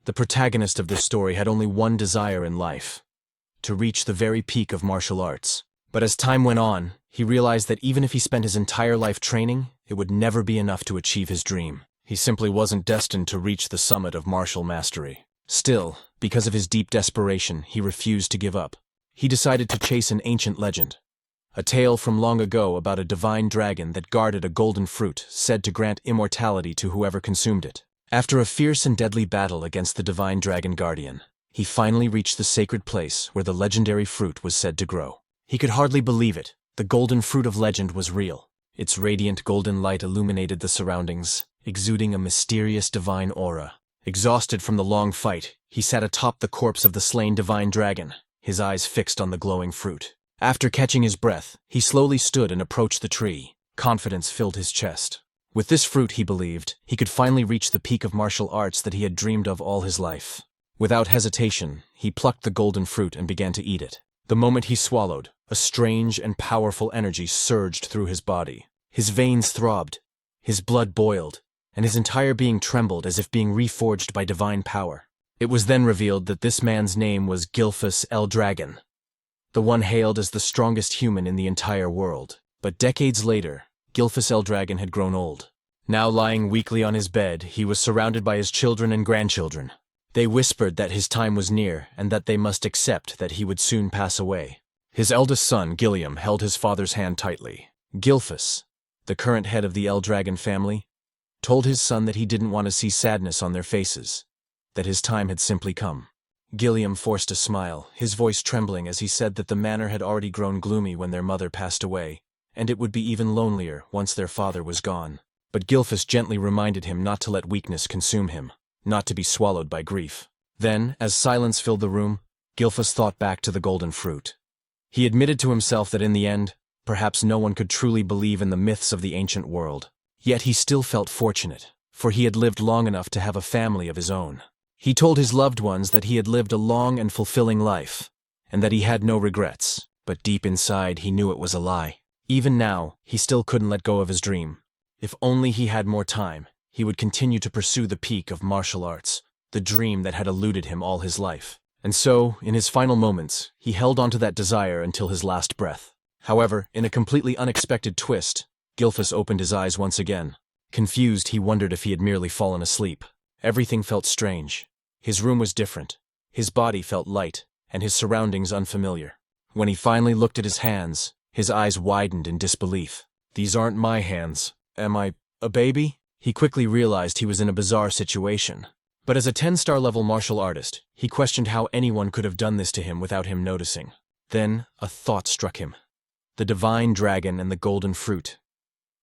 The protagonist of this story had only one desire in life: to reach the very peak of martial arts. But as time went on, he realized that even if he spent his entire life training, it would never be enough to achieve his dream. He simply wasn't destined to reach the summit of martial mastery. Still, because of his deep desperation, he refused to give up. He decided to chase an ancient legend. A tale from long ago about a divine dragon that guarded a golden fruit said to grant immortality to whoever consumed it. After a fierce and deadly battle against the divine dragon guardian, he finally reached the sacred place where the legendary fruit was said to grow. He could hardly believe it. The golden fruit of legend was real. Its radiant golden light illuminated the surroundings, exuding a mysterious divine aura. Exhausted from the long fight, he sat atop the corpse of the slain divine dragon, his eyes fixed on the glowing fruit. After catching his breath, he slowly stood and approached the tree. Confidence filled his chest. With this fruit, he believed, he could finally reach the peak of martial arts that he had dreamed of all his life. Without hesitation, he plucked the golden fruit and began to eat it. The moment he swallowed, a strange and powerful energy surged through his body. His veins throbbed, his blood boiled, and his entire being trembled as if being reforged by divine power. It was then revealed that this man's name was Gilphus L. Dragon, the one hailed as the strongest human in the entire world. But decades later, Gilphus L. Dragon had grown old. Now lying weakly on his bed, he was surrounded by his children and grandchildren. They whispered that his time was near and that they must accept that he would soon pass away. His eldest son, Gilliam, held his father's hand tightly. Gilphus, the current head of the L. Dragon family, told his son that he didn't want to see sadness on their faces, that his time had simply come. Gilliam forced a smile, his voice trembling as he said that the manor had already grown gloomy when their mother passed away, and it would be even lonelier once their father was gone. But Gilphus gently reminded him not to let weakness consume him, not to be swallowed by grief. Then, as silence filled the room, Gilphus thought back to the golden fruit. He admitted to himself that in the end, perhaps no one could truly believe in the myths of the ancient world. Yet he still felt fortunate, for he had lived long enough to have a family of his own. He told his loved ones that he had lived a long and fulfilling life, and that he had no regrets, but deep inside he knew it was a lie. Even now, he still couldn't let go of his dream. If only he had more time, he would continue to pursue the peak of martial arts, the dream that had eluded him all his life. And so, in his final moments, he held onto that desire until his last breath. However, in a completely unexpected twist, Gilphus opened his eyes once again. Confused, he wondered if he had merely fallen asleep. Everything felt strange. His room was different. His body felt light, and his surroundings unfamiliar. When he finally looked at his hands, his eyes widened in disbelief. "These aren't my hands. Am I a baby?" He quickly realized he was in a bizarre situation. But as a 10-star level martial artist, he questioned how anyone could have done this to him without him noticing. Then, a thought struck him. The divine dragon and the golden fruit.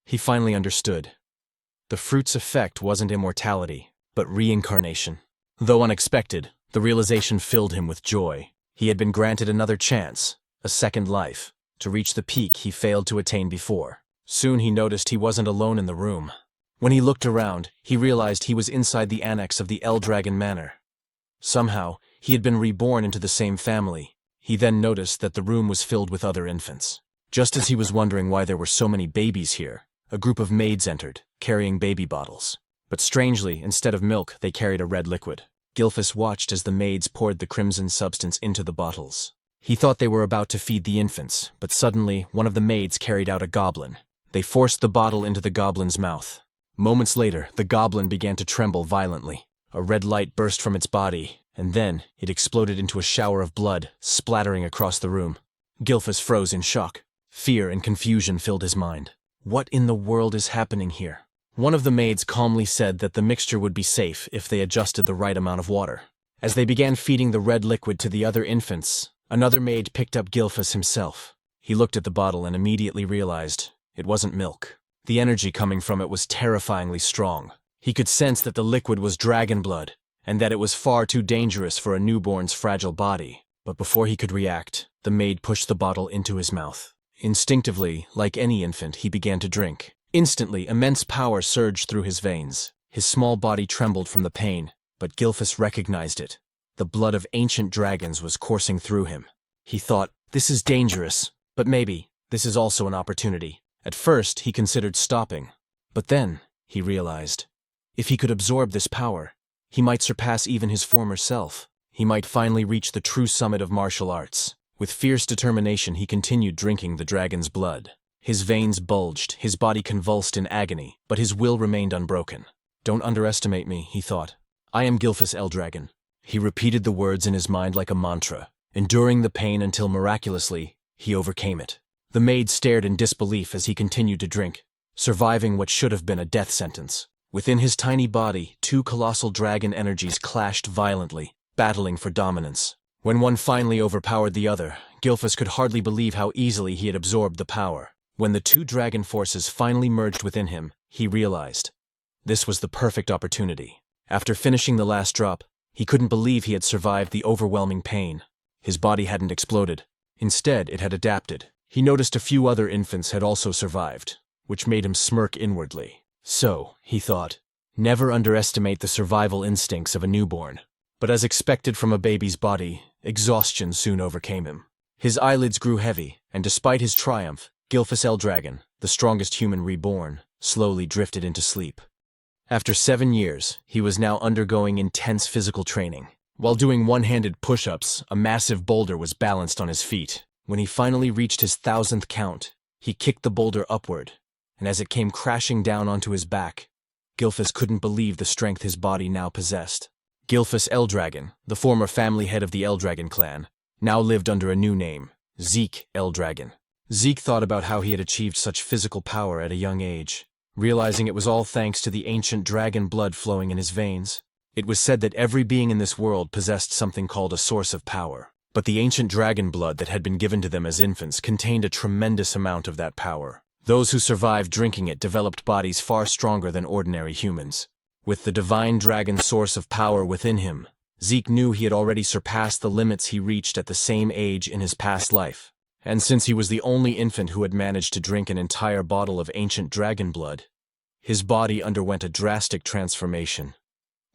He finally understood. The fruit's effect wasn't immortality, but reincarnation. Though unexpected, the realization filled him with joy. He had been granted another chance, a second life, to reach the peak he failed to attain before. Soon he noticed he wasn't alone in the room. When he looked around, he realized he was inside the annex of the L Dragon Manor. Somehow, he had been reborn into the same family. He then noticed that the room was filled with other infants. Just as he was wondering why there were so many babies here, a group of maids entered, carrying baby bottles. But strangely, instead of milk, they carried a red liquid. Gilphus watched as the maids poured the crimson substance into the bottles. He thought they were about to feed the infants, but suddenly, one of the maids carried out a goblin. They forced the bottle into the goblin's mouth. Moments later, the goblin began to tremble violently. A red light burst from its body, and then it exploded into a shower of blood, splattering across the room. Gilphus froze in shock. Fear and confusion filled his mind. What in the world is happening here? One of the maids calmly said that the mixture would be safe if they adjusted the right amount of water. As they began feeding the red liquid to the other infants, another maid picked up Gilphus himself. He looked at the bottle and immediately realized it wasn't milk. The energy coming from it was terrifyingly strong. He could sense that the liquid was dragon blood, and that it was far too dangerous for a newborn's fragile body. But before he could react, the maid pushed the bottle into his mouth. Instinctively, like any infant, he began to drink. Instantly, immense power surged through his veins. His small body trembled from the pain, but Gilphus recognized it. The blood of ancient dragons was coursing through him. He thought, "This is dangerous, but maybe this is also an opportunity." At first, he considered stopping, but then he realized, if he could absorb this power, He might surpass even his former self. He might finally reach the true summit of martial arts. With fierce determination, he continued drinking the dragon's blood. His veins bulged, his body convulsed in agony, but his will remained unbroken. "Don't underestimate me," he thought. "I am Gilphus Eldragon." He repeated the words in his mind like a mantra, enduring the pain until miraculously, he overcame it. The maid stared in disbelief as he continued to drink, surviving what should have been a death sentence. Within his tiny body, two colossal dragon energies clashed violently, battling for dominance. When one finally overpowered the other, Gilphus could hardly believe how easily he had absorbed the power. When the two dragon forces finally merged within him, he realized this was the perfect opportunity. After finishing the last drop, he couldn't believe he had survived the overwhelming pain. His body hadn't exploded. Instead, it had adapted. He noticed a few other infants had also survived, which made him smirk inwardly. So, he thought, never underestimate the survival instincts of a newborn. But as expected from a baby's body, exhaustion soon overcame him. His eyelids grew heavy, and despite his triumph, Gilphus Eldragon, the strongest human reborn, slowly drifted into sleep. After 7 years, he was now undergoing intense physical training. While doing one-handed push-ups, a massive boulder was balanced on his feet. When he finally reached his 1000th count, he kicked the boulder upward, and as it came crashing down onto his back, Gilphus couldn't believe the strength his body now possessed. Gilphus Eldragon, the former family head of the Eldragon clan, now lived under a new name, Zeke Eldragon. Zeke thought about how he had achieved such physical power at a young age, realizing it was all thanks to the ancient dragon blood flowing in his veins. It was said that every being in this world possessed something called a source of power, but the ancient dragon blood that had been given to them as infants contained a tremendous amount of that power. Those who survived drinking it developed bodies far stronger than ordinary humans. With the divine dragon source of power within him, Zeke knew he had already surpassed the limits he reached at the same age in his past life. And since he was the only infant who had managed to drink an entire bottle of ancient dragon blood, his body underwent a drastic transformation,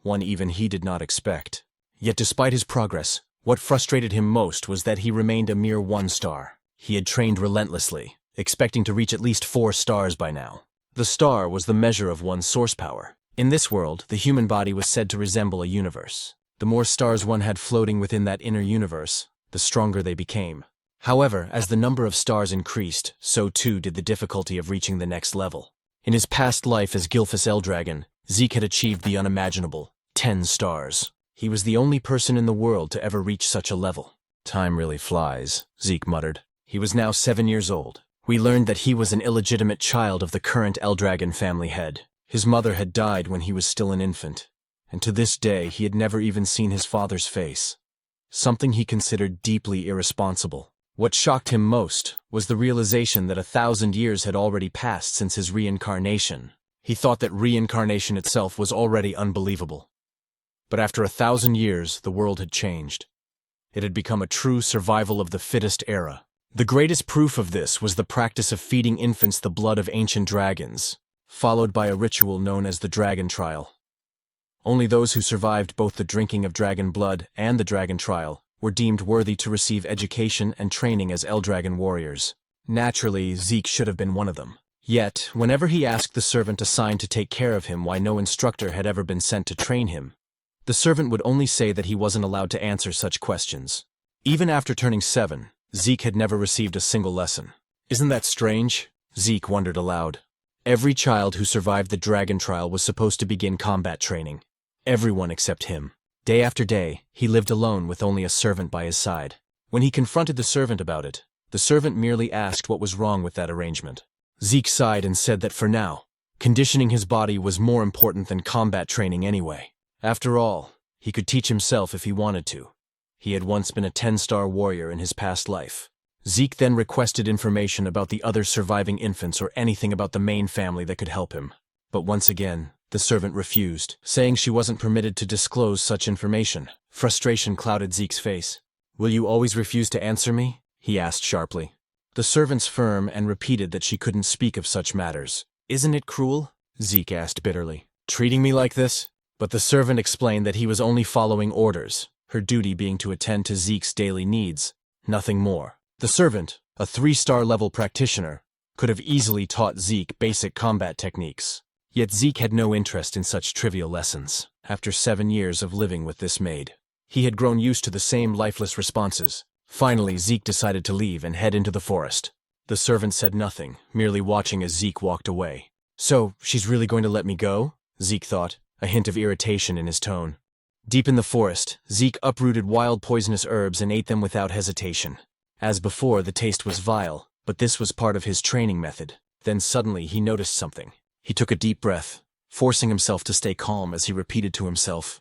one even he did not expect. Yet despite his progress, what frustrated him most was that he remained a mere 1 star. He had trained relentlessly, expecting to reach at least 4 stars by now. The star was the measure of one's source power. In this world, the human body was said to resemble a universe. The more stars one had floating within that inner universe, the stronger they became. However, as the number of stars increased, so too did the difficulty of reaching the next level. In his past life as Gilphus Eldragon, Zeke had achieved the unimaginable, 10 stars. He was the only person in the world to ever reach such a level. "Time really flies," Zeke muttered. He was now 7 years old. We learned that he was an illegitimate child of the current Eldragon family head. His mother had died when he was still an infant, and to this day he had never even seen his father's face. Something he considered deeply irresponsible. What shocked him most was the realization that 1,000 years had already passed since his reincarnation. He thought that reincarnation itself was already unbelievable. But after 1,000 years, the world had changed. It had become a true survival of the fittest era. The greatest proof of this was the practice of feeding infants the blood of ancient dragons, followed by a ritual known as the Dragon Trial. Only those who survived both the drinking of dragon blood and the Dragon Trial were deemed worthy to receive education and training as Eldragon warriors. Naturally, Zeke should have been one of them. Yet, whenever he asked the servant assigned to take care of him why no instructor had ever been sent to train him, the servant would only say that he wasn't allowed to answer such questions. Even after turning 7, Zeke had never received a single lesson. "Isn't that strange?" Zeke wondered aloud. Every child who survived the Dragon Trial was supposed to begin combat training. Everyone except him. Day after day, he lived alone with only a servant by his side. When he confronted the servant about it, the servant merely asked what was wrong with that arrangement. Zeke sighed and said that for now, conditioning his body was more important than combat training anyway. After all, he could teach himself if he wanted to. He had once been a 10-star warrior in his past life. Zeke then requested information about the other surviving infants or anything about the main family that could help him. But once again, the servant refused, saying she wasn't permitted to disclose such information. Frustration clouded Zeke's face. "Will you always refuse to answer me?" he asked sharply. The servant's firm and repeated that she couldn't speak of such matters. "Isn't it cruel?" Zeke asked bitterly. "Treating me like this?" But the servant explained that he was only following orders, her duty being to attend to Zeke's daily needs, nothing more. The servant, a 3-star level practitioner, could have easily taught Zeke basic combat techniques. Yet Zeke had no interest in such trivial lessons. After 7 years of living with this maid, he had grown used to the same lifeless responses. Finally, Zeke decided to leave and head into the forest. The servant said nothing, merely watching as Zeke walked away. So, she's really going to let me go? Zeke thought, a hint of irritation in his tone. Deep in the forest, Zeke uprooted wild poisonous herbs and ate them without hesitation. As before, the taste was vile, but this was part of his training method. Then suddenly he noticed something. He took a deep breath, forcing himself to stay calm as he repeated to himself,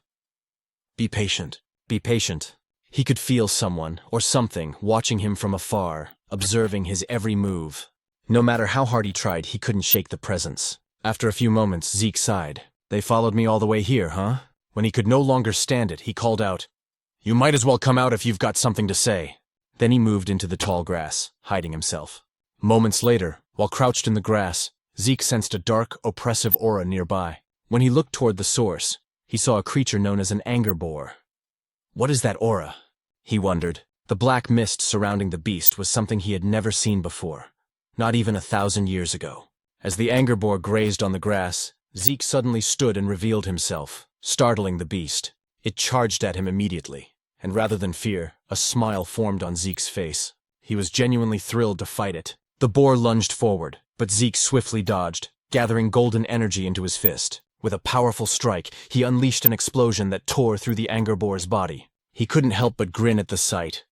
"Be patient, be patient." He could feel someone, or something, watching him from afar, observing his every move. No matter how hard he tried, he couldn't shake the presence. After a few moments, Zeke sighed. "They followed me all the way here, huh?" When he could no longer stand it, he called out, "You might as well come out if you've got something to say." Then he moved into the tall grass, hiding himself. Moments later, while crouched in the grass, Zeke sensed a dark, oppressive aura nearby. When he looked toward the source, he saw a creature known as an anger boar. What is that aura? He wondered. The black mist surrounding the beast was something he had never seen before, not even 1,000 years ago. As the anger boar grazed on the grass, Zeke suddenly stood and revealed himself, startling the beast. It charged at him immediately, and rather than fear, a smile formed on Zeke's face. He was genuinely thrilled to fight it. The boar lunged forward, but Zeke swiftly dodged, gathering golden energy into his fist. With a powerful strike, he unleashed an explosion that tore through the anger boar's body. He couldn't help but grin at the sight.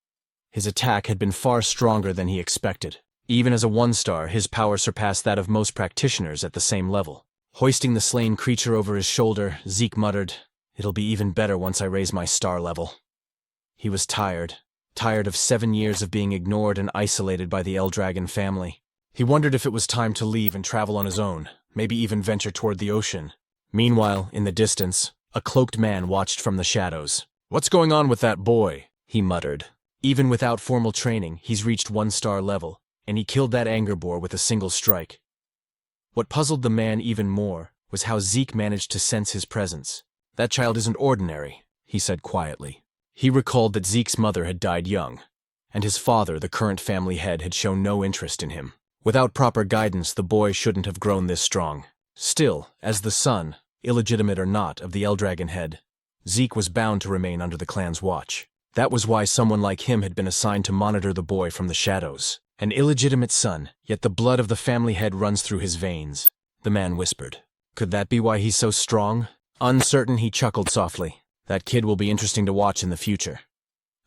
His attack had been far stronger than he expected. Even as a 1-star, his power surpassed that of most practitioners at the same level. Hoisting the slain creature over his shoulder, Zeke muttered, "It'll be even better once I raise my star level." He was tired of 7 years of being ignored and isolated by the Eldragon family. He wondered if it was time to leave and travel on his own, maybe even venture toward the ocean. Meanwhile, in the distance, a cloaked man watched from the shadows. "What's going on with that boy?" he muttered. Even without formal training, he's reached 1-star level, and he killed that anger boar with a single strike. What puzzled the man even more was how Zeke managed to sense his presence. "That child isn't ordinary," he said quietly. He recalled that Zeke's mother had died young, and his father, the current family head, had shown no interest in him. Without proper guidance, the boy shouldn't have grown this strong. Still, as the son, illegitimate or not, of the Eldragon head, Zeke was bound to remain under the clan's watch. That was why someone like him had been assigned to monitor the boy from the shadows. An illegitimate son, yet the blood of the family head runs through his veins, the man whispered. Could that be why he's so strong? Uncertain, he chuckled softly. That kid will be interesting to watch in the future.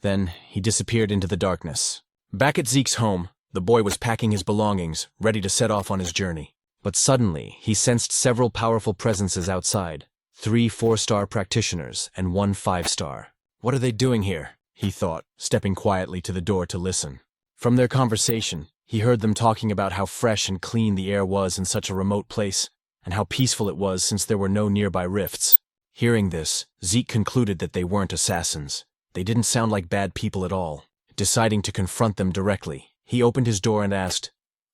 Then, he disappeared into the darkness. Back at Zeke's home, the boy was packing his belongings, ready to set off on his journey. But suddenly, he sensed several powerful presences outside. 3 4-star practitioners and 1 5-star. What are they doing here? He thought, stepping quietly to the door to listen. From their conversation, he heard them talking about how fresh and clean the air was in such a remote place, and how peaceful it was since there were no nearby rifts. Hearing this, Zeke concluded that they weren't assassins. They didn't sound like bad people at all. Deciding to confront them directly, he opened his door and asked,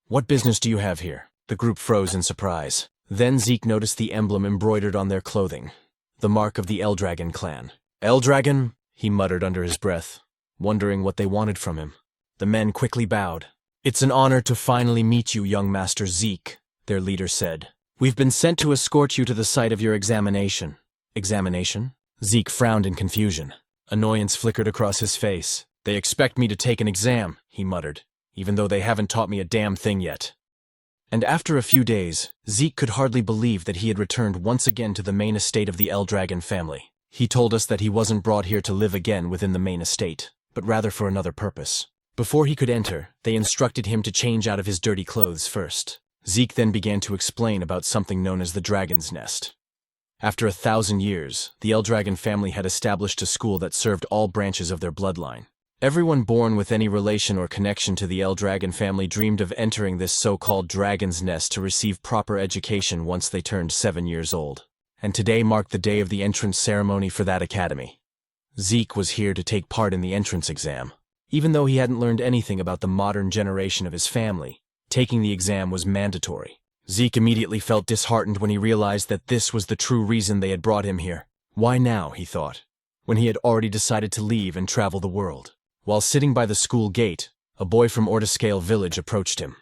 "What business do you have here?" The group froze in surprise. Then Zeke noticed the emblem embroidered on their clothing, the mark of the Eldragon clan. "Eldragon?" he muttered under his breath, wondering what they wanted from him. The men quickly bowed. "It's an honor to finally meet you, young Master Zeke," their leader said. "We've been sent to escort you to the site of your examination." "Examination?" Zeke frowned in confusion. Annoyance flickered across his face. "They expect me to take an exam," he muttered, "even though they haven't taught me a damn thing yet." And after a few days, Zeke could hardly believe that he had returned once again to the main estate of the Eldragon family. He told us that he wasn't brought here to live again within the main estate, but rather for another purpose. Before he could enter, they instructed him to change out of his dirty clothes first. Zeke then began to explain about something known as the Dragon's Nest. After 1,000 years, the Eldragon family had established a school that served all branches of their bloodline. Everyone born with any relation or connection to the Eldragon family dreamed of entering this so-called Dragon's Nest to receive proper education once they turned 7 years old. And today marked the day of the entrance ceremony for that academy. Zeke was here to take part in the entrance exam. Even though he hadn't learned anything about the modern generation of his family, taking the exam was mandatory. Zeke immediately felt disheartened when he realized that this was the true reason they had brought him here. Why now, he thought, when he had already decided to leave and travel the world? While sitting by the school gate, a boy from Ortiscale village approached him.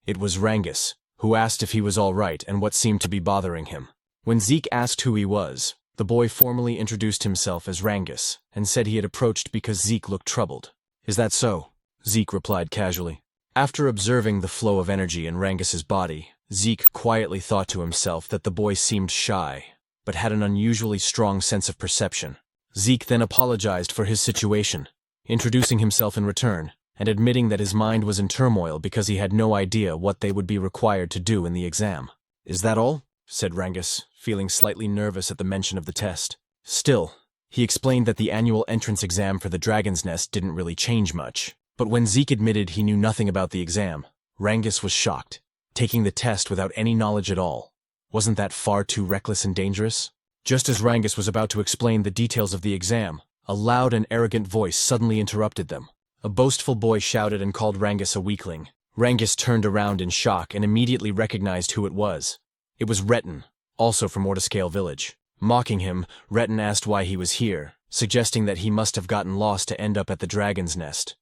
It was Rangus, who asked if he was all right and what seemed to be bothering him. When Zeke asked who he was, the boy formally introduced himself as Rangus and said he had approached because Zeke looked troubled. "Is that so?" Zeke replied casually. After observing the flow of energy in Rangus's body, Zeke quietly thought to himself that the boy seemed shy, but had an unusually strong sense of perception. Zeke then apologized for his situation, introducing himself in return, and admitting that his mind was in turmoil because he had no idea what they would be required to do in the exam. "Is that all?" said Rangus, feeling slightly nervous at the mention of the test. Still, he explained that the annual entrance exam for the Dragon's Nest didn't really change much. But when Zeke admitted he knew nothing about the exam, Rangus was shocked. Taking the test without any knowledge at all. Wasn't that far too reckless and dangerous? Just as Rangus was about to explain the details of the exam, a loud and arrogant voice suddenly interrupted them. A boastful boy shouted and called Rangus a weakling. Rangus turned around in shock and immediately recognized who it was. It was Retin, also from Ortiscale Village. Mocking him, Retin asked why he was here, suggesting that he must have gotten lost to end up at the Dragon's Nest.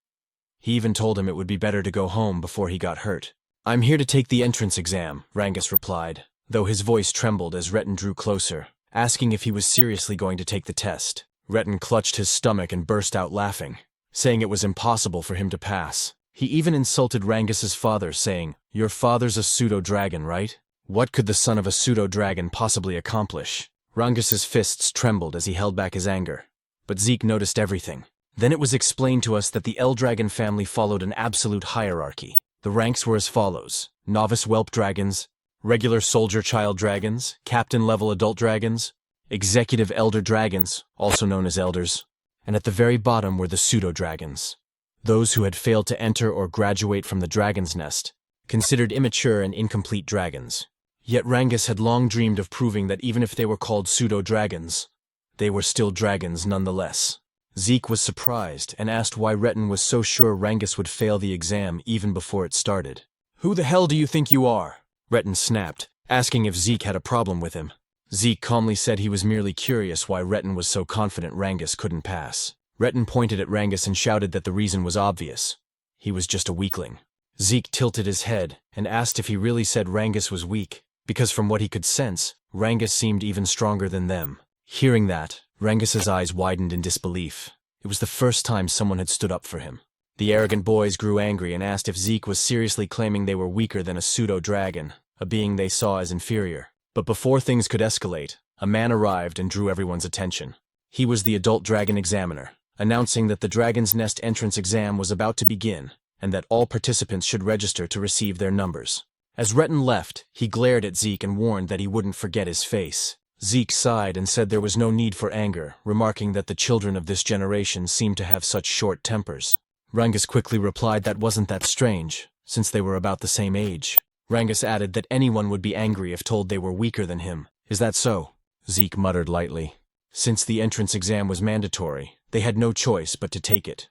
He even told him it would be better to go home before he got hurt. "I'm here to take the entrance exam," Rangus replied, though his voice trembled as Retin drew closer, asking if he was seriously going to take the test. Retin clutched his stomach and burst out laughing, saying it was impossible for him to pass. He even insulted Rangus's father, saying, "Your father's a pseudo-dragon, right? What could the son of a pseudo-dragon possibly accomplish?" Rangus's fists trembled as he held back his anger. But Zeke noticed everything. Then it was explained to us that the Eldragon family followed an absolute hierarchy. The ranks were as follows: novice whelp dragons, regular soldier child dragons, captain-level adult dragons, executive elder dragons, also known as elders, and at the very bottom were the pseudo-dragons. Those who had failed to enter or graduate from the Dragon's Nest, considered immature and incomplete dragons. Yet Rangus had long dreamed of proving that even if they were called pseudo-dragons, they were still dragons nonetheless. Zeke was surprised and asked why Retin was so sure Rangus would fail the exam even before it started. "Who the hell do you think you are?" Retin snapped, asking if Zeke had a problem with him. Zeke calmly said he was merely curious why Retin was so confident Rangus couldn't pass. Retin pointed at Rangus and shouted that the reason was obvious. He was just a weakling. Zeke tilted his head and asked if he really said Rangus was weak, because from what he could sense, Rangus seemed even stronger than them. Hearing that, Rangus's eyes widened in disbelief. It was the first time someone had stood up for him. The arrogant boys grew angry and asked if Zeke was seriously claiming they were weaker than a pseudo-dragon, a being they saw as inferior. But before things could escalate, a man arrived and drew everyone's attention. He was the adult dragon examiner, announcing that the Dragon's Nest entrance exam was about to begin, and that all participants should register to receive their numbers. As Retin left, he glared at Zeke and warned that he wouldn't forget his face. Zeke sighed and said there was no need for anger, remarking that the children of this generation seemed to have such short tempers. Rangus quickly replied that wasn't that strange, since they were about the same age. Rangus added that anyone would be angry if told they were weaker than him. "Is that so?" Zeke muttered lightly. Since the entrance exam was mandatory, they had no choice but to take it.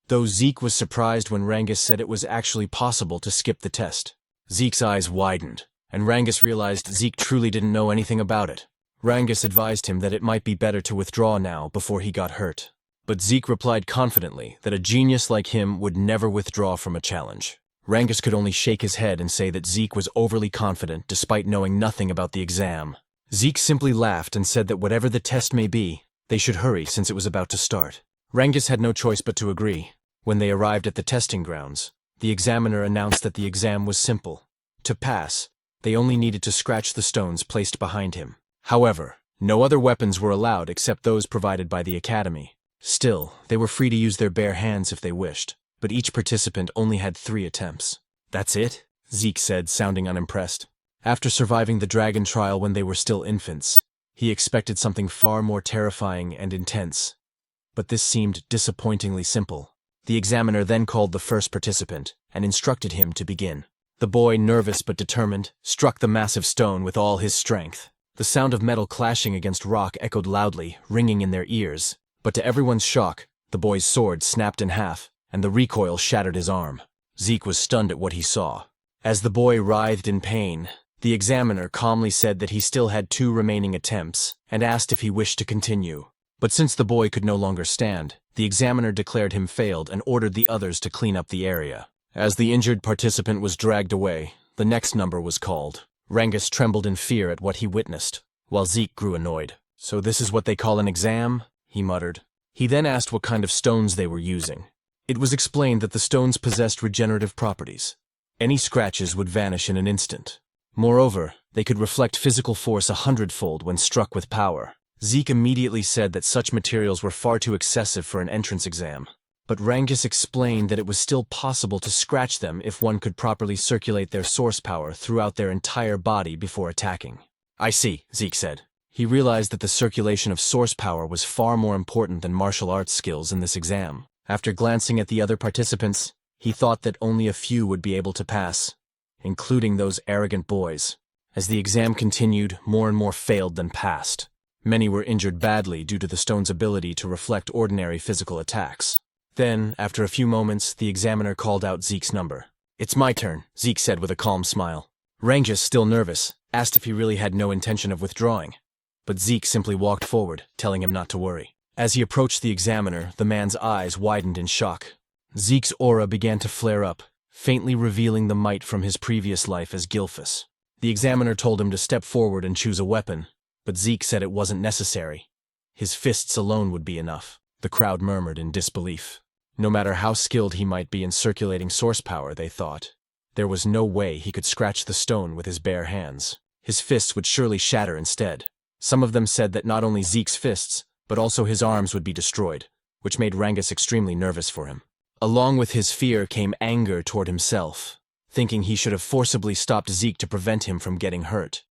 Though Zeke was surprised when Rangus said it was actually possible to skip the test. Zeke's eyes widened, and Rangus realized Zeke truly didn't know anything about it. Rangus advised him that it might be better to withdraw now before he got hurt. But Zeke replied confidently that a genius like him would never withdraw from a challenge. Rangus could only shake his head and say that Zeke was overly confident despite knowing nothing about the exam. Zeke simply laughed and said that whatever the test may be, they should hurry since it was about to start. Rangus had no choice but to agree. When they arrived at the testing grounds, the examiner announced that the exam was simple. To pass, they only needed to scratch the stones placed behind him. However, no other weapons were allowed except those provided by the academy. Still, they were free to use their bare hands if they wished, but each participant only had 3 attempts. "That's it?" Zeke said, sounding unimpressed. After surviving the dragon trial when they were still infants, he expected something far more terrifying and intense. But this seemed disappointingly simple. The examiner then called the first participant and instructed him to begin. The boy, nervous but determined, struck the massive stone with all his strength. The sound of metal clashing against rock echoed loudly, ringing in their ears. But to everyone's shock, the boy's sword snapped in half, and the recoil shattered his arm. Zeke was stunned at what he saw. As the boy writhed in pain, the examiner calmly said that he still had 2 remaining attempts, and asked if he wished to continue. But since the boy could no longer stand, the examiner declared him failed and ordered the others to clean up the area. As the injured participant was dragged away, The next number was called. Rangus trembled in fear at what he witnessed, while Zeke grew annoyed. "So this is what they call an exam?" he muttered. He then asked what kind of stones they were using. It was explained that the stones possessed regenerative properties. Any scratches would vanish in an instant. Moreover, they could reflect physical force 100-fold when struck with power. Zeke immediately said that such materials were far too excessive for an entrance exam. But Rangus explained that it was still possible to scratch them if one could properly circulate their source power throughout their entire body before attacking. "I see," Zeke said. He realized that the circulation of source power was far more important than martial arts skills in this exam. After glancing at the other participants, he thought that only a few would be able to pass, including those arrogant boys. As the exam continued, more and more failed than passed. Many were injured badly due to the stone's ability to reflect ordinary physical attacks. Then, after a few moments, the examiner called out Zeke's number. "It's my turn," Zeke said with a calm smile. Rangus, still nervous, asked if he really had no intention of withdrawing. But Zeke simply walked forward, telling him not to worry. As he approached the examiner, the man's eyes widened in shock. Zeke's aura began to flare up, faintly revealing the might from his previous life as Gilphus. The examiner told him to step forward and choose a weapon, but Zeke said it wasn't necessary. His fists alone would be enough. The crowd murmured in disbelief. No matter how skilled he might be in circulating source power, they thought, there was no way he could scratch the stone with his bare hands. His fists would surely shatter instead. Some of them said that not only Zeke's fists, but also his arms would be destroyed, which made Rangus extremely nervous for him. Along with his fear came anger toward himself, thinking he should have forcibly stopped Zeke to prevent him from getting hurt.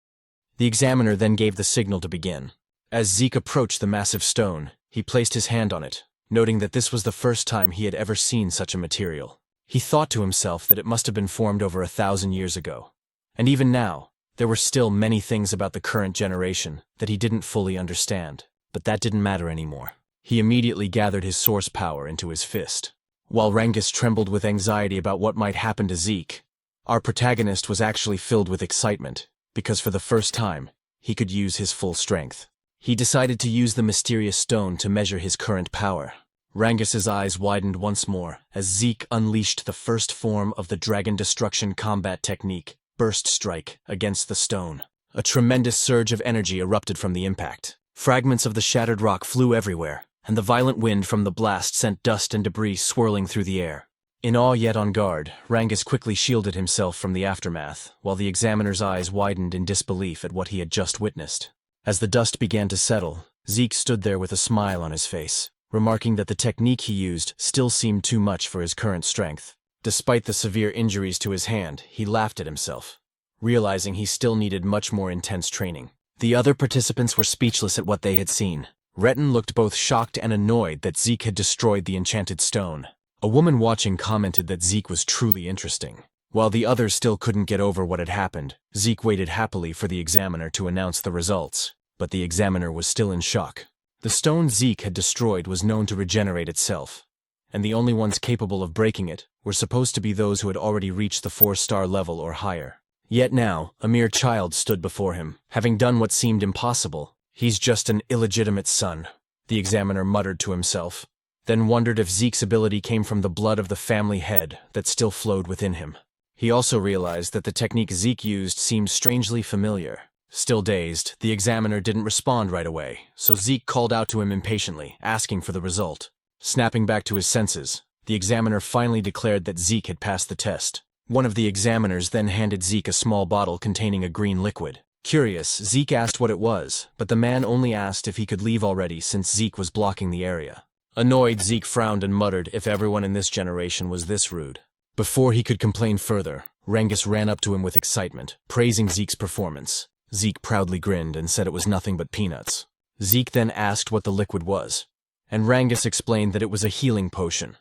The examiner then gave the signal to begin. As Zeke approached the massive stone, he placed his hand on it, noting that this was the first time he had ever seen such a material. He thought to himself that it must have been formed over 1,000 years ago. And even now, there were still many things about the current generation that he didn't fully understand. But that didn't matter anymore. He immediately gathered his source power into his fist. While Rangus trembled with anxiety about what might happen to Zeke, our protagonist was actually filled with excitement, because for the first time, he could use his full strength. He decided to use the mysterious stone to measure his current power. Rangus's eyes widened once more as Zeke unleashed the first form of the Dragon Destruction combat technique, Burst Strike, against the stone. A tremendous surge of energy erupted from the impact. Fragments of the shattered rock flew everywhere, and the violent wind from the blast sent dust and debris swirling through the air. In awe yet on guard, Rangus quickly shielded himself from the aftermath, while the examiner's eyes widened in disbelief at what he had just witnessed. As the dust began to settle, Zeke stood there with a smile on his face, remarking that the technique he used still seemed too much for his current strength. Despite the severe injuries to his hand, he laughed at himself, realizing he still needed much more intense training. The other participants were speechless at what they had seen. Retin looked both shocked and annoyed that Zeke had destroyed the enchanted stone. A woman watching commented that Zeke was truly interesting. While the others still couldn't get over what had happened, Zeke waited happily for the examiner to announce the results. But the examiner was still in shock. The stone Zeke had destroyed was known to regenerate itself, and the only ones capable of breaking it were supposed to be those who had already reached the 4-star level or higher. Yet now, a mere child stood before him, having done what seemed impossible. "He's just an illegitimate son," the examiner muttered to himself, then wondered if Zeke's ability came from the blood of the family head that still flowed within him. He also realized that the technique Zeke used seemed strangely familiar. Still dazed, the examiner didn't respond right away, so Zeke called out to him impatiently, asking for the result. Snapping back to his senses, the examiner finally declared that Zeke had passed the test. One of the examiners then handed Zeke a small bottle containing a green liquid. Curious, Zeke asked what it was, but the man only asked if he could leave already since Zeke was blocking the area. Annoyed, Zeke frowned and muttered if everyone in this generation was this rude. Before he could complain further, Rangus ran up to him with excitement, praising Zeke's performance. Zeke proudly grinned and said it was nothing but peanuts. Zeke then asked what the liquid was, and Rangus explained that it was a healing potion,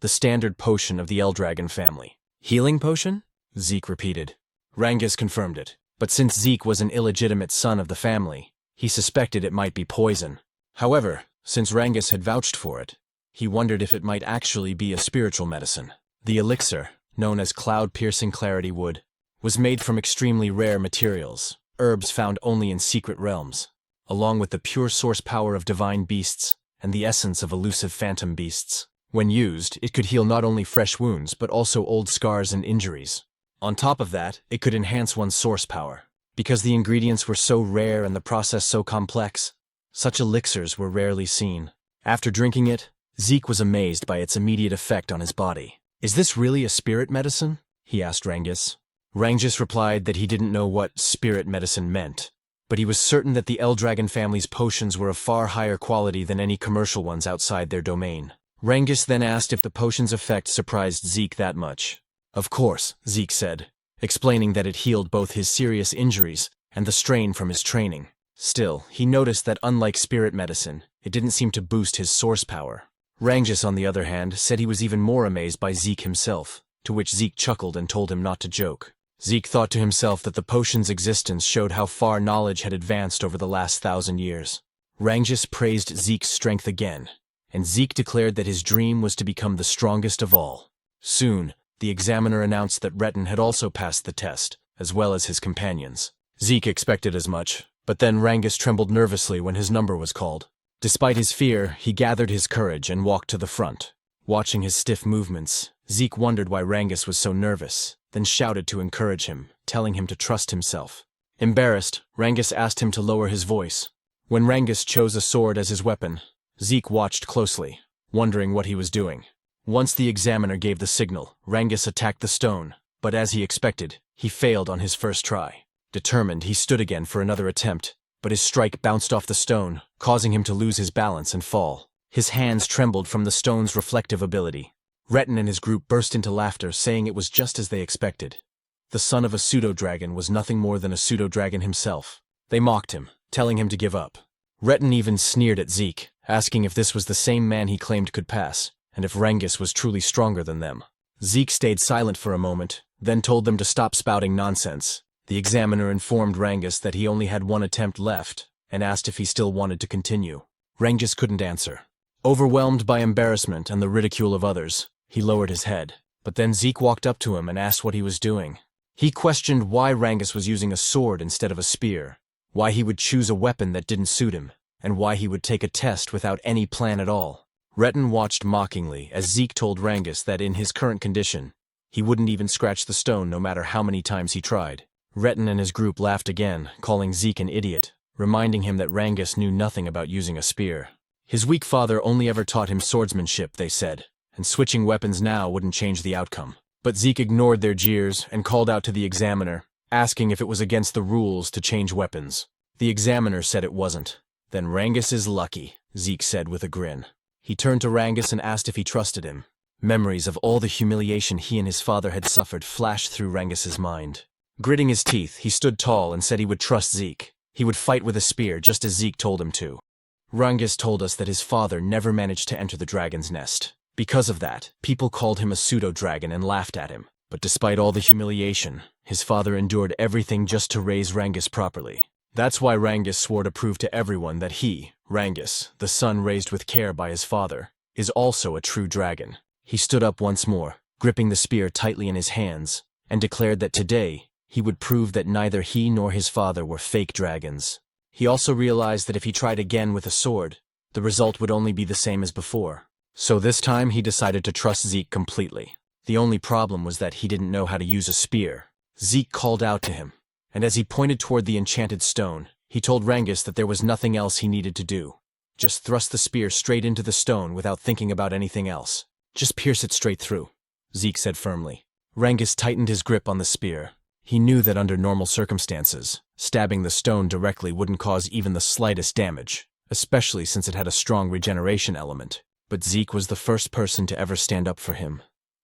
the standard potion of the Eldragon family. "Healing potion?" Zeke repeated. Rangus confirmed it, but since Zeke was an illegitimate son of the family, he suspected it might be poison. However, since Rangus had vouched for it, he wondered if it might actually be a spiritual medicine. The elixir, known as Cloud-Piercing Clarity Wood, was made from extremely rare materials, herbs found only in secret realms, along with the pure source power of divine beasts and the essence of elusive phantom beasts. When used, it could heal not only fresh wounds but also old scars and injuries. On top of that, it could enhance one's source power. Because the ingredients were so rare and the process so complex, such elixirs were rarely seen. After drinking it, Zeke was amazed by its immediate effect on his body. "Is this really a spirit medicine?" he asked Rangus. Rangus replied that he didn't know what spirit medicine meant, but he was certain that the Eldragon family's potions were of far higher quality than any commercial ones outside their domain. Rangus then asked if the potion's effect surprised Zeke that much. "Of course," Zeke said, explaining that it healed both his serious injuries and the strain from his training. Still, he noticed that unlike spirit medicine, it didn't seem to boost his source power. Rangus, on the other hand, said he was even more amazed by Zeke himself, to which Zeke chuckled and told him not to joke. Zeke thought to himself that the potion's existence showed how far knowledge had advanced over the last 1,000 years. Rangus praised Zeke's strength again, and Zeke declared that his dream was to become the strongest of all. Soon, the examiner announced that Retin had also passed the test, as well as his companions. Zeke expected as much, but then Rangus trembled nervously when his number was called. Despite his fear, he gathered his courage and walked to the front. Watching his stiff movements, Zeke wondered why Rangus was so nervous, then shouted to encourage him, telling him to trust himself. Embarrassed, Rangus asked him to lower his voice. When Rangus chose a sword as his weapon, Zeke watched closely, wondering what he was doing. Once the examiner gave the signal, Rangus attacked the stone, but as he expected, he failed on his first try. Determined, he stood again for another attempt, but his strike bounced off the stone, causing him to lose his balance and fall. His hands trembled from the stone's reflective ability. Retin and his group burst into laughter, saying it was just as they expected. The son of a pseudo-dragon was nothing more than a pseudo-dragon himself. They mocked him, telling him to give up. Retin even sneered at Zeke, asking if this was the same man he claimed could pass, and if Rangus was truly stronger than them. Zeke stayed silent for a moment, then told them to stop spouting nonsense. The examiner informed Rangus that he only had one attempt left, and asked if he still wanted to continue. Rangus couldn't answer. Overwhelmed by embarrassment and the ridicule of others, he lowered his head. But then Zeke walked up to him and asked what he was doing. He questioned why Rangus was using a sword instead of a spear, why he would choose a weapon that didn't suit him, and why he would take a test without any plan at all. Retin watched mockingly as Zeke told Rangus that in his current condition, he wouldn't even scratch the stone no matter how many times he tried. Retin and his group laughed again, calling Zeke an idiot, reminding him that Rangus knew nothing about using a spear. His weak father only ever taught him swordsmanship, they said, and switching weapons now wouldn't change the outcome. But Zeke ignored their jeers and called out to the examiner, asking if it was against the rules to change weapons. The examiner said it wasn't. "Then Rangus is lucky," Zeke said with a grin. He turned to Rangus and asked if he trusted him. Memories of all the humiliation he and his father had suffered flashed through Rangus's mind. Gritting his teeth, he stood tall and said he would trust Zeke. He would fight with a spear just as Zeke told him to. Rangus told us that his father never managed to enter the dragon's nest. Because of that, people called him a pseudo-dragon and laughed at him. But despite all the humiliation, his father endured everything just to raise Rangus properly. That's why Rangus swore to prove to everyone that he, Rangus, the son raised with care by his father, is also a true dragon. He stood up once more, gripping the spear tightly in his hands, and declared that today, he would prove that neither he nor his father were fake dragons. He also realized that if he tried again with a sword, the result would only be the same as before. So this time he decided to trust Zeke completely. The only problem was that he didn't know how to use a spear. Zeke called out to him, and as he pointed toward the enchanted stone, he told Rangus that there was nothing else he needed to do. Just thrust the spear straight into the stone without thinking about anything else. "Just pierce it straight through," Zeke said firmly. Rangus tightened his grip on the spear. He knew that under normal circumstances, stabbing the stone directly wouldn't cause even the slightest damage, especially since it had a strong regeneration element. But Zeke was the first person to ever stand up for him,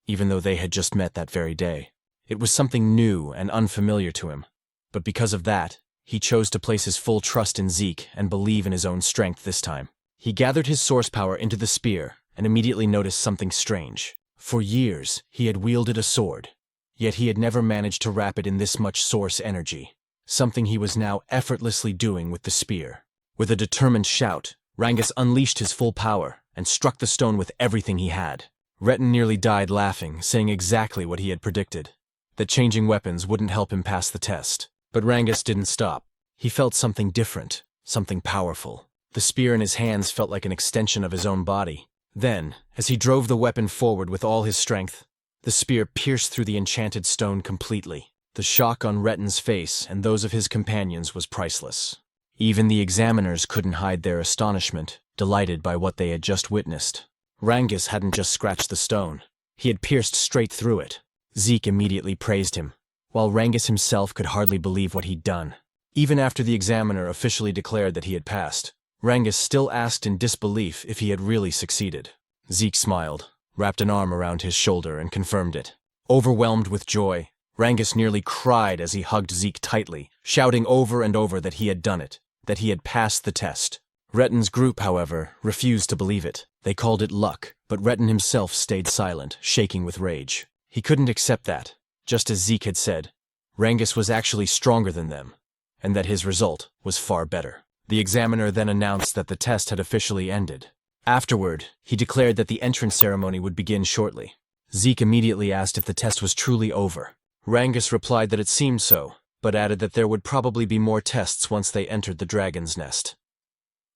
even though they had just met that very day. It was something new and unfamiliar to him, but because of that, he chose to place his full trust in Zeke and believe in his own strength this time. He gathered his source power into the spear and immediately noticed something strange. For years, he had wielded a sword, yet he had never managed to wrap it in this much source energy, something he was now effortlessly doing with the spear. With a determined shout, Rangus unleashed his full power and struck the stone with everything he had. Retin nearly died laughing, saying exactly what he had predicted, that changing weapons wouldn't help him pass the test. But Rangus didn't stop. He felt something different, something powerful. The spear in his hands felt like an extension of his own body. Then, as he drove the weapon forward with all his strength, The spear pierced through the enchanted stone completely. The shock on Retten's face and those of his companions was priceless. Even the examiners couldn't hide their astonishment, delighted by what they had just witnessed. Rangus hadn't just scratched the stone. He had pierced straight through it. Zeke immediately praised him, while Rangus himself could hardly believe what he'd done. Even after the examiner officially declared that he had passed, Rangus still asked in disbelief if he had really succeeded. Zeke smiled, wrapped an arm around his shoulder, and confirmed it. Overwhelmed with joy, Rangus nearly cried as he hugged Zeke tightly, shouting over and over that he had done it, that he had passed the test. Retten's group, however, refused to believe it. They called it luck, but Retten himself stayed silent, shaking with rage. He couldn't accept that. Just as Zeke had said, Rangus was actually stronger than them, and that his result was far better. The examiner then announced that the test had officially ended. Afterward, he declared that the entrance ceremony would begin shortly. Zeke immediately asked if the test was truly over. Rangus replied that it seemed so, but added that there would probably be more tests once they entered the dragon's nest.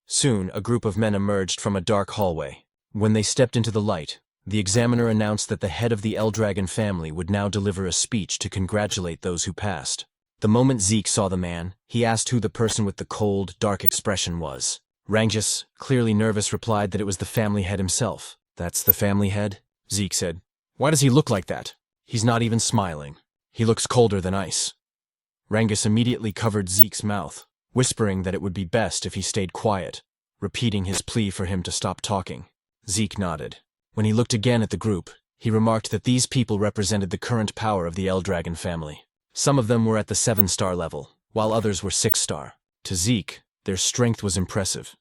Soon, a group of men emerged from a dark hallway. When they stepped into the light, the examiner announced that the head of the Eldragon family would now deliver a speech to congratulate those who passed. The moment Zeke saw the man, he asked who the person with the cold, dark expression was. Rangus, clearly nervous, replied that it was the family head himself. "That's the family head?" Zeke said. "Why does he look like that? He's not even smiling. He looks colder than ice." Rangus immediately covered Zeke's mouth, whispering that it would be best if he stayed quiet, repeating his plea for him to stop talking. Zeke nodded. When he looked again at the group, he remarked that these people represented the current power of the Eldragon family. Some of them were at the 7-star level, while others were 6-star. To Zeke, their strength was impressive,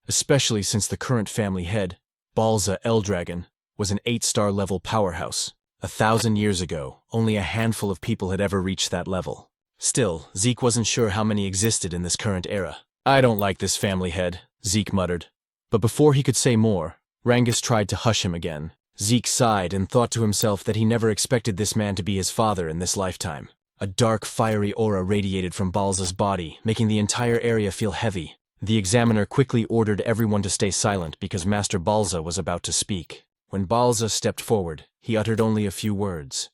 especially since the current family head, Balza Eldragon, was an 8-star level powerhouse. 1,000 years ago, only a handful of people had ever reached that level. Still, Zeke wasn't sure how many existed in this current era. "I don't like this family head," Zeke muttered. But before he could say more, Rangus tried to hush him again. Zeke sighed and thought to himself that he never expected this man to be his father in this lifetime. A dark, fiery aura radiated from Balza's body, making the entire area feel heavy. The examiner quickly ordered everyone to stay silent because Master Balza was about to speak. When Balza stepped forward, he uttered only a few words.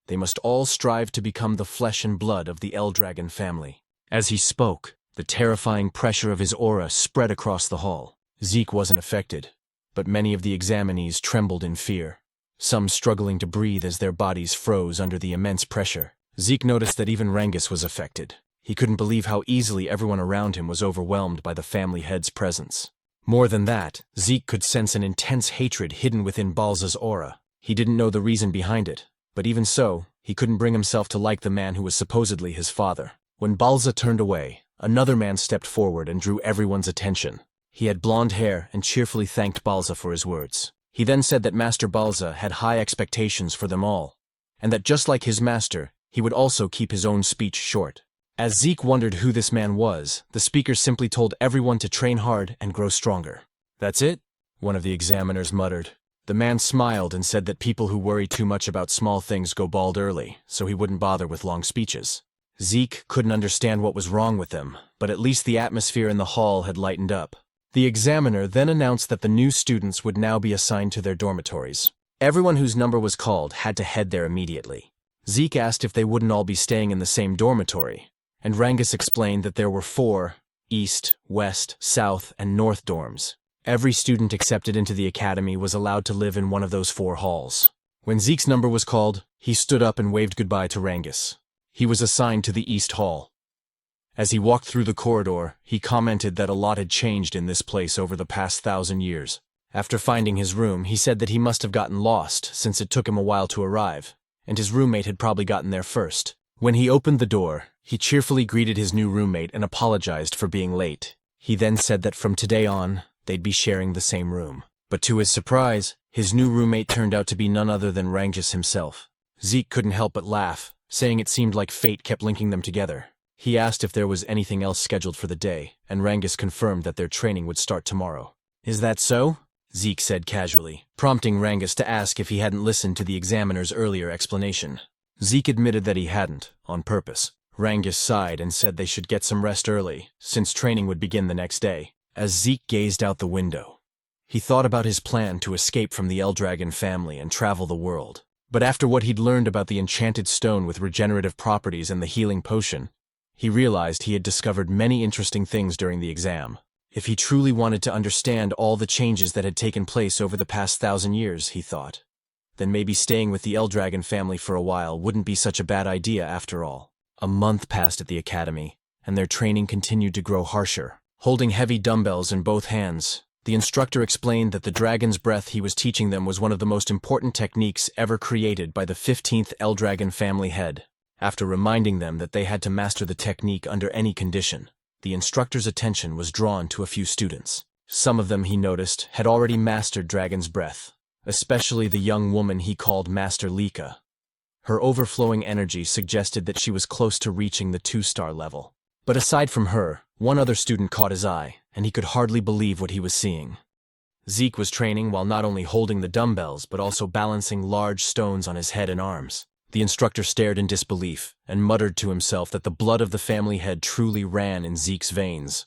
They must all strive to become the flesh and blood of the Eldragon family. As he spoke, the terrifying pressure of his aura spread across the hall. Zeke wasn't affected, but many of the examinees trembled in fear, some struggling to breathe as their bodies froze under the immense pressure. Zeke noticed that even Rangus was affected. He couldn't believe how easily everyone around him was overwhelmed by the family head's presence. More than that, Zeke could sense an intense hatred hidden within Balza's aura. He didn't know the reason behind it, but even so, he couldn't bring himself to like the man who was supposedly his father. When Balza turned away, another man stepped forward and drew everyone's attention. He had blonde hair and cheerfully thanked Balza for his words. He then said that Master Balza had high expectations for them all, and that just like his master, he would also keep his own speech short. As Zeke wondered who this man was, the speaker simply told everyone to train hard and grow stronger. "That's it?" one of the examiners muttered. The man smiled and said that people who worry too much about small things go bald early, so he wouldn't bother with long speeches. Zeke couldn't understand what was wrong with them, but at least the atmosphere in the hall had lightened up. The examiner then announced that the new students would now be assigned to their dormitories. Everyone whose number was called had to head there immediately. Zeke asked if they wouldn't all be staying in the same dormitory, and Rangus explained that there were 4 East, West, South, and North dorms. Every student accepted into the academy was allowed to live in one of those 4 halls. When Zeke's number was called, he stood up and waved goodbye to Rangus. He was assigned to the East Hall. As he walked through the corridor, he commented that a lot had changed in this place over the past 1,000 years. After finding his room, he said that he must have gotten lost since it took him a while to arrive, and his roommate had probably gotten there first. When he opened the door, he cheerfully greeted his new roommate and apologized for being late. He then said that from today on, they'd be sharing the same room. But to his surprise, his new roommate turned out to be none other than Rangus himself. Zeke couldn't help but laugh, saying it seemed like fate kept linking them together. He asked if there was anything else scheduled for the day, and Rangus confirmed that their training would start tomorrow. "Is that so?" Zeke said casually, prompting Rangus to ask if he hadn't listened to the examiner's earlier explanation. Zeke admitted that he hadn't, on purpose. Rangus sighed and said they should get some rest early, since training would begin the next day. As Zeke gazed out the window, he thought about his plan to escape from the Eldragon family and travel the world. But after what he'd learned about the enchanted stone with regenerative properties and the healing potion, he realized he had discovered many interesting things during the exam. If he truly wanted to understand all the changes that had taken place over the past 1,000 years, he thought, then maybe staying with the Eldragon family for a while wouldn't be such a bad idea after all. A month passed at the academy, and their training continued to grow harsher. Holding heavy dumbbells in both hands, the instructor explained that the dragon's breath he was teaching them was one of the most important techniques ever created by the 15th Eldragon family head. After reminding them that they had to master the technique under any condition, the instructor's attention was drawn to a few students. Some of them, he noticed, had already mastered dragon's breath, especially the young woman he called Master Lika. Her overflowing energy suggested that she was close to reaching the 2-star level. But aside from her, one other student caught his eye, and he could hardly believe what he was seeing. Zeke was training while not only holding the dumbbells but also balancing large stones on his head and arms. The instructor stared in disbelief and muttered to himself that the blood of the family head truly ran in Zeke's veins.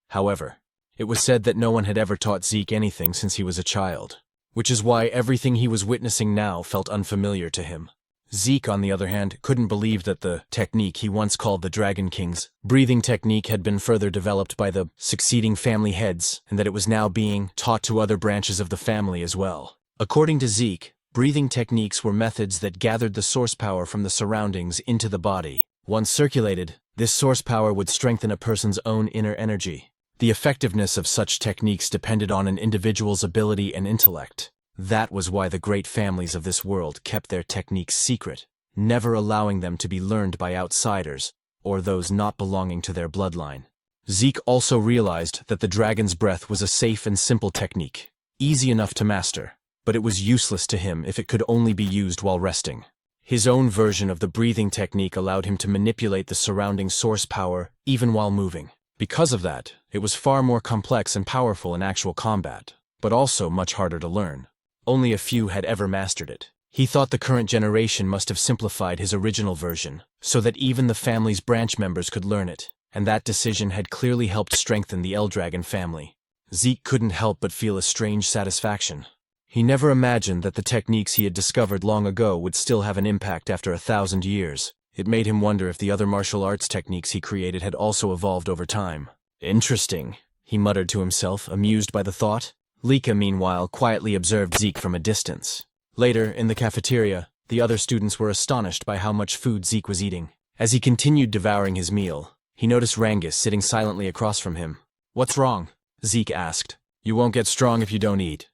However, it was said that no one had ever taught Zeke anything since he was a child, which is why everything he was witnessing now felt unfamiliar to him. Zeke, on the other hand, couldn't believe that the technique he once called the Dragon King's breathing technique had been further developed by the succeeding family heads, and that it was now being taught to other branches of the family as well. According to Zeke, breathing techniques were methods that gathered the source power from the surroundings into the body. Once circulated, this source power would strengthen a person's own inner energy. The effectiveness of such techniques depended on an individual's ability and intellect. That was why the great families of this world kept their techniques secret, never allowing them to be learned by outsiders or those not belonging to their bloodline. Zeke also realized that the dragon's breath was a safe and simple technique, easy enough to master, but it was useless to him if it could only be used while resting. His own version of the breathing technique allowed him to manipulate the surrounding source power even while moving. Because of that, it was far more complex and powerful in actual combat, but also much harder to learn. Only a few had ever mastered it. He thought the current generation must have simplified his original version, so that even the family's branch members could learn it, and that decision had clearly helped strengthen the Eldragon family. Zeke couldn't help but feel a strange satisfaction. He never imagined that the techniques he had discovered long ago would still have an impact after 1,000 years. It made him wonder if the other martial arts techniques he created had also evolved over time. Interesting, he muttered to himself, amused by the thought. Lika, meanwhile, quietly observed Zeke from a distance. Later, in the cafeteria, the other students were astonished by how much food Zeke was eating. As he continued devouring his meal, he noticed Rangus sitting silently across from him. "What's wrong?" Zeke asked. "You won't get strong if you don't eat."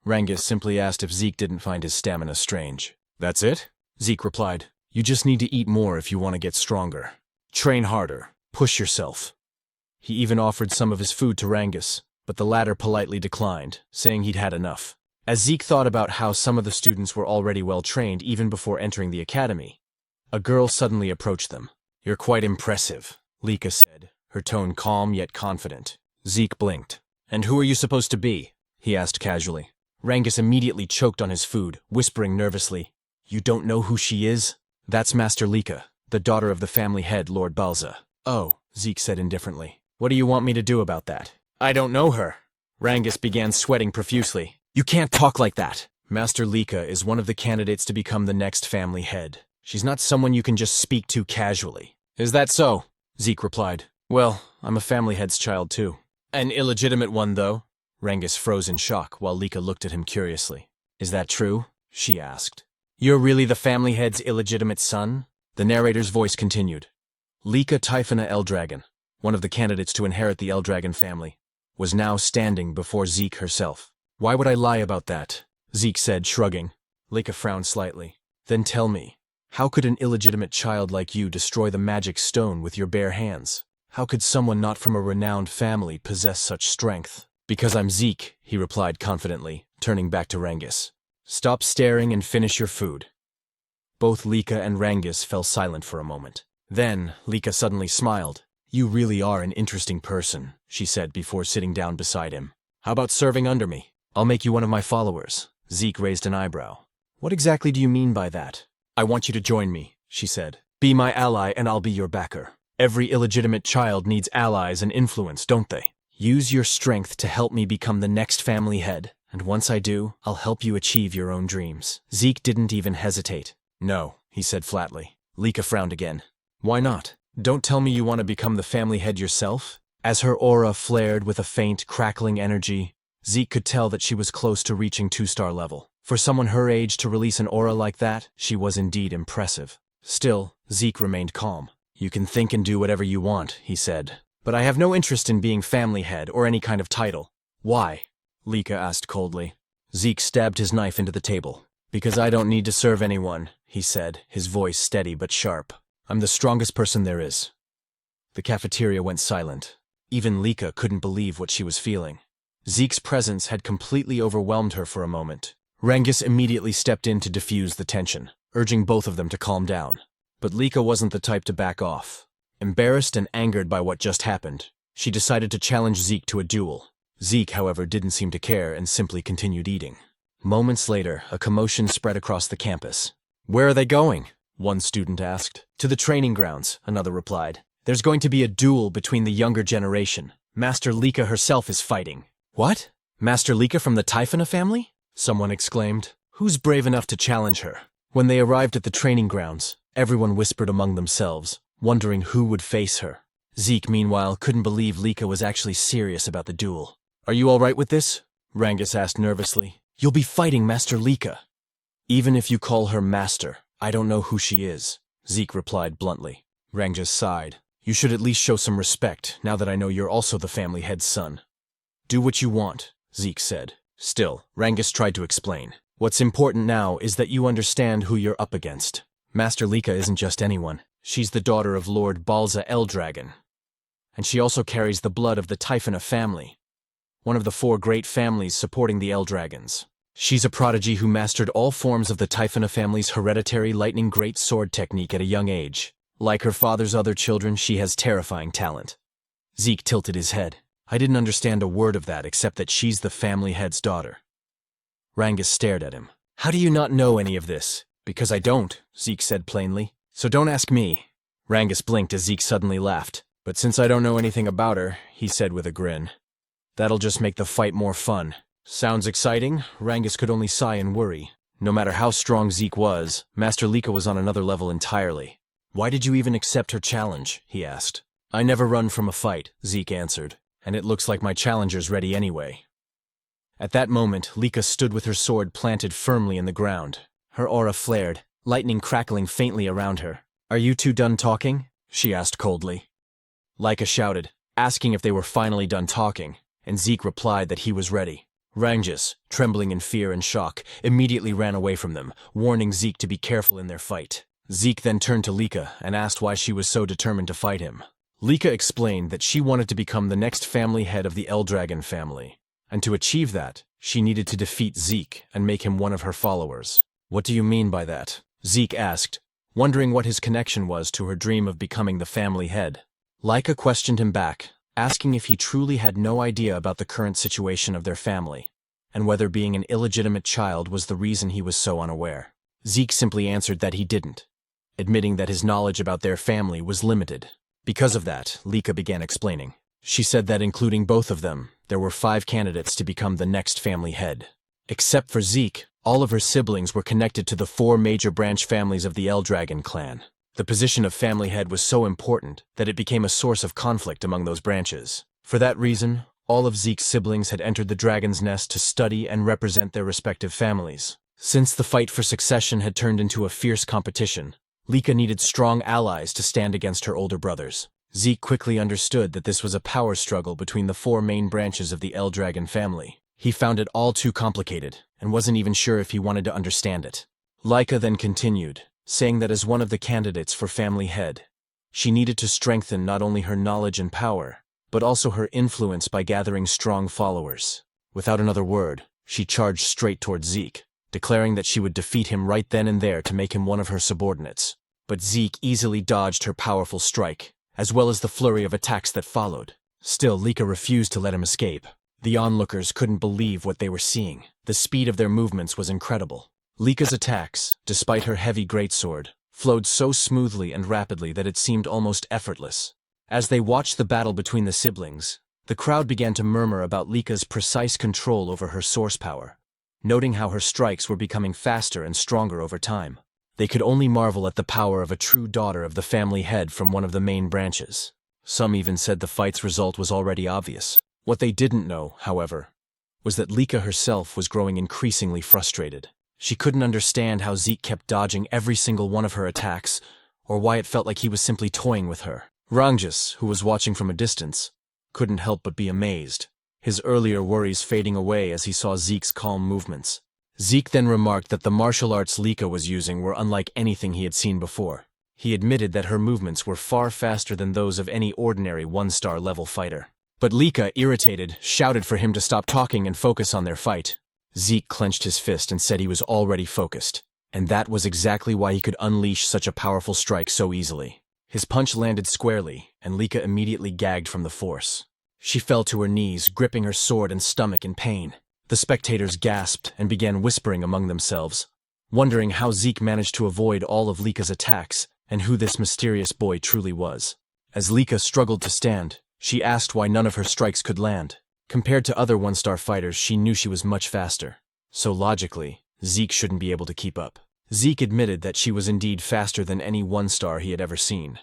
Rangus simply asked if Zeke didn't find his stamina strange. "That's it?" Zeke replied. "You just need to eat more if you want to get stronger. Train harder. Push yourself." He even offered some of his food to Rangus, but the latter politely declined, saying he'd had enough. As Zeke thought about how some of the students were already well trained even before entering the academy, a girl suddenly approached them. "You're quite impressive," Lika said, her tone calm yet confident. Zeke blinked. "And who are you supposed to be?" he asked casually. Rangus immediately choked on his food, whispering nervously, "You don't know who she is? That's Master Lika, the daughter of the family head, Lord Balza." "Oh," Zeke said indifferently. "What do you want me to do about that?" "I don't know her." Rangus began sweating profusely. "You can't talk like that. Master Lika is one of the candidates to become the next family head. She's not someone you can just speak to casually." "Is that so?" Zeke replied. "Well, I'm a family head's child too." "An illegitimate one, though?" Rangus froze in shock while Lika looked at him curiously. "Is that true?" she asked. "You're really the family head's illegitimate son?" The narrator's voice continued. Lika Typhona Eldragon, one of the candidates to inherit the Eldragon family, was now standing before Zeke herself. "Why would I lie about that?" Zeke said, shrugging. Lika frowned slightly. "Then tell me, how could an illegitimate child like you destroy the magic stone with your bare hands? How could someone not from a renowned family possess such strength?" "Because I'm Zeke," he replied confidently, turning back to Rangus. "Stop staring and finish your food." Both Lika and Rangus fell silent for a moment. Then, Lika suddenly smiled. "You really are an interesting person," she said before sitting down beside him. "How about serving under me? I'll make you one of my followers." Zeke raised an eyebrow. "What exactly do you mean by that?" "I want you to join me," she said. "Be my ally and I'll be your backer. Every illegitimate child needs allies and influence, don't they? Use your strength to help me become the next family head. And once I do, I'll help you achieve your own dreams. Zeke didn't even hesitate. No, he said flatly. Lika frowned again. Why not? Don't tell me you want to become the family head yourself? As her aura flared with a faint, crackling energy, Zeke could tell that she was close to reaching 2-star level. For someone her age to release an aura like that, she was indeed impressive. Still, Zeke remained calm. You can think and do whatever you want, he said. But I have no interest in being family head or any kind of title. Why? Lika asked coldly. Zeke stabbed his knife into the table. Because I don't need to serve anyone, he said, his voice steady but sharp. I'm the strongest person there is. The cafeteria went silent. Even Lika couldn't believe what she was feeling. Zeke's presence had completely overwhelmed her for a moment. Rangus immediately stepped in to diffuse the tension, urging both of them to calm down. But Lika wasn't the type to back off. Embarrassed and angered by what just happened, she decided to challenge Zeke to a duel. Zeke, however, didn't seem to care and simply continued eating. Moments later, a commotion spread across the campus. Where are they going? One student asked. To the training grounds, another replied. There's going to be a duel between the younger generation. Master Lika herself is fighting. What? Master Lika from the Typhona family? Someone exclaimed. Who's brave enough to challenge her? When they arrived at the training grounds, everyone whispered among themselves, wondering who would face her. Zeke, meanwhile, couldn't believe Lika was actually serious about the duel. Are you all right with this? Rangus asked nervously. You'll be fighting Master Lika. Even if you call her master, I don't know who she is, Zeke replied bluntly. Rangus sighed. You should at least show some respect, now that I know you're also the family head's son. Do what you want, Zeke said. Still, Rangus tried to explain. What's important now is that you understand who you're up against. Master Lika isn't just anyone. She's the daughter of Lord Balza Eldragon. And she also carries the blood of the Typhona family, one of the 4 great families supporting the Eldragons. She's a prodigy who mastered all forms of the Typhona family's hereditary lightning great sword technique at a young age. Like her father's other children, she has terrifying talent. Zeke tilted his head. I didn't understand a word of that except that she's the family head's daughter. Rangus stared at him. How do you not know any of this? Because I don't, Zeke said plainly. So don't ask me. Rangus blinked as Zeke suddenly laughed. But since I don't know anything about her, he said with a grin. That'll just make the fight more fun. Sounds exciting? Rangus could only sigh in worry. No matter how strong Zeke was, Master Lika was on another level entirely. Why did you even accept her challenge? He asked. I never run from a fight, Zeke answered. And it looks like my challenger's ready anyway. At that moment, Lika stood with her sword planted firmly in the ground. Her aura flared, lightning crackling faintly around her. Are you two done talking? She asked coldly. Lika shouted, asking if they were finally done talking, and Zeke replied that he was ready. Rangus, trembling in fear and shock, immediately ran away from them, warning Zeke to be careful in their fight. Zeke then turned to Lika and asked why she was so determined to fight him. Lika explained that she wanted to become the next family head of the Eldragon family, and to achieve that, she needed to defeat Zeke and make him one of her followers. What do you mean by that? Zeke asked, wondering what his connection was to her dream of becoming the family head. Lika questioned him back, asking if he truly had no idea about the current situation of their family, and whether being an illegitimate child was the reason he was so unaware. Zeke simply answered that he didn't, admitting that his knowledge about their family was limited. Because of that, Lika began explaining. She said that including both of them, there were 5 candidates to become the next family head. Except for Zeke, all of her siblings were connected to the 4 major branch families of the Eldragon clan. The position of family head was so important that it became a source of conflict among those branches. For that reason, all of Zeke's siblings had entered the Dragon's Nest to study and represent their respective families. Since the fight for succession had turned into a fierce competition, Lika needed strong allies to stand against her older brothers. Zeke quickly understood that this was a power struggle between the 4 main branches of the Eldragon family. He found it all too complicated, and wasn't even sure if he wanted to understand it. Lika then continued, saying that as one of the candidates for family head, she needed to strengthen not only her knowledge and power, but also her influence by gathering strong followers. Without another word, she charged straight towards Zeke, declaring that she would defeat him right then and there to make him one of her subordinates. But Zeke easily dodged her powerful strike, as well as the flurry of attacks that followed. Still, Lika refused to let him escape. The onlookers couldn't believe what they were seeing. The speed of their movements was incredible. Lika's attacks, despite her heavy greatsword, flowed so smoothly and rapidly that it seemed almost effortless. As they watched the battle between the siblings, The crowd began to murmur about Lika's precise control over her source power, noting how her strikes were becoming faster and stronger over time. They could only marvel at the power of a true daughter of the family head from one of the main branches. Some even said the fight's result was already obvious. What they didn't know, however, was that Lika herself was growing increasingly frustrated. She couldn't understand how Zeke kept dodging every single one of her attacks, or why it felt like he was simply toying with her. Rangjus, who was watching from a distance, couldn't help but be amazed, his earlier worries fading away as he saw Zeke's calm movements. Zeke then remarked that the martial arts Lika was using were unlike anything he had seen before. He admitted that her movements were far faster than those of any ordinary one-star level fighter. But Lika, irritated, shouted for him to stop talking and focus on their fight. Zeke clenched his fist and said he was already focused, and that was exactly why he could unleash such a powerful strike so easily. His punch landed squarely, and Lika immediately gagged from the force. She fell to her knees, gripping her sword and stomach in pain. The spectators gasped and began whispering among themselves, wondering how Zeke managed to avoid all of Lika's attacks and who this mysterious boy truly was. As Lika struggled to stand, she asked why none of her strikes could land. Compared to other one-star fighters, she knew she was much faster. So logically, Zeke shouldn't be able to keep up. Zeke admitted that she was indeed faster than any one-star he had ever seen.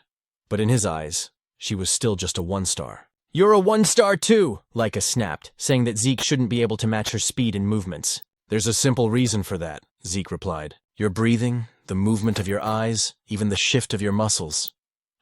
But in his eyes, she was still just a one-star. "You're a one-star too," Lika snapped, saying that Zeke shouldn't be able to match her speed and movements. "There's a simple reason for that," Zeke replied. "Your breathing, the movement of your eyes, even the shift of your muscles.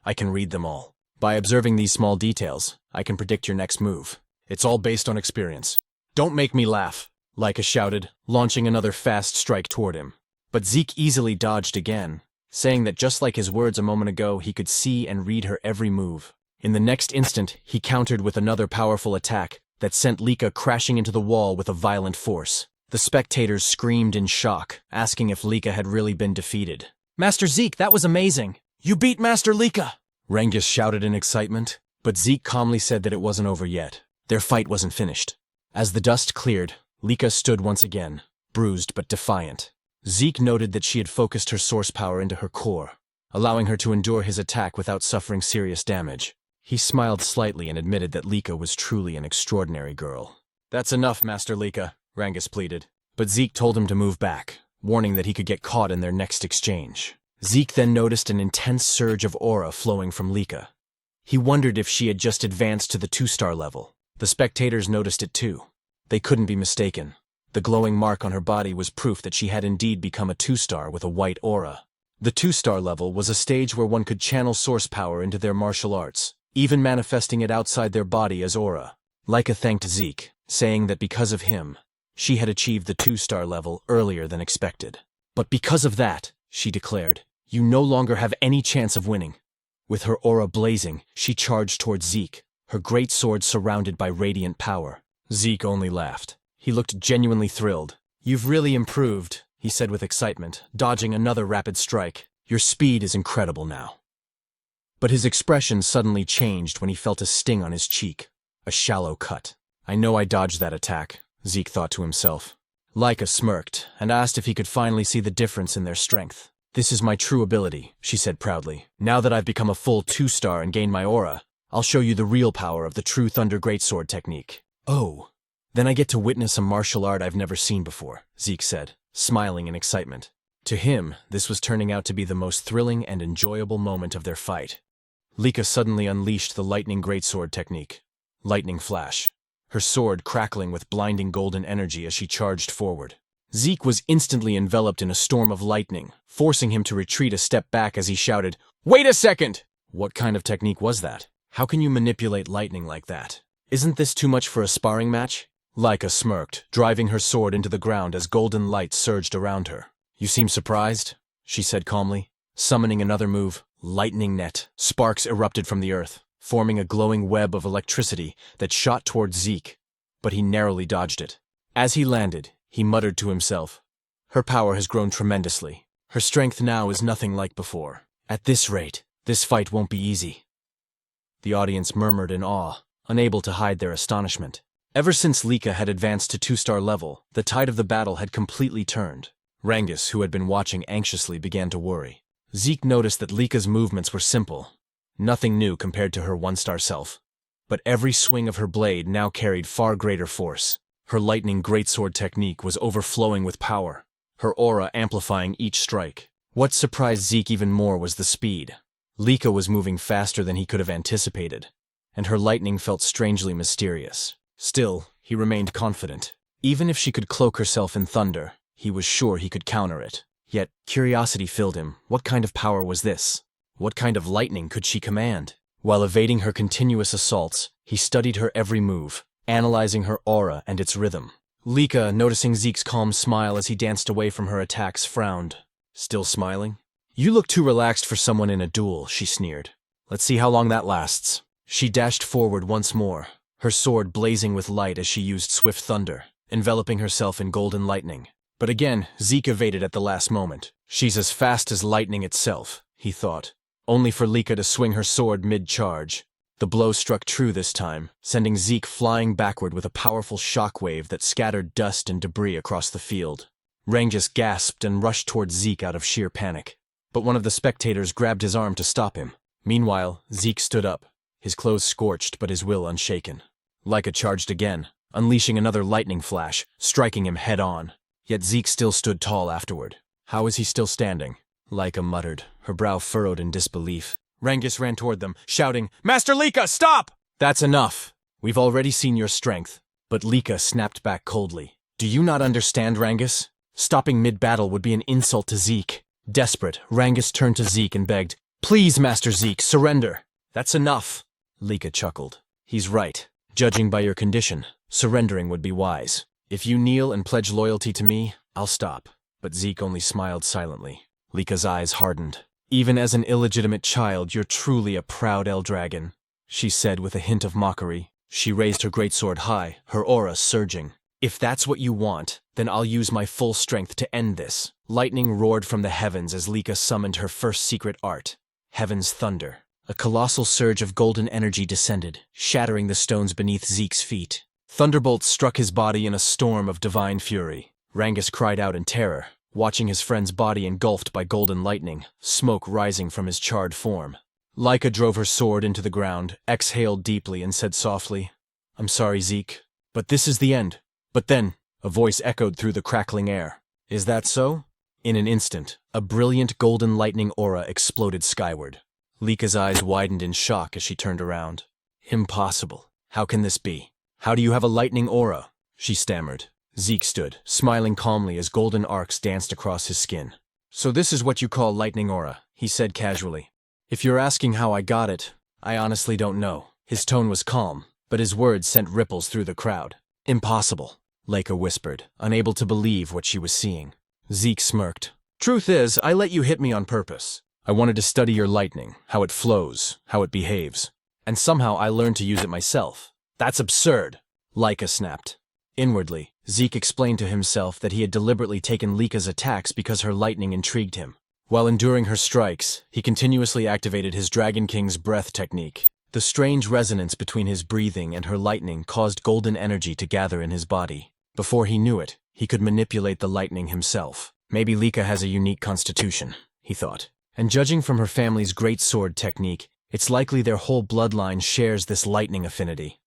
I can read them all. By observing these small details, I can predict your next move. It's all based on experience." "Don't make me laugh," Lika shouted, launching another fast strike toward him. But Zeke easily dodged again, saying that just like his words a moment ago, he could see and read her every move. In the next instant, he countered with another powerful attack that sent Lika crashing into the wall with a violent force. The spectators screamed in shock, asking if Lika had really been defeated. "Master Zeke, that was amazing! You beat Master Lika!" Rangjus shouted in excitement, but Zeke calmly said that it wasn't over yet. Their fight wasn't finished. As the dust cleared, Lika stood once again, bruised but defiant. Zeke noted that she had focused her source power into her core, allowing her to endure his attack without suffering serious damage. He smiled slightly and admitted that Lika was truly an extraordinary girl. "That's enough, Master Lika," Rangjus pleaded. But Zeke told him to move back, warning that he could get caught in their next exchange. Zeke then noticed an intense surge of aura flowing from Lika. He wondered if she had just advanced to the 2-star level. The spectators noticed it too. They couldn't be mistaken. The glowing mark on her body was proof that she had indeed become a 2-star with a white aura. The 2-star level was a stage where one could channel source power into their martial arts, even manifesting it outside their body as aura. Lika thanked Zeke, saying that because of him, she had achieved the 2-star level earlier than expected. "But because of that," she declared, "you no longer have any chance of winning." With her aura blazing, she charged towards Zeke, her great sword surrounded by radiant power. Zeke only laughed. He looked genuinely thrilled. "You've really improved," he said with excitement, dodging another rapid strike. "Your speed is incredible now." But his expression suddenly changed when he felt a sting on his cheek, a shallow cut. "I know I dodged that attack," Zeke thought to himself. Lika smirked and asked if he could finally see the difference in their strength. "This is my true ability," she said proudly. "Now that I've become a full 2-star and gained my aura, I'll show you the real power of the true Thunder Greatsword technique." "Oh, then I get to witness a martial art I've never seen before," Zeke said, smiling in excitement. To him, this was turning out to be the most thrilling and enjoyable moment of their fight. Lika suddenly unleashed the Lightning Greatsword technique. Lightning flash, her sword crackling with blinding golden energy as she charged forward. Zeke was instantly enveloped in a storm of lightning, forcing him to retreat a step back as he shouted, "Wait a second!" What kind of technique was that? How can you manipulate lightning like that? Isn't this too much for a sparring match? Lika smirked, driving her sword into the ground as golden light surged around her. "You seem surprised," she said calmly. Summoning another move, Lightning Net, sparks erupted from the earth, forming a glowing web of electricity that shot towards Zeke, but he narrowly dodged it. As he landed, he muttered to himself, "Her power has grown tremendously. Her strength now is nothing like before. At this rate, this fight won't be easy." The audience murmured in awe, unable to hide their astonishment. Ever since Lika had advanced to 2-star level, the tide of the battle had completely turned. Rangjus, who had been watching anxiously, began to worry. Zeke noticed that Lika's movements were simple, nothing new compared to her 1-star self. but every swing of her blade now carried far greater force. Her lightning greatsword technique was overflowing with power, her aura amplifying each strike. What surprised Zeke even more was the speed. Lika was moving faster than he could have anticipated, and her lightning felt strangely mysterious. Still, he remained confident. Even if she could cloak herself in thunder, he was sure he could counter it. Yet, curiosity filled him. What kind of power was this? What kind of lightning could she command? While evading her continuous assaults, he studied her every move, analyzing her aura and its rhythm. Lika, noticing Zeke's calm smile as he danced away from her attacks, frowned. Still smiling? "You look too relaxed for someone in a duel," she sneered. "Let's see how long that lasts." She dashed forward once more, her sword blazing with light as she used swift thunder, enveloping herself in golden lightning. But again, Zeke evaded at the last moment. She's as fast as lightning itself, he thought, only for Lika to swing her sword mid-charge. The blow struck true this time, sending Zeke flying backward with a powerful shockwave that scattered dust and debris across the field. Rangus gasped and rushed towards Zeke out of sheer panic, but one of the spectators grabbed his arm to stop him. Meanwhile, Zeke stood up, his clothes scorched but his will unshaken. Lika charged again, unleashing another lightning flash, striking him head-on. Yet Zeke still stood tall afterward. How is he still standing? Lika muttered, her brow furrowed in disbelief. Rangus ran toward them, shouting, "Master Lika, stop!" "That's enough. We've already seen your strength." But Lika snapped back coldly. "Do you not understand, Rangus? Stopping mid-battle would be an insult to Zeke." Desperate, Rangus turned to Zeke and begged, "Please, Master Zeke, surrender." "That's enough." Lika chuckled. "He's right. Judging by your condition, surrendering would be wise. If you kneel and pledge loyalty to me, I'll stop." But Zeke only smiled silently. Lika's eyes hardened. "Even as an illegitimate child, you're truly a proud Eldragon," she said with a hint of mockery. She raised her greatsword high, her aura surging. "If that's what you want, then I'll use my full strength to end this." Lightning roared from the heavens as Lika summoned her first secret art, Heaven's Thunder. A colossal surge of golden energy descended, shattering the stones beneath Zeke's feet. Thunderbolts struck his body in a storm of divine fury. Rangus cried out in terror, watching his friend's body engulfed by golden lightning, smoke rising from his charred form. Lika drove her sword into the ground, exhaled deeply, and said softly, "I'm sorry, Zeke, but this is the end." But then, a voice echoed through the crackling air. "Is that so?" In an instant, a brilliant golden lightning aura exploded skyward. Lika's eyes widened in shock as she turned around. "Impossible. How can this be? How do you have a lightning aura?" she stammered. Zeke stood, smiling calmly as golden arcs danced across his skin. "So this is what you call lightning aura," he said casually. "If you're asking how I got it, I honestly don't know." His tone was calm, but his words sent ripples through the crowd. "Impossible," Lika whispered, unable to believe what she was seeing. Zeke smirked. "Truth is, I let you hit me on purpose. I wanted to study your lightning, how it flows, how it behaves. And somehow I learned to use it myself." "That's absurd," Lika snapped. Inwardly, Zeke explained to himself that he had deliberately taken Lika's attacks because her lightning intrigued him. While enduring her strikes, he continuously activated his Dragon King's breath technique. The strange resonance between his breathing and her lightning caused golden energy to gather in his body. Before he knew it, he could manipulate the lightning himself. Maybe Lika has a unique constitution, he thought. And judging from her family's great sword technique, it's likely their whole bloodline shares this lightning affinity.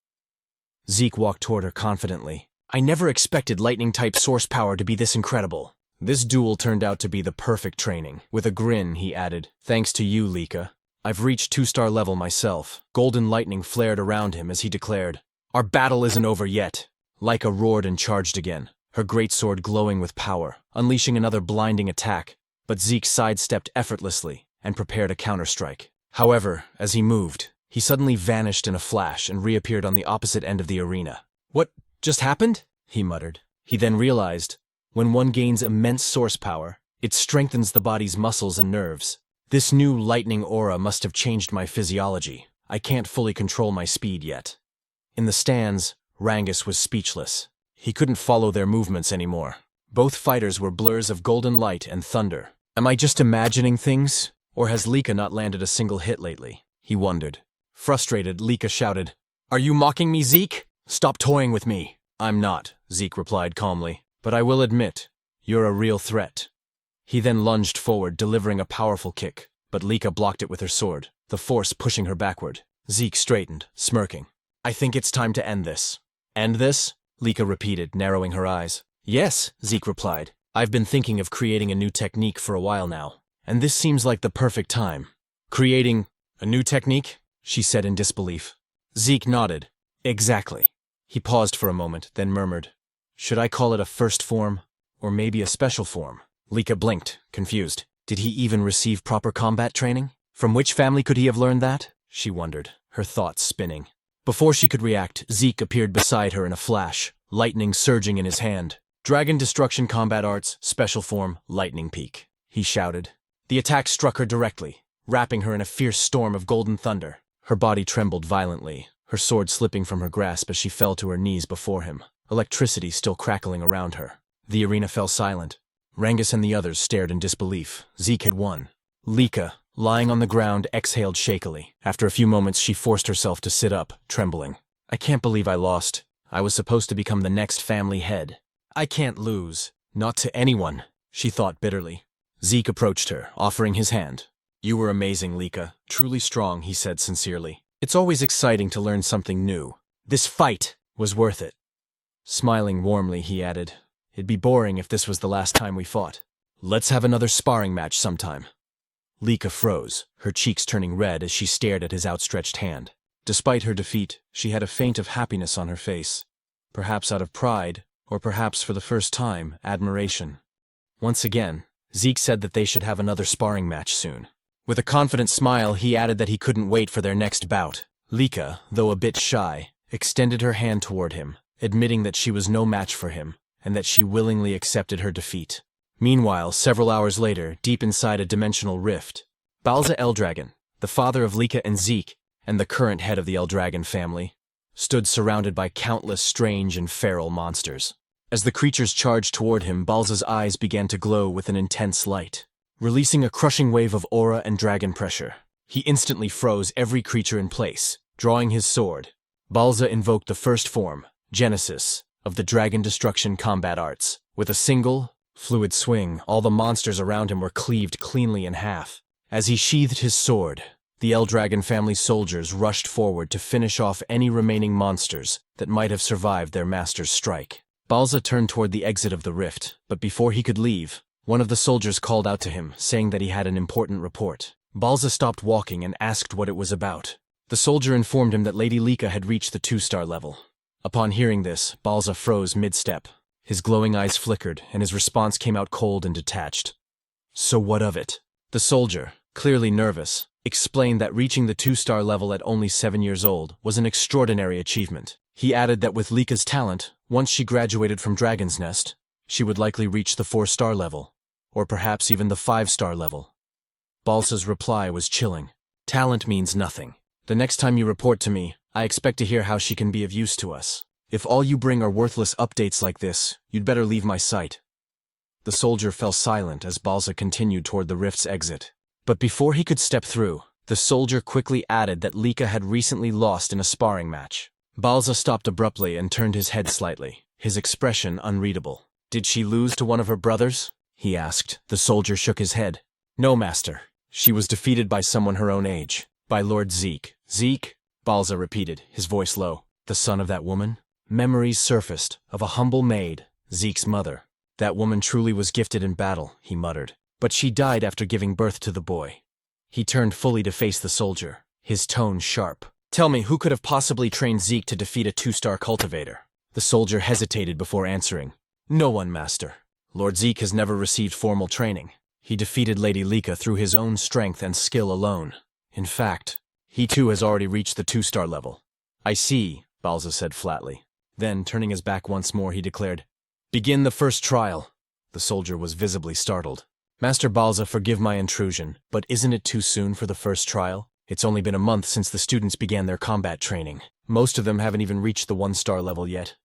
Zeke walked toward her confidently. "I never expected lightning-type source power to be this incredible." This duel turned out to be the perfect training. With a grin, he added, "Thanks to you, Lika. I've reached 2-star level myself." Golden lightning flared around him as he declared, "Our battle isn't over yet." Lika roared and charged again, her greatsword glowing with power, unleashing another blinding attack. But Zeke sidestepped effortlessly and prepared a counterstrike. However, as he moved, he suddenly vanished in a flash and reappeared on the opposite end of the arena. "What just happened?" he muttered. He then realized, when one gains immense source power, it strengthens the body's muscles and nerves. This new lightning aura must have changed my physiology. I can't fully control my speed yet. In the stands, Rangus was speechless. He couldn't follow their movements anymore. Both fighters were blurs of golden light and thunder. Am I just imagining things? Or has Lika not landed a single hit lately? He wondered. Frustrated, Lika shouted, "Are you mocking me, Zeke? Stop toying with me." "I'm not," Zeke replied calmly. "But I will admit, you're a real threat." He then lunged forward, delivering a powerful kick, but Lika blocked it with her sword, the force pushing her backward. Zeke straightened, smirking. I think it's time to end this. End this? Lika repeated, narrowing her eyes. Yes, Zeke replied. I've been thinking of creating a new technique for a while now, and this seems like the perfect time. Creating a new technique? She said in disbelief. Zeke nodded. Exactly. He paused for a moment, then murmured, should I call it a first form, or maybe a special form? Lika blinked, confused. Did he even receive proper combat training? From which family could he have learned that? She wondered, her thoughts spinning. Before she could react, Zeke appeared beside her in a flash, lightning surging in his hand. Dragon Destruction Combat Arts, Special Form, Lightning Peak, he shouted. The attack struck her directly, wrapping her in a fierce storm of golden thunder. Her body trembled violently, her sword slipping from her grasp as she fell to her knees before him, electricity still crackling around her. The arena fell silent. Rangus and the others stared in disbelief. Zeke had won. Lika, lying on the ground, exhaled shakily. After a few moments, she forced herself to sit up, trembling. I can't believe I lost. I was supposed to become the next family head. I can't lose. Not to anyone, she thought bitterly. Zeke approached her, offering his hand. You were amazing, Lika. Truly strong, he said sincerely. It's always exciting to learn something new. This fight was worth it. Smiling warmly, he added, it'd be boring if this was the last time we fought. Let's have another sparring match sometime. Lika froze, her cheeks turning red as she stared at his outstretched hand. Despite her defeat, she had a feint of happiness on her face. Perhaps out of pride, or perhaps for the first time, admiration. Once again, Zeke said that they should have another sparring match soon. With a confident smile, he added that he couldn't wait for their next bout. Lika, though a bit shy, extended her hand toward him, admitting that she was no match for him, and that she willingly accepted her defeat. Meanwhile, several hours later, deep inside a dimensional rift, Balza Eldragon, the father of Lika and Zeke, and the current head of the Eldragon family, stood surrounded by countless strange and feral monsters. As the creatures charged toward him, Balza's eyes began to glow with an intense light. Releasing a crushing wave of aura and dragon pressure, he instantly froze every creature in place. Drawing his sword, Balza invoked the first form, Genesis, of the Dragon Destruction Combat Arts. With a single, fluid swing, all the monsters around him were cleaved cleanly in half. As he sheathed his sword, the Eldragon family soldiers rushed forward to finish off any remaining monsters that might have survived their master's strike. Balza turned toward the exit of the rift, but before he could leave, one of the soldiers called out to him, saying that he had an important report. Balza stopped walking and asked what it was about. The soldier informed him that Lady Lika had reached the 2-star level. Upon hearing this, Balza froze mid-step. His glowing eyes flickered, and his response came out cold and detached. So what of it? The soldier, clearly nervous, explained that reaching the 2-star level at only 7 years old was an extraordinary achievement. He added that with Lika's talent, once she graduated from Dragon's Nest, she would likely reach the 4-star level, or perhaps even the 5-star level. Balza's reply was chilling. Talent means nothing. The next time you report to me, I expect to hear how she can be of use to us. If all you bring are worthless updates like this, you'd better leave my sight. The soldier fell silent as Balza continued toward the rift's exit. But before he could step through, the soldier quickly added that Lika had recently lost in a sparring match. Balza stopped abruptly and turned his head slightly, his expression unreadable. Did she lose to one of her brothers? He asked. The soldier shook his head. No, master. She was defeated by someone her own age. By Lord Zeke. Zeke? Balza repeated, his voice low. The son of that woman? Memories surfaced, of a humble maid, Zeke's mother. That woman truly was gifted in battle, he muttered. But she died after giving birth to the boy. He turned fully to face the soldier, his tone sharp. Tell me, who could have possibly trained Zeke to defeat a 2-star cultivator? The soldier hesitated before answering. No one, master. Lord Zeke has never received formal training. He defeated Lady Lika through his own strength and skill alone. In fact, he too has already reached the 2-star level. I see, Balza said flatly. Then, turning his back once more, he declared, Begin the first trial. The soldier was visibly startled. Master Balza, forgive my intrusion, but isn't it too soon for the first trial? It's only been a month since the students began their combat training. Most of them haven't even reached the 1-star level yet.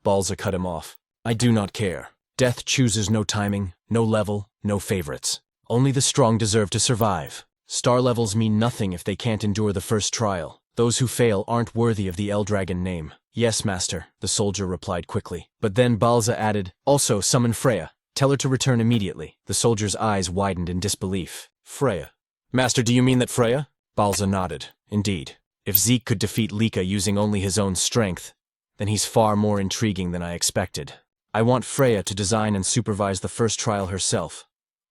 Balza cut him off. I do not care. Death chooses no timing, no level, no favorites. Only the strong deserve to survive. Star levels mean nothing if they can't endure the first trial. Those who fail aren't worthy of the Eldragon name. Yes, master, the soldier replied quickly. But then Balza added, Also, summon Freya. Tell her to return immediately. The soldier's eyes widened in disbelief. Freya. Master, do you mean that Freya? Balza nodded. Indeed. If Zeke could defeat Lika using only his own strength, then he's far more intriguing than I expected. I want Freya to design and supervise the first trial herself,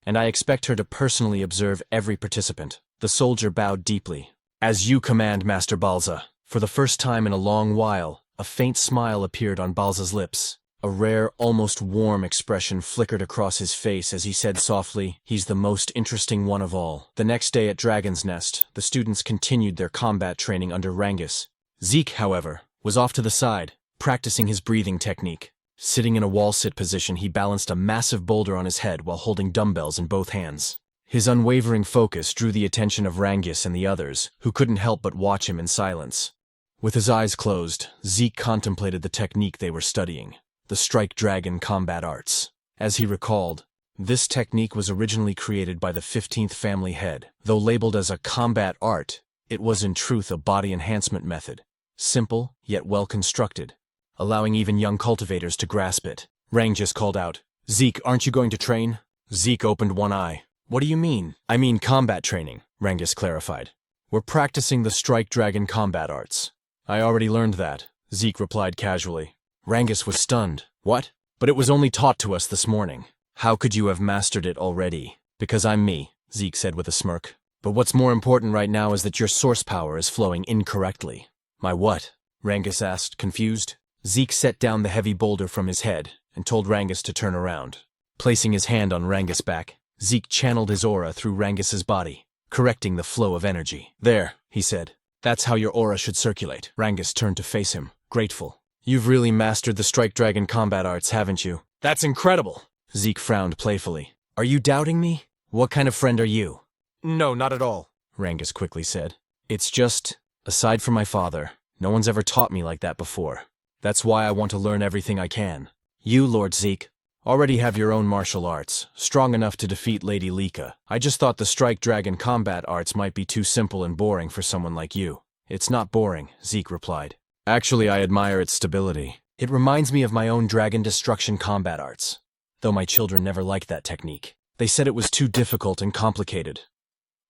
and I expect her to personally observe every participant. The soldier bowed deeply. As you command, Master Balza. For the first time in a long while, a faint smile appeared on Balza's lips. A rare, almost warm expression flickered across his face as he said softly, "He's the most interesting one of all." The next day at Dragon's Nest, the students continued their combat training under Rangus. Zeke, however, was off to the side, practicing his breathing technique. Sitting in a wall-sit position, he balanced a massive boulder on his head while holding dumbbells in both hands. His unwavering focus drew the attention of Rangus and the others, who couldn't help but watch him in silence. With his eyes closed, Zeke contemplated the technique they were studying, the Strike Dragon combat arts. As he recalled, this technique was originally created by the 15th family head. Though labeled as a combat art, it was in truth a body enhancement method, simple yet well constructed, allowing even young cultivators to grasp it. Rangus called out, "Zeke, aren't you going to train?" Zeke opened one eye. "What do you mean?" "I mean combat training," Rangus clarified. "We're practicing the Strike Dragon combat arts." "I already learned that," Zeke replied casually. Rangus was stunned. "What? But it was only taught to us this morning. How could you have mastered it already?" "Because I'm me," Zeke said with a smirk. "But what's more important right now is that your source power is flowing incorrectly." "My what?" Rangus asked, confused. Zeke set down the heavy boulder from his head and told Rangus to turn around. Placing his hand on Rangus' back, Zeke channeled his aura through Rangus's body, correcting the flow of energy. "There," he said. "That's how your aura should circulate." Rangus turned to face him, grateful. "You've really mastered the Strike Dragon combat arts, haven't you?" "That's incredible!" Zeke frowned playfully. "Are you doubting me? What kind of friend are you?" "No, not at all," Rangus quickly said. "It's just, aside from my father, no one's ever taught me like that before. That's why I want to learn everything I can. You, Lord Zeke, already have your own martial arts, strong enough to defeat Lady Lika. I just thought the Strike Dragon combat arts might be too simple and boring for someone like you." "It's not boring," Zeke replied. "Actually, I admire its stability. It reminds me of my own dragon destruction combat arts, though my children never liked that technique. They said it was too difficult and complicated."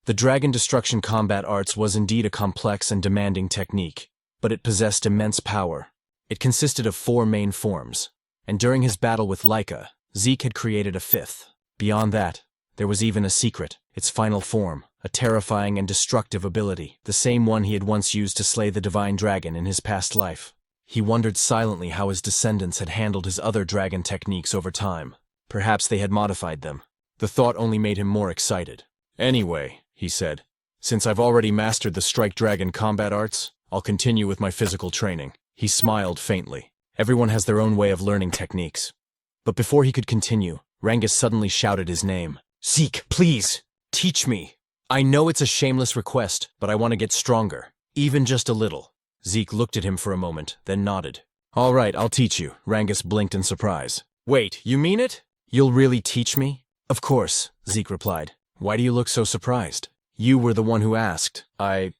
The dragon destruction combat arts was indeed a complex and demanding technique, but it possessed immense power. It consisted of 4 main forms, and during his battle with Lika, Zeke had created a 5th. Beyond that, there was even a secret, its final form, a terrifying and destructive ability, the same one he had once used to slay the divine dragon in his past life. He wondered silently how his descendants had handled his other dragon techniques over time. Perhaps they had modified them. The thought only made him more excited. "Anyway," he said, "since I've already mastered the Strike Dragon combat arts, I'll continue with my physical training." He smiled faintly. Everyone has their own way of learning techniques. But before he could continue, Rangus suddenly shouted his name. "Zeke, please, teach me. I know it's a shameless request, but I want to get stronger, even just a little." Zeke looked at him for a moment, then nodded. "All right, I'll teach you." Rangus blinked in surprise. "Wait, you mean it? You'll really teach me?" "Of course," Zeke replied. "Why do you look so surprised?" "You were the one who asked. I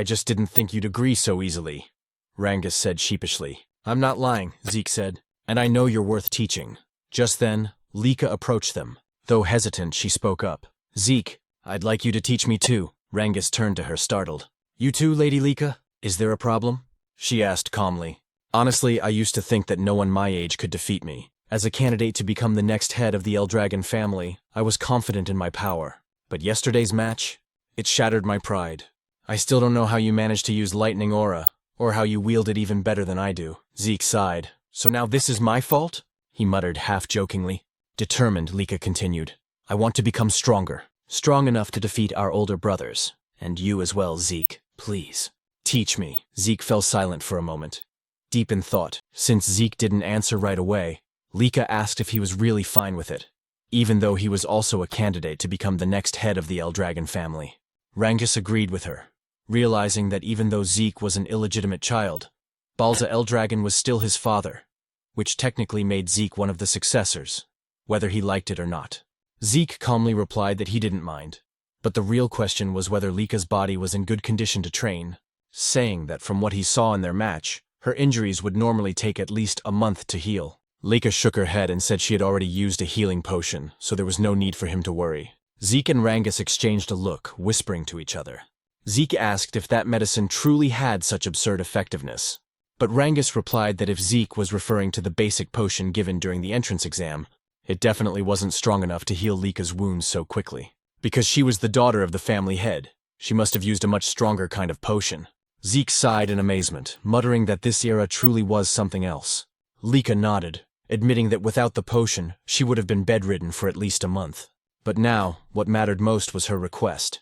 just didn't think you'd agree so easily," Rangus said sheepishly. "I'm not lying," Zeke said, "and I know you're worth teaching." Just then, Lika approached them. Though hesitant, she spoke up. "Zeke, I'd like you to teach me too." Rangus turned to her, startled. "You too, Lady Lika? Is there a problem?" she asked calmly. "Honestly, I used to think that no one my age could defeat me. As a candidate to become the next head of the Eldragon family, I was confident in my power. But yesterday's match, it shattered my pride. I still don't know how you managed to use Lightning Aura, or how you wield it even better than I do." Zeke sighed. "So now this is my fault?" he muttered half-jokingly. Determined, Lika continued. "I want to become stronger. Strong enough to defeat our older brothers. And you as well, Zeke. Please. Teach me." Zeke fell silent for a moment, deep in thought. Since Zeke didn't answer right away, Lika asked if he was really fine with it, even though he was also a candidate to become the next head of the Eldragon family. Rangus agreed with her, realizing that even though Zeke was an illegitimate child, Balza Eldragon was still his father, which technically made Zeke one of the successors, whether he liked it or not. Zeke calmly replied that he didn't mind, but the real question was whether Lika's body was in good condition to train, saying that from what he saw in their match, her injuries would normally take at least a month to heal. Lika shook her head and said she had already used a healing potion, so there was no need for him to worry. Zeke and Rangus exchanged a look, whispering to each other. Zeke asked if that medicine truly had such absurd effectiveness. But Rangus replied that if Zeke was referring to the basic potion given during the entrance exam, it definitely wasn't strong enough to heal Lika's wounds so quickly. Because she was the daughter of the family head, she must have used a much stronger kind of potion. Zeke sighed in amazement, muttering that this era truly was something else. Lika nodded, admitting that without the potion, she would have been bedridden for at least a month. But now, what mattered most was her request.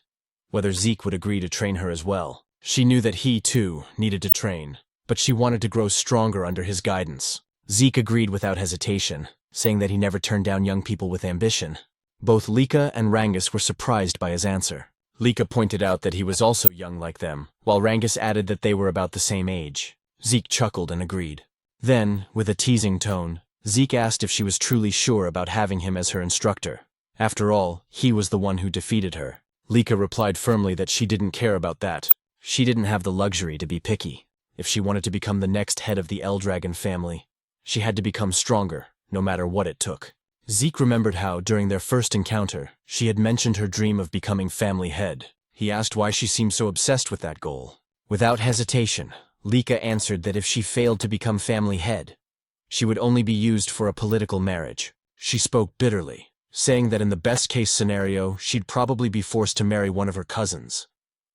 Whether Zeke would agree to train her as well. She knew that he, too, needed to train, but she wanted to grow stronger under his guidance. Zeke agreed without hesitation, saying that he never turned down young people with ambition. Both Lika and Rangus were surprised by his answer. Lika pointed out that he was also young like them, while Rangus added that they were about the same age. Zeke chuckled and agreed. Then, with a teasing tone, Zeke asked if she was truly sure about having him as her instructor. After all, he was the one who defeated her. Lika replied firmly that she didn't care about that. She didn't have the luxury to be picky. If she wanted to become the next head of the Eldragon family, she had to become stronger, no matter what it took. Zeke remembered how, during their first encounter, she had mentioned her dream of becoming family head. He asked why she seemed so obsessed with that goal. Without hesitation, Lika answered that if she failed to become family head, she would only be used for a political marriage. She spoke bitterly, saying that in the best-case scenario, she'd probably be forced to marry one of her cousins.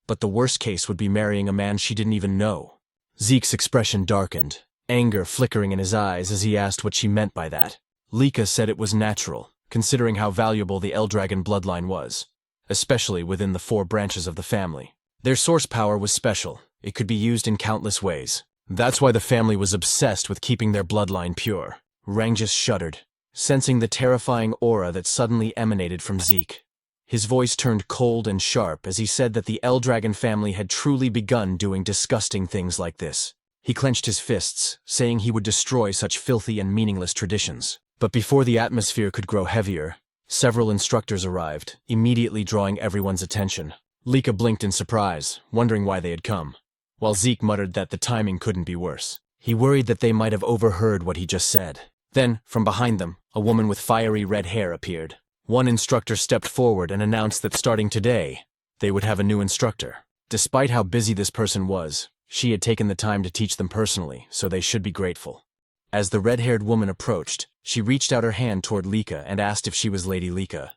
But the worst case would be marrying a man she didn't even know. Zeke's expression darkened, anger flickering in his eyes as he asked what she meant by that. Lika said it was natural, considering how valuable the Eldragon bloodline was, especially within the 4 branches of the family. Their source power was special. It could be used in countless ways. That's why the family was obsessed with keeping their bloodline pure. Rangus shuddered, sensing the terrifying aura that suddenly emanated from Zeke. His voice turned cold and sharp as he said that the Eldragon family had truly begun doing disgusting things like this. He clenched his fists, saying he would destroy such filthy and meaningless traditions. But before the atmosphere could grow heavier, several instructors arrived, immediately drawing everyone's attention. Lika blinked in surprise, wondering why they had come, while Zeke muttered that the timing couldn't be worse. He worried that they might have overheard what he just said. Then, from behind them, a woman with fiery red hair appeared. One instructor stepped forward and announced that starting today, they would have a new instructor. Despite how busy this person was, she had taken the time to teach them personally, so they should be grateful. As the red-haired woman approached, she reached out her hand toward Lika and asked if she was Lady Lika.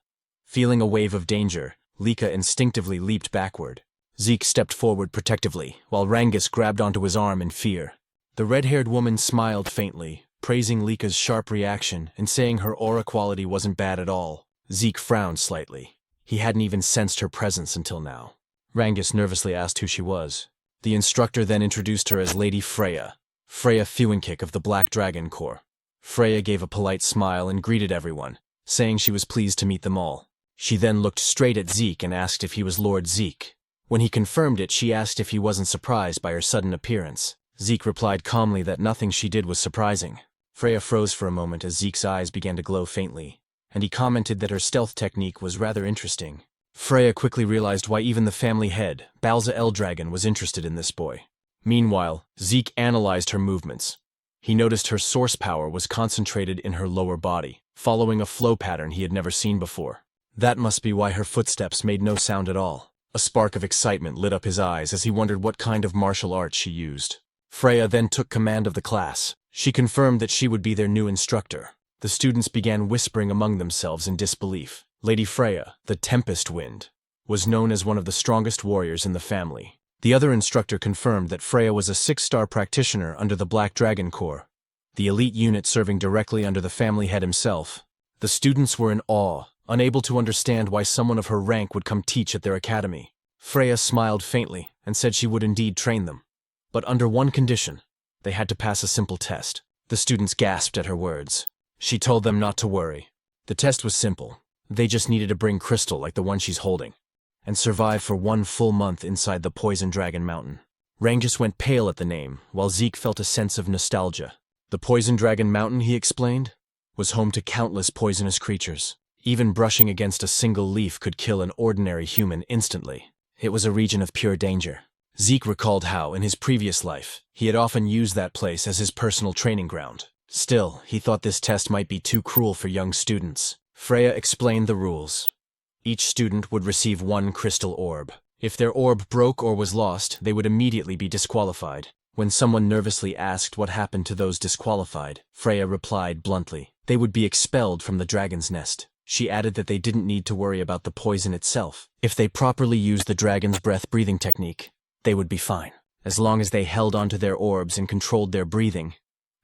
Feeling a wave of danger, Lika instinctively leaped backward. Zeke stepped forward protectively, while Rangus grabbed onto his arm in fear. The red-haired woman smiled faintly, praising Lika's sharp reaction and saying her aura quality wasn't bad at all. Zeke frowned slightly. He hadn't even sensed her presence until now. Rangus nervously asked who she was. The instructor then introduced her as Lady Freya. Freya Fewinkick of the Black Dragon Corps. Freya gave a polite smile and greeted everyone, saying she was pleased to meet them all. She then looked straight at Zeke and asked if he was Lord Zeke. When he confirmed it, she asked if he wasn't surprised by her sudden appearance. Zeke replied calmly that nothing she did was surprising. Freya froze for a moment as Zeke's eyes began to glow faintly, and he commented that her stealth technique was rather interesting. Freya quickly realized why even the family head, Balza Eldragon, was interested in this boy. Meanwhile, Zeke analyzed her movements. He noticed her source power was concentrated in her lower body, following a flow pattern he had never seen before. That must be why her footsteps made no sound at all. A spark of excitement lit up his eyes as he wondered what kind of martial arts she used. Freya then took command of the class. She confirmed that she would be their new instructor. The students began whispering among themselves in disbelief. Lady Freya, the Tempest Wind, was known as one of the strongest warriors in the family. The other instructor confirmed that Freya was a 6-star practitioner under the Black Dragon Corps, the elite unit serving directly under the family head himself. The students were in awe, unable to understand why someone of her rank would come teach at their academy. Freya smiled faintly and said she would indeed train them, but under one condition. They had to pass a simple test. The students gasped at her words. She told them not to worry. The test was simple. They just needed to bring crystal like the one she's holding, and survive for 1 full month inside the Poison Dragon Mountain. Rangus went pale at the name, while Zeke felt a sense of nostalgia. The Poison Dragon Mountain, he explained, was home to countless poisonous creatures. Even brushing against a single leaf could kill an ordinary human instantly. It was a region of pure danger. Zeke recalled how, in his previous life, he had often used that place as his personal training ground. Still, he thought this test might be too cruel for young students. Freya explained the rules. Each student would receive 1 crystal orb. If their orb broke or was lost, they would immediately be disqualified. When someone nervously asked what happened to those disqualified, Freya replied bluntly, they would be expelled from the dragon's nest. She added that they didn't need to worry about the poison itself. If they properly used the dragon's breath breathing technique, they would be fine. As long as they held onto their orbs and controlled their breathing,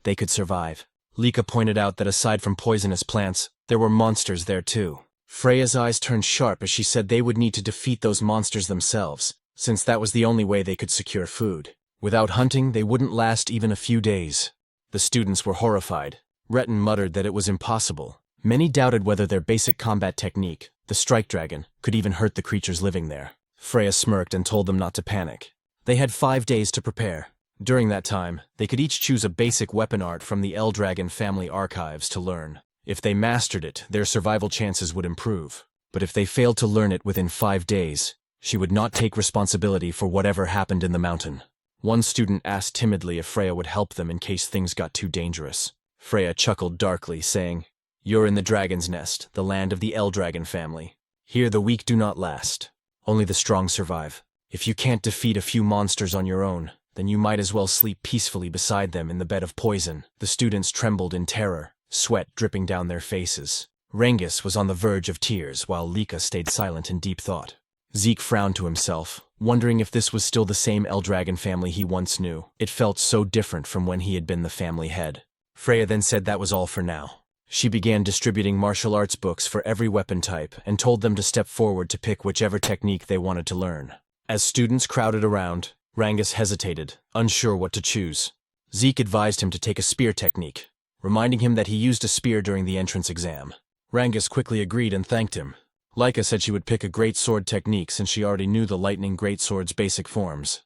they could survive. Lika pointed out that aside from poisonous plants, there were monsters there too. Freya's eyes turned sharp as she said they would need to defeat those monsters themselves, since that was the only way they could secure food. Without hunting, they wouldn't last even a few days. The students were horrified. Retin muttered that it was impossible. Many doubted whether their basic combat technique, the strike dragon, could even hurt the creatures living there. Freya smirked and told them not to panic. They had 5 days to prepare. During that time, they could each choose a basic weapon art from the Eldragon family archives to learn. If they mastered it, their survival chances would improve. But if they failed to learn it within 5 days, she would not take responsibility for whatever happened in the mountain. One student asked timidly if Freya would help them in case things got too dangerous. Freya chuckled darkly, saying, "You're in the Dragon's Nest, the land of the Eldragon family. Here the weak do not last. Only the strong survive. If you can't defeat a few monsters on your own, then you might as well sleep peacefully beside them in the bed of poison." The students trembled in terror, sweat dripping down their faces. Rengis was on the verge of tears, while Lika stayed silent in deep thought. Zeke frowned to himself, wondering if this was still the same Eldragon family he once knew. It felt so different from when he had been the family head. Freya then said that was all for now. She began distributing martial arts books for every weapon type and told them to step forward to pick whichever technique they wanted to learn. As students crowded around, Rengis hesitated, unsure what to choose. Zeke advised him to take a spear technique, reminding him that he used a spear during the entrance exam. Rengis quickly agreed and thanked him. Lika said she would pick a great sword technique since she already knew the lightning greatsword's basic forms.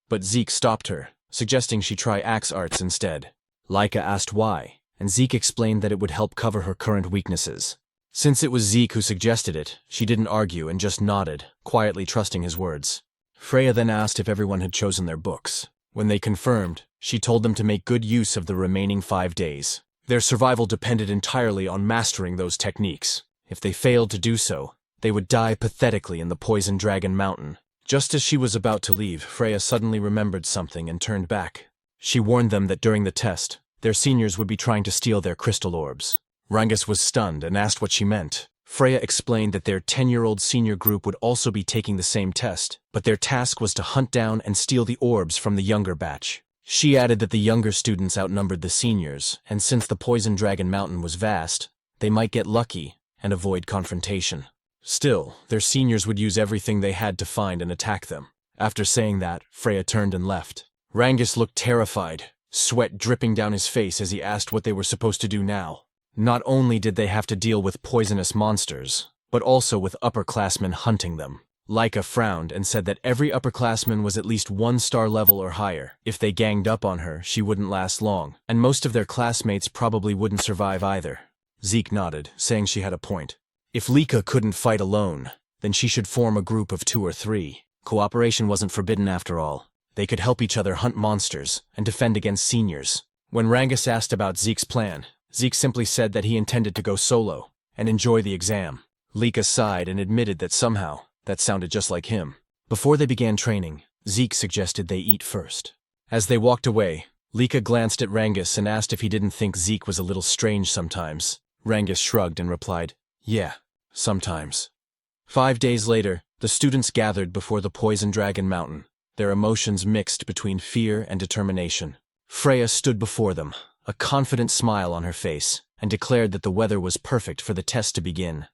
But Zeke stopped her, suggesting she try axe arts instead. Lika asked why, and Zeke explained that it would help cover her current weaknesses. Since it was Zeke who suggested it, she didn't argue and just nodded, quietly trusting his words. Freya then asked if everyone had chosen their books. When they confirmed, she told them to make good use of the remaining 5 days. Their survival depended entirely on mastering those techniques. If they failed to do so, they would die pathetically in the Poison Dragon Mountain. Just as she was about to leave, Freya suddenly remembered something and turned back. She warned them that during the test, their seniors would be trying to steal their crystal orbs. Rengis was stunned and asked what she meant. Freya explained that their 10-year-old senior group would also be taking the same test, but their task was to hunt down and steal the orbs from the younger batch. She added that the younger students outnumbered the seniors, and since the Poison Dragon Mountain was vast, they might get lucky and avoid confrontation. Still, their seniors would use everything they had to find and attack them. After saying that, Freya turned and left. Rengis looked terrified, sweat dripping down his face as he asked what they were supposed to do now. Not only did they have to deal with poisonous monsters, but also with upperclassmen hunting them. Lika frowned and said that every upperclassman was at least 1-star level or higher. If they ganged up on her, she wouldn't last long, and most of their classmates probably wouldn't survive either. Zeke nodded, saying she had a point. If Lika couldn't fight alone, then she should form a group of 2 or 3. Cooperation wasn't forbidden after all. They could help each other hunt monsters and defend against seniors. When Rengis asked about Zeke's plan, Zeke simply said that he intended to go solo and enjoy the exam. Lika sighed and admitted that somehow that sounded just like him. Before they began training, Zeke suggested they eat first. As they walked away, Lika glanced at Rengis and asked if he didn't think Zeke was a little strange sometimes. Rengis shrugged and replied, "Yeah, sometimes." 5 days later, the students gathered before the Poison Dragon Mountain, their emotions mixed between fear and determination. Freya stood before them, a confident smile on her face, and declared that the weather was perfect for the test to begin.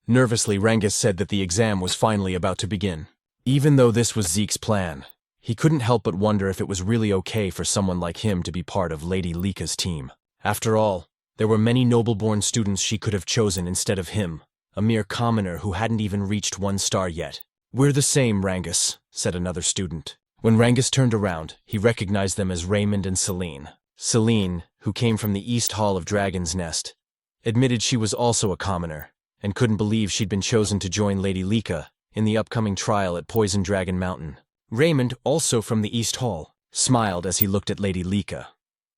Nervously, Rengis said that the exam was finally about to begin. Even though this was Zeke's plan, he couldn't help but wonder if it was really okay for someone like him to be part of Lady Lika's team. After all, there were many noble-born students she could have chosen instead of him, a mere commoner who hadn't even reached 1 star yet. "We're the same, Rengis," said another student. When Rengis turned around, he recognized them as Raymond and Celine. Celine, who came from the East Hall of Dragon's Nest, admitted she was also a commoner, and couldn't believe she'd been chosen to join Lady Lika in the upcoming trial at Poison Dragon Mountain. Raymond, also from the East Hall, smiled as he looked at Lady Lika.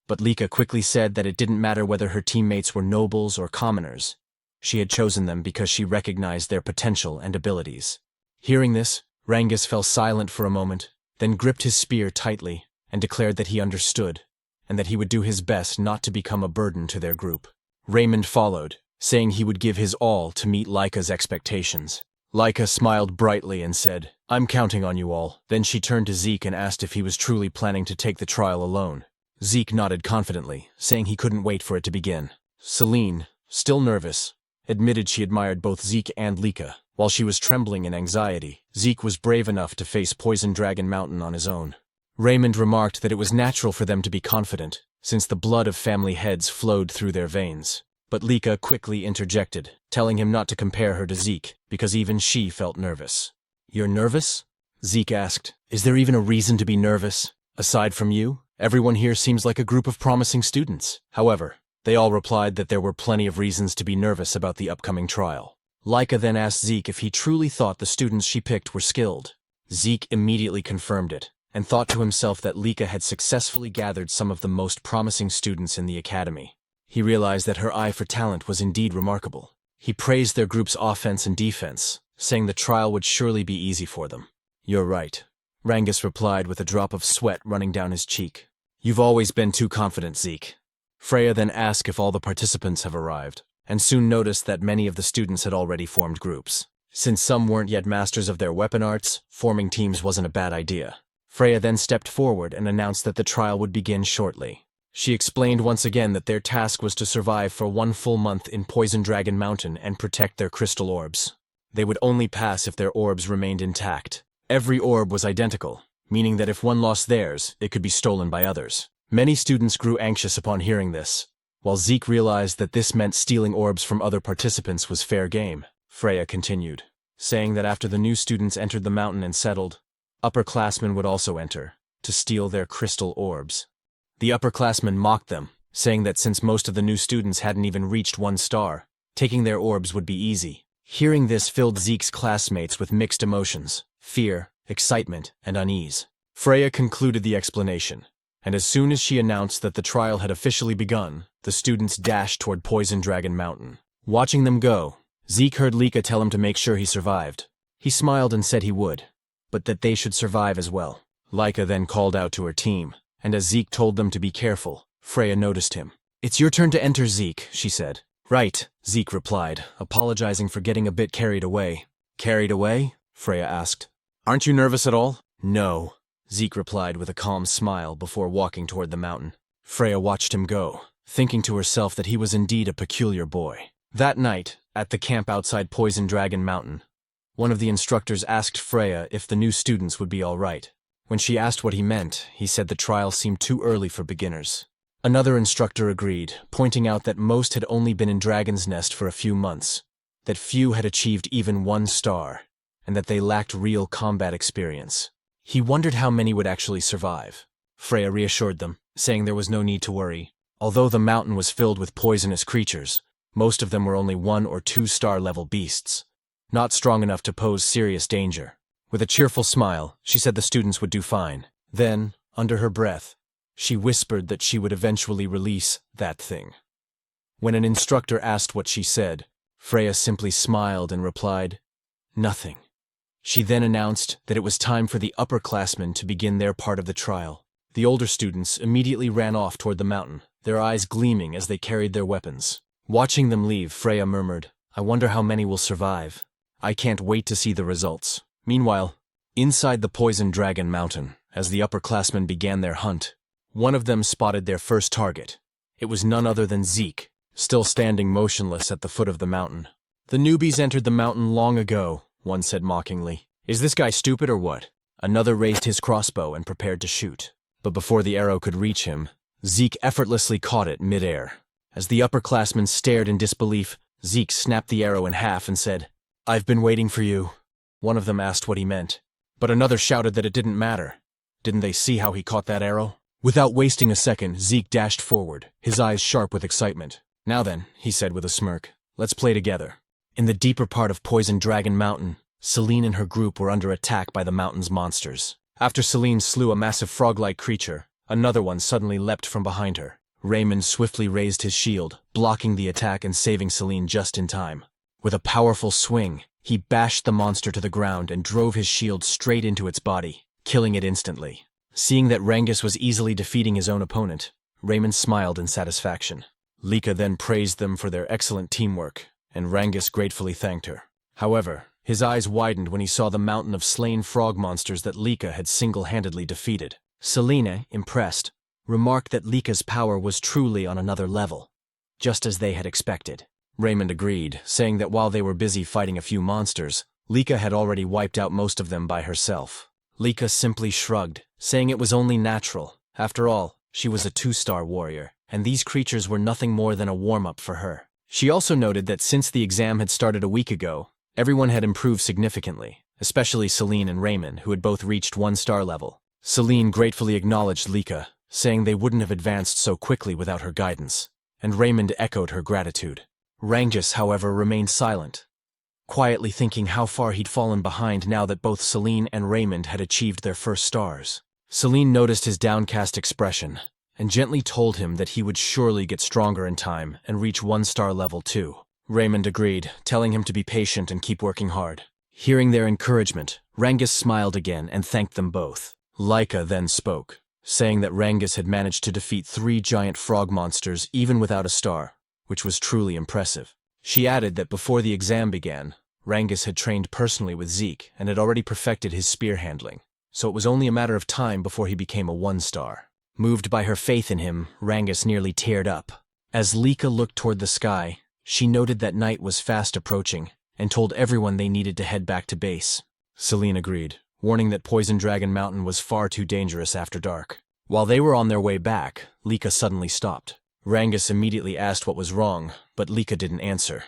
But Lika quickly said that it didn't matter whether her teammates were nobles or commoners. She had chosen them because she recognized their potential and abilities. Hearing this, Rangus fell silent for a moment, then gripped his spear tightly and declared that he understood, and that he would do his best not to become a burden to their group. Raymond followed, saying he would give his all to meet Laika's expectations. Laika smiled brightly and said, "I'm counting on you all." Then she turned to Zeke and asked if he was truly planning to take the trial alone. Zeke nodded confidently, saying he couldn't wait for it to begin. Celine, still nervous, admitted she admired both Zeke and Laika. While she was trembling in anxiety, Zeke was brave enough to face Poison Dragon Mountain on his own. Raymond remarked that it was natural for them to be confident, since the blood of family heads flowed through their veins. But Laika quickly interjected, telling him not to compare her to Zeke, because even she felt nervous. "You're nervous?" Zeke asked. "Is there even a reason to be nervous? Aside from you, everyone here seems like a group of promising students." However, they all replied that there were plenty of reasons to be nervous about the upcoming trial. Laika then asked Zeke if he truly thought the students she picked were skilled. Zeke immediately confirmed it, and thought to himself that Laika had successfully gathered some of the most promising students in the academy. He realized that her eye for talent was indeed remarkable. He praised their group's offense and defense, saying the trial would surely be easy for them. "You're right," Rangus replied with a drop of sweat running down his cheek. "You've always been too confident, Zeke." Freya then asked if all the participants have arrived, and soon noticed that many of the students had already formed groups. Since some weren't yet masters of their weapon arts, forming teams wasn't a bad idea. Freya then stepped forward and announced that the trial would begin shortly. She explained once again that their task was to survive for 1 full month in Poison Dragon Mountain and protect their crystal orbs. They would only pass if their orbs remained intact. Every orb was identical, meaning that if one lost theirs, it could be stolen by others. Many students grew anxious upon hearing this, while Zeke realized that this meant stealing orbs from other participants was fair game. Freya continued, saying that after the new students entered the mountain and settled, upperclassmen would also enter, to steal their crystal orbs. The upperclassmen mocked them, saying that since most of the new students hadn't even reached 1 star, taking their orbs would be easy. Hearing this filled Zeke's classmates with mixed emotions: fear, excitement, and unease. Freya concluded the explanation, and as soon as she announced that the trial had officially begun, the students dashed toward Poison Dragon Mountain. Watching them go, Zeke heard Laika tell him to make sure he survived. He smiled and said he would, but that they should survive as well. Laika then called out to her team, and as Zeke told them to be careful, Freya noticed him. "It's your turn to enter, Zeke," she said. "Right," Zeke replied, apologizing for getting a bit carried away. "Carried away?" Freya asked. "Aren't you nervous at all?" "No," Zeke replied with a calm smile before walking toward the mountain. Freya watched him go, thinking to herself that he was indeed a peculiar boy. That night, at the camp outside Poison Dragon Mountain, one of the instructors asked Freya if the new students would be all right. When she asked what he meant, he said the trial seemed too early for beginners. Another instructor agreed, pointing out that most had only been in Dragon's Nest for a few months, that few had achieved even 1 star, and that they lacked real combat experience. He wondered how many would actually survive. Freya reassured them, saying there was no need to worry. Although the mountain was filled with poisonous creatures, most of them were only 1 or 2 star level beasts, not strong enough to pose serious danger. With a cheerful smile, she said the students would do fine. Then, under her breath, she whispered that she would eventually release that thing. When an instructor asked what she said, Freya simply smiled and replied, "Nothing." She then announced that it was time for the upperclassmen to begin their part of the trial. The older students immediately ran off toward the mountain, their eyes gleaming as they carried their weapons. Watching them leave, Freya murmured, "I wonder how many will survive. I can't wait to see the results." Meanwhile, inside the Poison Dragon Mountain, as the upperclassmen began their hunt, one of them spotted their first target. It was none other than Zeke, still standing motionless at the foot of the mountain. "The newbies entered the mountain long ago," one said mockingly. "Is this guy stupid or what?" Another raised his crossbow and prepared to shoot. But before the arrow could reach him, Zeke effortlessly caught it mid-air. As the upperclassmen stared in disbelief, Zeke snapped the arrow in half and said, "I've been waiting for you." One of them asked what he meant, but another shouted that it didn't matter. Didn't they see how he caught that arrow? Without wasting a second, Zeke dashed forward, his eyes sharp with excitement. "Now then," he said with a smirk, "let's play together." In the deeper part of Poison Dragon Mountain, Celine and her group were under attack by the mountain's monsters. After Celine slew a massive frog-like creature, another one suddenly leapt from behind her. Raymond swiftly raised his shield, blocking the attack and saving Celine just in time. With a powerful swing, He bashed the monster to the ground and drove his shield straight into its body, killing it instantly. Seeing that Rangus was easily defeating his own opponent, Raymond smiled in satisfaction. Lika then praised them for their excellent teamwork, and Rangus gratefully thanked her. However, his eyes widened when he saw the mountain of slain frog monsters that Lika had single-handedly defeated. Selena, impressed, remarked that Lika's power was truly on another level, just as they had expected. Raymond agreed, saying that while they were busy fighting a few monsters, Lika had already wiped out most of them by herself. Lika simply shrugged, saying it was only natural. After all, she was a 2-star warrior, and these creatures were nothing more than a warm-up for her. She also noted that since the exam had started a week ago, everyone had improved significantly, especially Celine and Raymond, who had both reached 1-star level. Celine gratefully acknowledged Lika, saying they wouldn't have advanced so quickly without her guidance, and Raymond echoed her gratitude. Rangus, however, remained silent, quietly thinking how far he'd fallen behind now that both Celine and Raymond had achieved their first stars. Celine noticed his downcast expression, and gently told him that he would surely get stronger in time and reach 1-star level too. Raymond agreed, telling him to be patient and keep working hard. Hearing their encouragement, Rangus smiled again and thanked them both. Lika then spoke, saying that Rangus had managed to defeat 3 giant frog monsters even without a star, which was truly impressive. She added that before the exam began, Rangus had trained personally with Zeke and had already perfected his spear handling, so it was only a matter of time before he became a 1-star. Moved by her faith in him, Rangus nearly teared up. As Lika looked toward the sky, she noted that night was fast approaching and told everyone they needed to head back to base. Celine agreed, warning that Poison Dragon Mountain was far too dangerous after dark. While they were on their way back, Lika suddenly stopped. Rangus immediately asked what was wrong, but Lika didn't answer.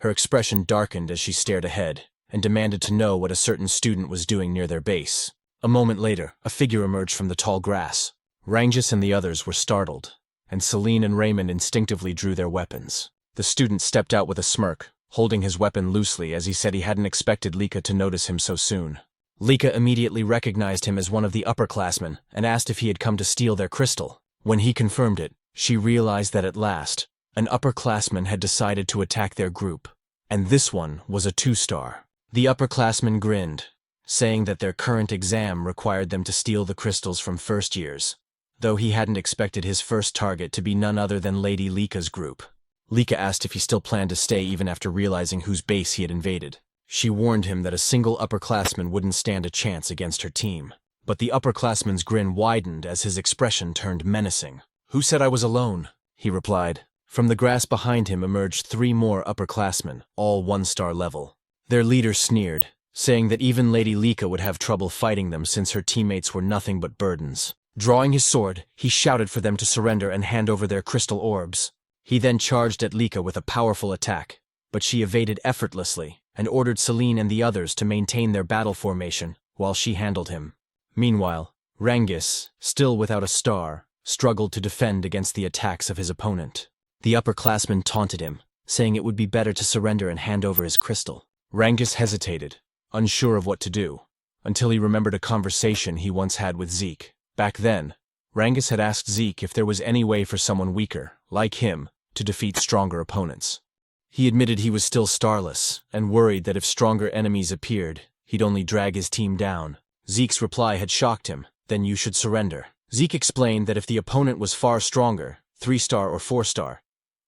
Her expression darkened as she stared ahead, and demanded to know what a certain student was doing near their base. A moment later, a figure emerged from the tall grass. Rangus and the others were startled, and Celine and Raymond instinctively drew their weapons. The student stepped out with a smirk, holding his weapon loosely as he said he hadn't expected Lika to notice him so soon. Lika immediately recognized him as one of the upperclassmen and asked if he had come to steal their crystal. When he confirmed it, she realized that at last, an upperclassman had decided to attack their group, and this one was a 2-star. The upperclassman grinned, saying that their current exam required them to steal the crystals from first years, though he hadn't expected his first target to be none other than Lady Lika's group. Lika asked if he still planned to stay even after realizing whose base he had invaded. She warned him that a single upperclassman wouldn't stand a chance against her team, but the upperclassman's grin widened as his expression turned menacing. "Who said I was alone?" he replied. From the grass behind him emerged 3 more upperclassmen, all 1-star level. Their leader sneered, saying that even Lady Lika would have trouble fighting them since her teammates were nothing but burdens. Drawing his sword, he shouted for them to surrender and hand over their crystal orbs. He then charged at Lika with a powerful attack, but she evaded effortlessly and ordered Celine and the others to maintain their battle formation while she handled him. Meanwhile, Rangus, still without a star, struggled to defend against the attacks of his opponent. The upperclassman taunted him, saying it would be better to surrender and hand over his crystal. Rangus hesitated, unsure of what to do, until he remembered a conversation he once had with Zeke. Back then, Rangus had asked Zeke if there was any way for someone weaker, like him, to defeat stronger opponents. He admitted he was still starless, and worried that if stronger enemies appeared, he'd only drag his team down. Zeke's reply had shocked him. "Then you should surrender." Zeke explained that if the opponent was far stronger, 3-star or 4-star,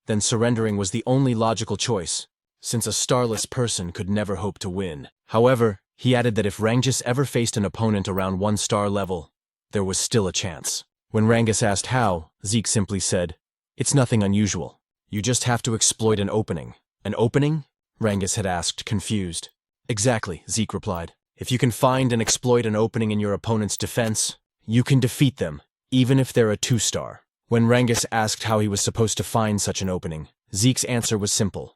then surrendering was the only logical choice, since a starless person could never hope to win. However, he added that if Rangus ever faced an opponent around 1-star level, there was still a chance. When Rangus asked how, Zeke simply said, "It's nothing unusual. You just have to exploit an opening." "An opening?" Rangus had asked, confused. "Exactly," Zeke replied. "If you can find and exploit an opening in your opponent's defense, you can defeat them, even if they're a 2-star. When Rangus asked how he was supposed to find such an opening, Zeke's answer was simple.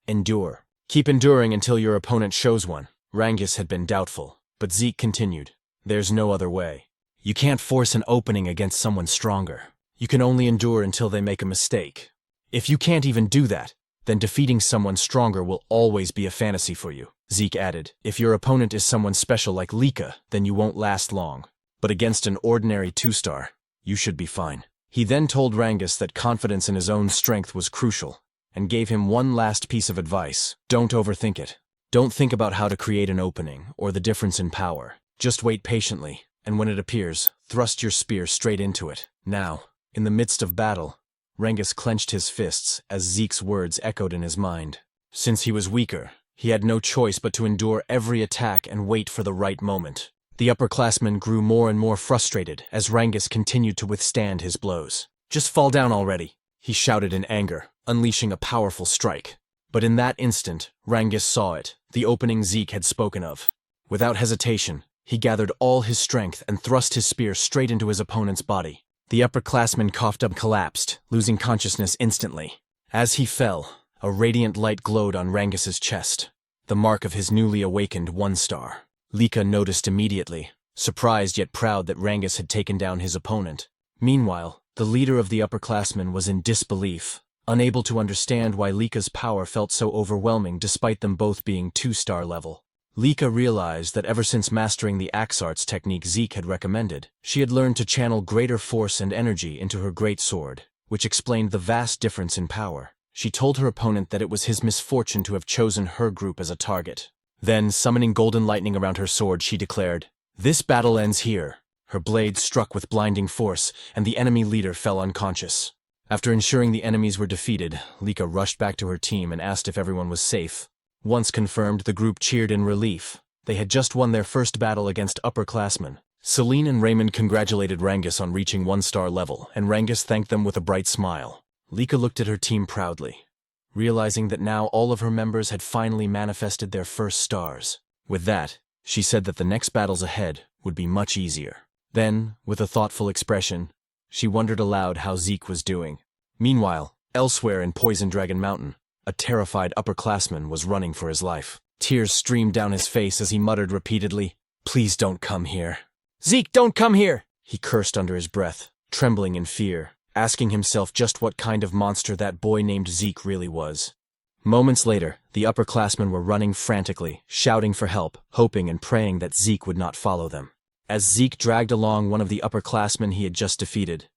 Endure. Keep enduring until your opponent shows one. Rangus had been doubtful, but Zeke continued. There's no other way. You can't force an opening against someone stronger. You can only endure until they make a mistake. If you can't even do that, then defeating someone stronger will always be a fantasy for you. Zeke added, if your opponent is someone special like Lika, then you won't last long. But against an ordinary 2-star, you should be fine. He then told Rangus that confidence in his own strength was crucial, and gave him one last piece of advice. Don't overthink it. Don't think about how to create an opening or the difference in power. Just wait patiently, and when it appears, thrust your spear straight into it. Now, in the midst of battle, Rengus clenched his fists as Zeke's words echoed in his mind. Since he was weaker, he had no choice but to endure every attack and wait for the right moment. The upperclassman grew more and more frustrated as Rengus continued to withstand his blows. "Just fall down already," he shouted in anger, unleashing a powerful strike. But in that instant, Rengus saw it, the opening Zeke had spoken of. Without hesitation, he gathered all his strength and thrust his spear straight into his opponent's body. The upperclassman coughed up, collapsed, losing consciousness instantly. As he fell, a radiant light glowed on Rengus's chest, the mark of his newly awakened 1-star. Lika noticed immediately, surprised yet proud that Rengus had taken down his opponent. Meanwhile, the leader of the upperclassmen was in disbelief, unable to understand why Lika's power felt so overwhelming despite them both being 2-star level. Lika realized that ever since mastering the axe arts technique Zeke had recommended, she had learned to channel greater force and energy into her great sword, which explained the vast difference in power. She told her opponent that it was his misfortune to have chosen her group as a target. Then, summoning golden lightning around her sword, she declared, "This battle ends here." Her blade struck with blinding force, and the enemy leader fell unconscious. After ensuring the enemies were defeated, Lika rushed back to her team and asked if everyone was safe. Once confirmed, the group cheered in relief. They had just won their first battle against upperclassmen. Celine and Raymond congratulated Rengus on reaching 1-star level, and Rengus thanked them with a bright smile. Lika looked at her team proudly, realizing that now all of her members had finally manifested their first stars. With that, she said that the next battles ahead would be much easier. Then, with a thoughtful expression, she wondered aloud how Zeke was doing. Meanwhile, elsewhere in Poison Dragon Mountain, a terrified upperclassman was running for his life. Tears streamed down his face as he muttered repeatedly, "Please don't come here. Zeke, don't come here!" He cursed under his breath, trembling in fear, asking himself just what kind of monster that boy named Zeke really was. Moments later, the upperclassmen were running frantically, shouting for help, hoping and praying that Zeke would not follow them. As Zeke dragged along one of the upperclassmen he had just defeated,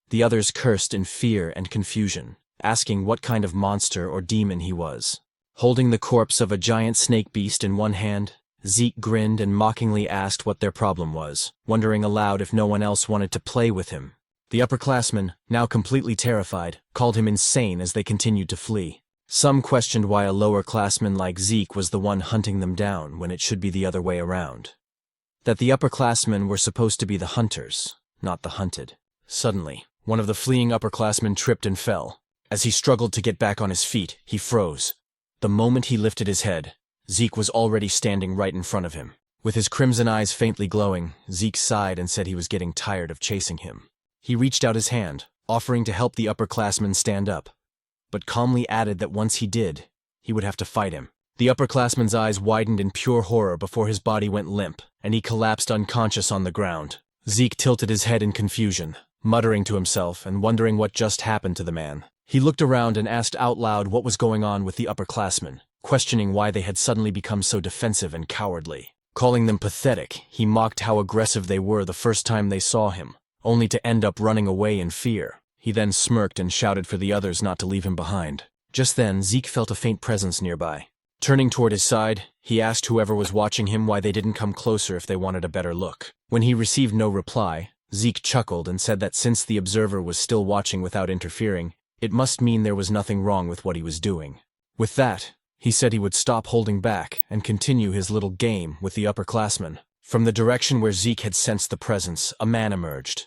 the others cursed in fear and confusion, asking what kind of monster or demon he was. Holding the corpse of a giant snake beast in one hand, Zeke grinned and mockingly asked what their problem was, wondering aloud if no one else wanted to play with him. The upperclassmen, now completely terrified, called him insane as they continued to flee. Some questioned why a lower-classman like Zeke was the one hunting them down when it should be the other way around. That the upperclassmen were supposed to be the hunters, not the hunted. Suddenly, one of the fleeing upperclassmen tripped and fell. As he struggled to get back on his feet, he froze. The moment he lifted his head, Zeke was already standing right in front of him. With his crimson eyes faintly glowing, Zeke sighed and said he was getting tired of chasing him. He reached out his hand, offering to help the upperclassman stand up, but calmly added that once he did, he would have to fight him. The upperclassman's eyes widened in pure horror before his body went limp, and he collapsed unconscious on the ground. Zeke tilted his head in confusion, muttering to himself and wondering what just happened to the man. He looked around and asked out loud what was going on with the upperclassmen, questioning why they had suddenly become so defensive and cowardly. Calling them pathetic, he mocked how aggressive they were the first time they saw him, only to end up running away in fear. He then smirked and shouted for the others not to leave him behind. Just then, Zeke felt a faint presence nearby. Turning toward his side, he asked whoever was watching him why they didn't come closer if they wanted a better look. When he received no reply, Zeke chuckled and said that since the observer was still watching without interfering, it must mean there was nothing wrong with what he was doing. With that, he said he would stop holding back and continue his little game with the upperclassmen. From the direction where Zeke had sensed the presence, a man emerged.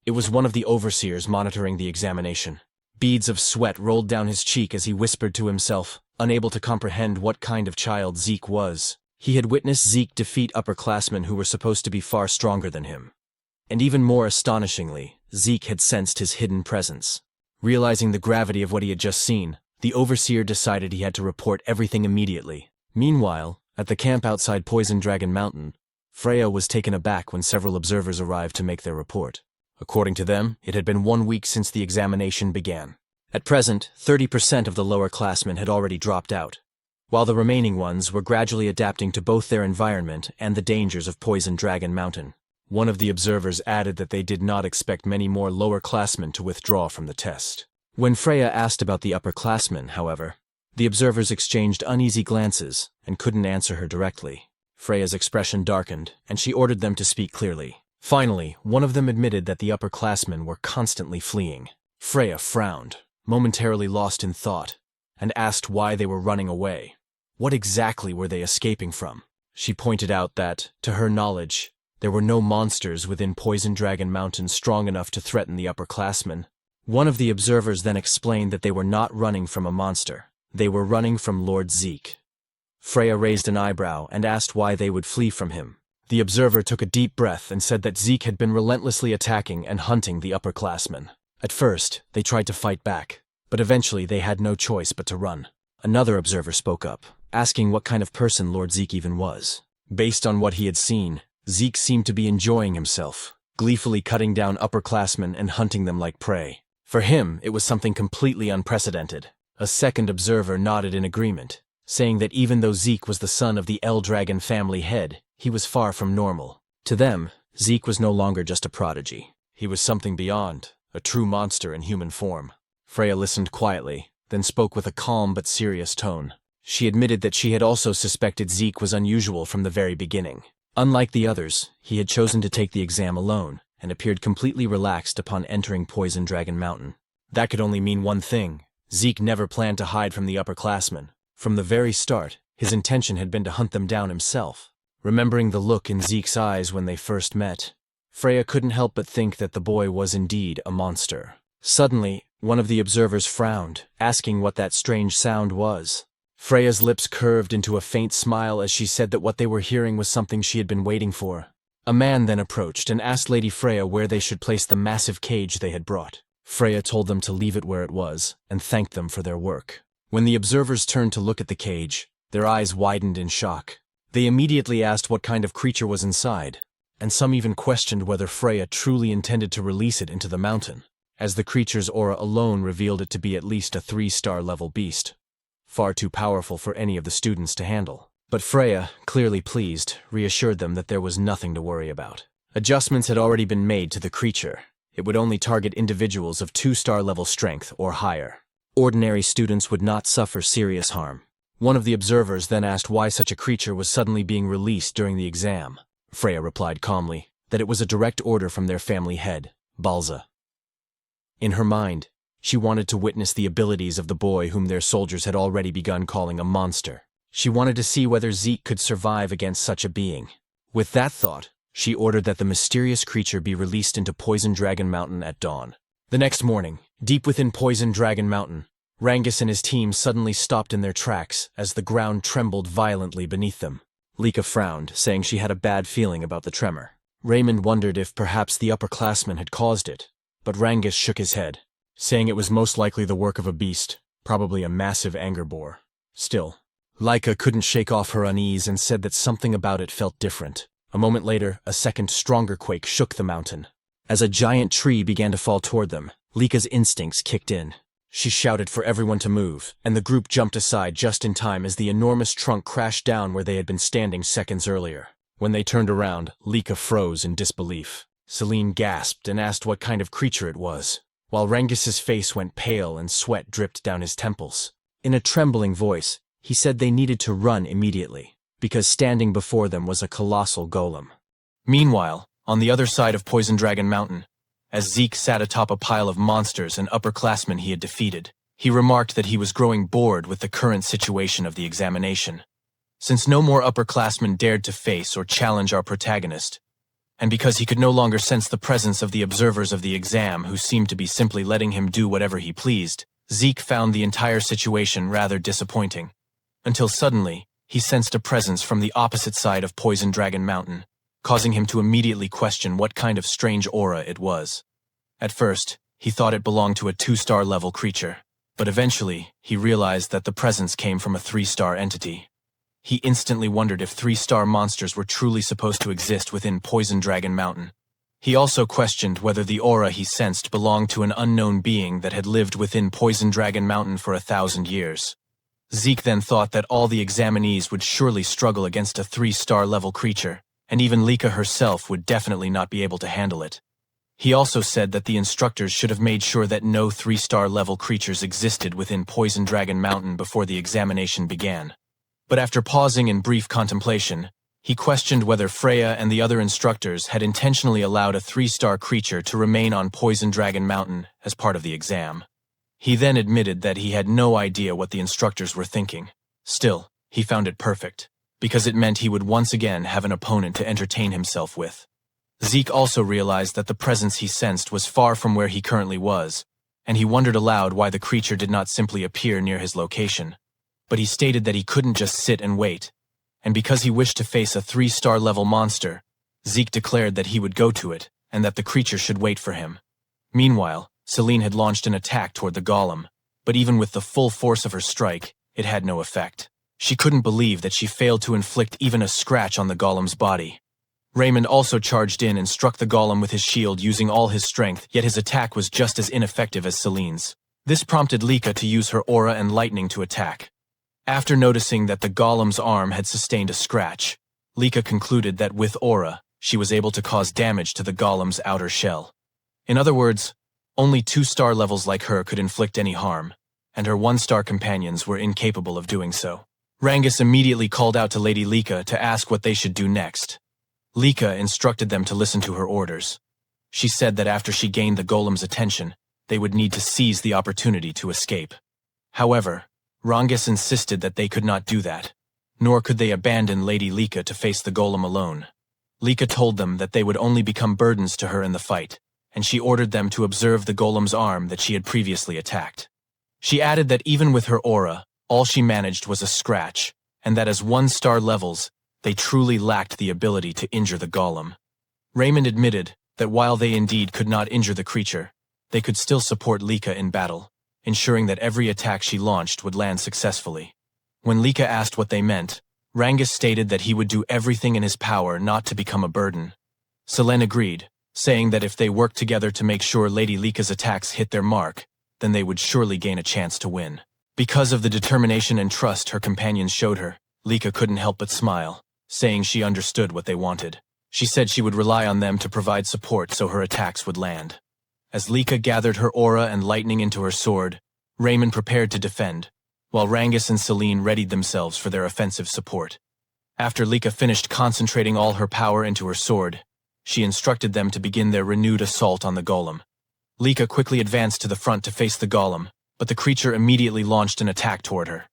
It was one of the overseers monitoring the examination. Beads of sweat rolled down his cheek as he whispered to himself, unable to comprehend what kind of child Zeke was. He had witnessed Zeke defeat upperclassmen who were supposed to be far stronger than him. And even more astonishingly, Zeke had sensed his hidden presence. Realizing the gravity of what he had just seen, the overseer decided he had to report everything immediately. Meanwhile, at the camp outside Poison Dragon Mountain, Freya was taken aback when several observers arrived to make their report. According to them, it had been 1 week since the examination began. At present, 30% of the lower classmen had already dropped out, while the remaining ones were gradually adapting to both their environment and the dangers of Poison Dragon Mountain. One of the observers added that they did not expect many more lower classmen to withdraw from the test. When Freya asked about the upperclassmen, however, The observers exchanged uneasy glances and couldn't answer her directly. Freya's expression darkened, and she ordered them to speak clearly. Finally, one of them admitted that the upperclassmen were constantly fleeing. Freya frowned, momentarily lost in thought, and asked why they were running away. What exactly were they escaping from? She pointed out that, to her knowledge, there were no monsters within Poison Dragon Mountain strong enough to threaten the upperclassmen. One of the observers then explained that they were not running from a monster. They were running from Lord Zeke. Freya raised an eyebrow and asked why they would flee from him. The observer took a deep breath and said that Zeke had been relentlessly attacking and hunting the upperclassmen. At first, they tried to fight back, but eventually they had no choice but to run. Another observer spoke up, asking what kind of person Lord Zeke even was. Based on what he had seen, Zeke seemed to be enjoying himself, gleefully cutting down upperclassmen and hunting them like prey. For him, it was something completely unprecedented. A second observer nodded in agreement, saying that even though Zeke was the son of the L-Dragon family head, he was far from normal. To them, Zeke was no longer just a prodigy. He was something beyond, a true monster in human form. Freya listened quietly, then spoke with a calm but serious tone. She admitted that she had also suspected Zeke was unusual from the very beginning. Unlike the others, he had chosen to take the exam alone, and appeared completely relaxed upon entering Poison Dragon Mountain. That could only mean one thing. Zeke never planned to hide from the upperclassmen. From the very start, his intention had been to hunt them down himself. Remembering the look in Zeke's eyes when they first met, Freya couldn't help but think that the boy was indeed a monster. Suddenly, one of the observers frowned, asking what that strange sound was. Freya's lips curved into a faint smile as she said that what they were hearing was something she had been waiting for. A man then approached and asked Lady Freya where they should place the massive cage they had brought. Freya told them to leave it where it was, and thanked them for their work. When the observers turned to look at the cage, their eyes widened in shock. They immediately asked what kind of creature was inside, and some even questioned whether Freya truly intended to release it into the mountain, as the creature's aura alone revealed it to be at least a 3-star level beast. Far too powerful for any of the students to handle. But Freya, clearly pleased, reassured them that there was nothing to worry about. Adjustments had already been made to the creature. It would only target individuals of 2-star level strength or higher. Ordinary students would not suffer serious harm. One of the observers then asked why such a creature was suddenly being released during the exam. Freya replied calmly that it was a direct order from their family head, Balza. In her mind, she wanted to witness the abilities of the boy whom their soldiers had already begun calling a monster. She wanted to see whether Zeke could survive against such a being. With that thought, she ordered that the mysterious creature be released into Poison Dragon Mountain at dawn. The next morning, deep within Poison Dragon Mountain, Rangus and his team suddenly stopped in their tracks as the ground trembled violently beneath them. Lika frowned, saying she had a bad feeling about the tremor. Raymond wondered if perhaps the upperclassmen had caused it, but Rangus shook his head, saying it was most likely the work of a beast, probably a massive anger boar. Still, Lika couldn't shake off her unease and said that something about it felt different. A moment later, a second stronger quake shook the mountain. As a giant tree began to fall toward them, Lika's instincts kicked in. She shouted for everyone to move, and the group jumped aside just in time as the enormous trunk crashed down where they had been standing seconds earlier. When they turned around, Lika froze in disbelief. Celine gasped and asked what kind of creature it was, while Rangus's face went pale and sweat dripped down his temples. In a trembling voice, he said they needed to run immediately, because standing before them was a colossal golem. Meanwhile, on the other side of Poison Dragon Mountain, as Zeke sat atop a pile of monsters and upperclassmen he had defeated, he remarked that he was growing bored with the current situation of the examination. Since no more upperclassmen dared to face or challenge our protagonist, and because he could no longer sense the presence of the observers of the exam who seemed to be simply letting him do whatever he pleased, Zeke found the entire situation rather disappointing, until suddenly he sensed a presence from the opposite side of Poison Dragon Mountain, causing him to immediately question what kind of strange aura it was. At first, he thought it belonged to a 2-star level creature, but eventually he realized that the presence came from a 3-star entity. He instantly wondered if 3-star monsters were truly supposed to exist within Poison Dragon Mountain. He also questioned whether the aura he sensed belonged to an unknown being that had lived within Poison Dragon Mountain for 1,000 years. Zeke then thought that all the examinees would surely struggle against a 3-star level creature, and even Lika herself would definitely not be able to handle it. He also said that the instructors should have made sure that no 3-star level creatures existed within Poison Dragon Mountain before the examination began. But after pausing in brief contemplation, he questioned whether Freya and the other instructors had intentionally allowed a 3-star creature to remain on Poison Dragon Mountain as part of the exam. He then admitted that he had no idea what the instructors were thinking. Still, he found it perfect, because it meant he would once again have an opponent to entertain himself with. Zeke also realized that the presence he sensed was far from where he currently was, and he wondered aloud why the creature did not simply appear near his location. But he stated that he couldn't just sit and wait, and because he wished to face a 3-star level monster, Zeke declared that he would go to it, and that the creature should wait for him. Meanwhile, Celine had launched an attack toward the golem, but even with the full force of her strike, it had no effect. She couldn't believe that she failed to inflict even a scratch on the golem's body. Raymond also charged in and struck the golem with his shield using all his strength, yet his attack was just as ineffective as Celine's. This prompted Lika to use her aura and lightning to attack. After noticing that the golem's arm had sustained a scratch, Lika concluded that with aura, she was able to cause damage to the golem's outer shell. In other words, only 2-star levels like her could inflict any harm, and her 1-star companions were incapable of doing so. Rangus immediately called out to Lady Lika to ask what they should do next. Lika instructed them to listen to her orders. She said that after she gained the golem's attention, they would need to seize the opportunity to escape. However, Rangus insisted that they could not do that, nor could they abandon Lady Lika to face the golem alone. Lika told them that they would only become burdens to her in the fight, and she ordered them to observe the golem's arm that she had previously attacked. She added that even with her aura, all she managed was a scratch, and that as 1-star levels, they truly lacked the ability to injure the golem. Raymond admitted that while they indeed could not injure the creature, they could still support Lika in battle, ensuring that every attack she launched would land successfully. When Lika asked what they meant, Rangus stated that he would do everything in his power not to become a burden. Selene agreed, saying that if they worked together to make sure Lady Lika's attacks hit their mark, then they would surely gain a chance to win. Because of the determination and trust her companions showed her, Lika couldn't help but smile, saying she understood what they wanted. She said she would rely on them to provide support so her attacks would land. As Lika gathered her aura and lightning into her sword, Raymond prepared to defend, while Rangus and Celine readied themselves for their offensive support. After Lika finished concentrating all her power into her sword, she instructed them to begin their renewed assault on the golem. Lika quickly advanced to the front to face the golem, but the creature immediately launched an attack toward her.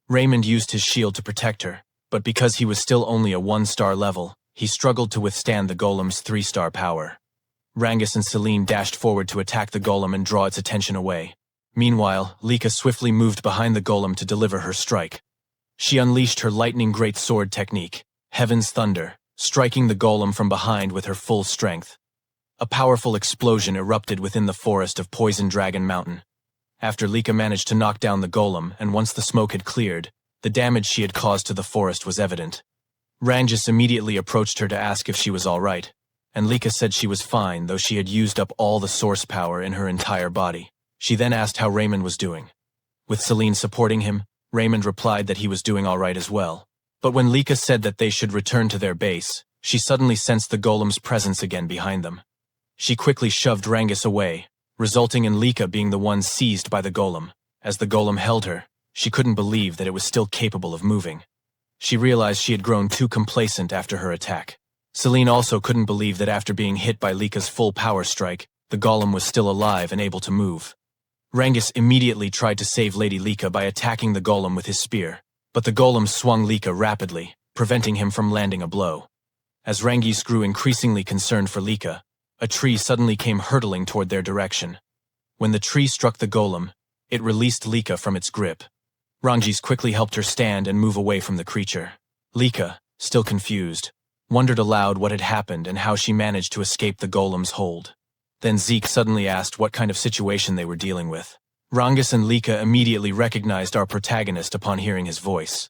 Raymond used his shield to protect her, but because he was still only a 1-star level, he struggled to withstand the golem's 3-star power. Rangus and Celine dashed forward to attack the golem and draw its attention away. Meanwhile, Lika swiftly moved behind the golem to deliver her strike. She unleashed her lightning great sword technique, Heaven's Thunder, striking the golem from behind with her full strength. A powerful explosion erupted within the forest of Poison Dragon Mountain. After Lika managed to knock down the golem, and once the smoke had cleared, the damage she had caused to the forest was evident. Rangus immediately approached her to ask if she was all right, and Lika said she was fine, though she had used up all the source power in her entire body. She then asked how Raymond was doing. With Celine supporting him, Raymond replied that he was doing all right as well. But when Lika said that they should return to their base, she suddenly sensed the golem's presence again behind them. She quickly shoved Rangus away, resulting in Lika being the one seized by the golem. As the golem held her, she couldn't believe that it was still capable of moving. She realized she had grown too complacent after her attack. Celine also couldn't believe that after being hit by Lika's full power strike, the golem was still alive and able to move. Rangus immediately tried to save Lady Lika by attacking the golem with his spear, but the golem swung Lika rapidly, preventing him from landing a blow. As Rangus grew increasingly concerned for Lika, a tree suddenly came hurtling toward their direction. When the tree struck the golem, it released Lika from its grip. Rangus quickly helped her stand and move away from the creature. Lika, still confused, wondered aloud what had happened and how she managed to escape the golem's hold. Then Zeke suddenly asked what kind of situation they were dealing with. Rangus and Lika immediately recognized our protagonist upon hearing his voice.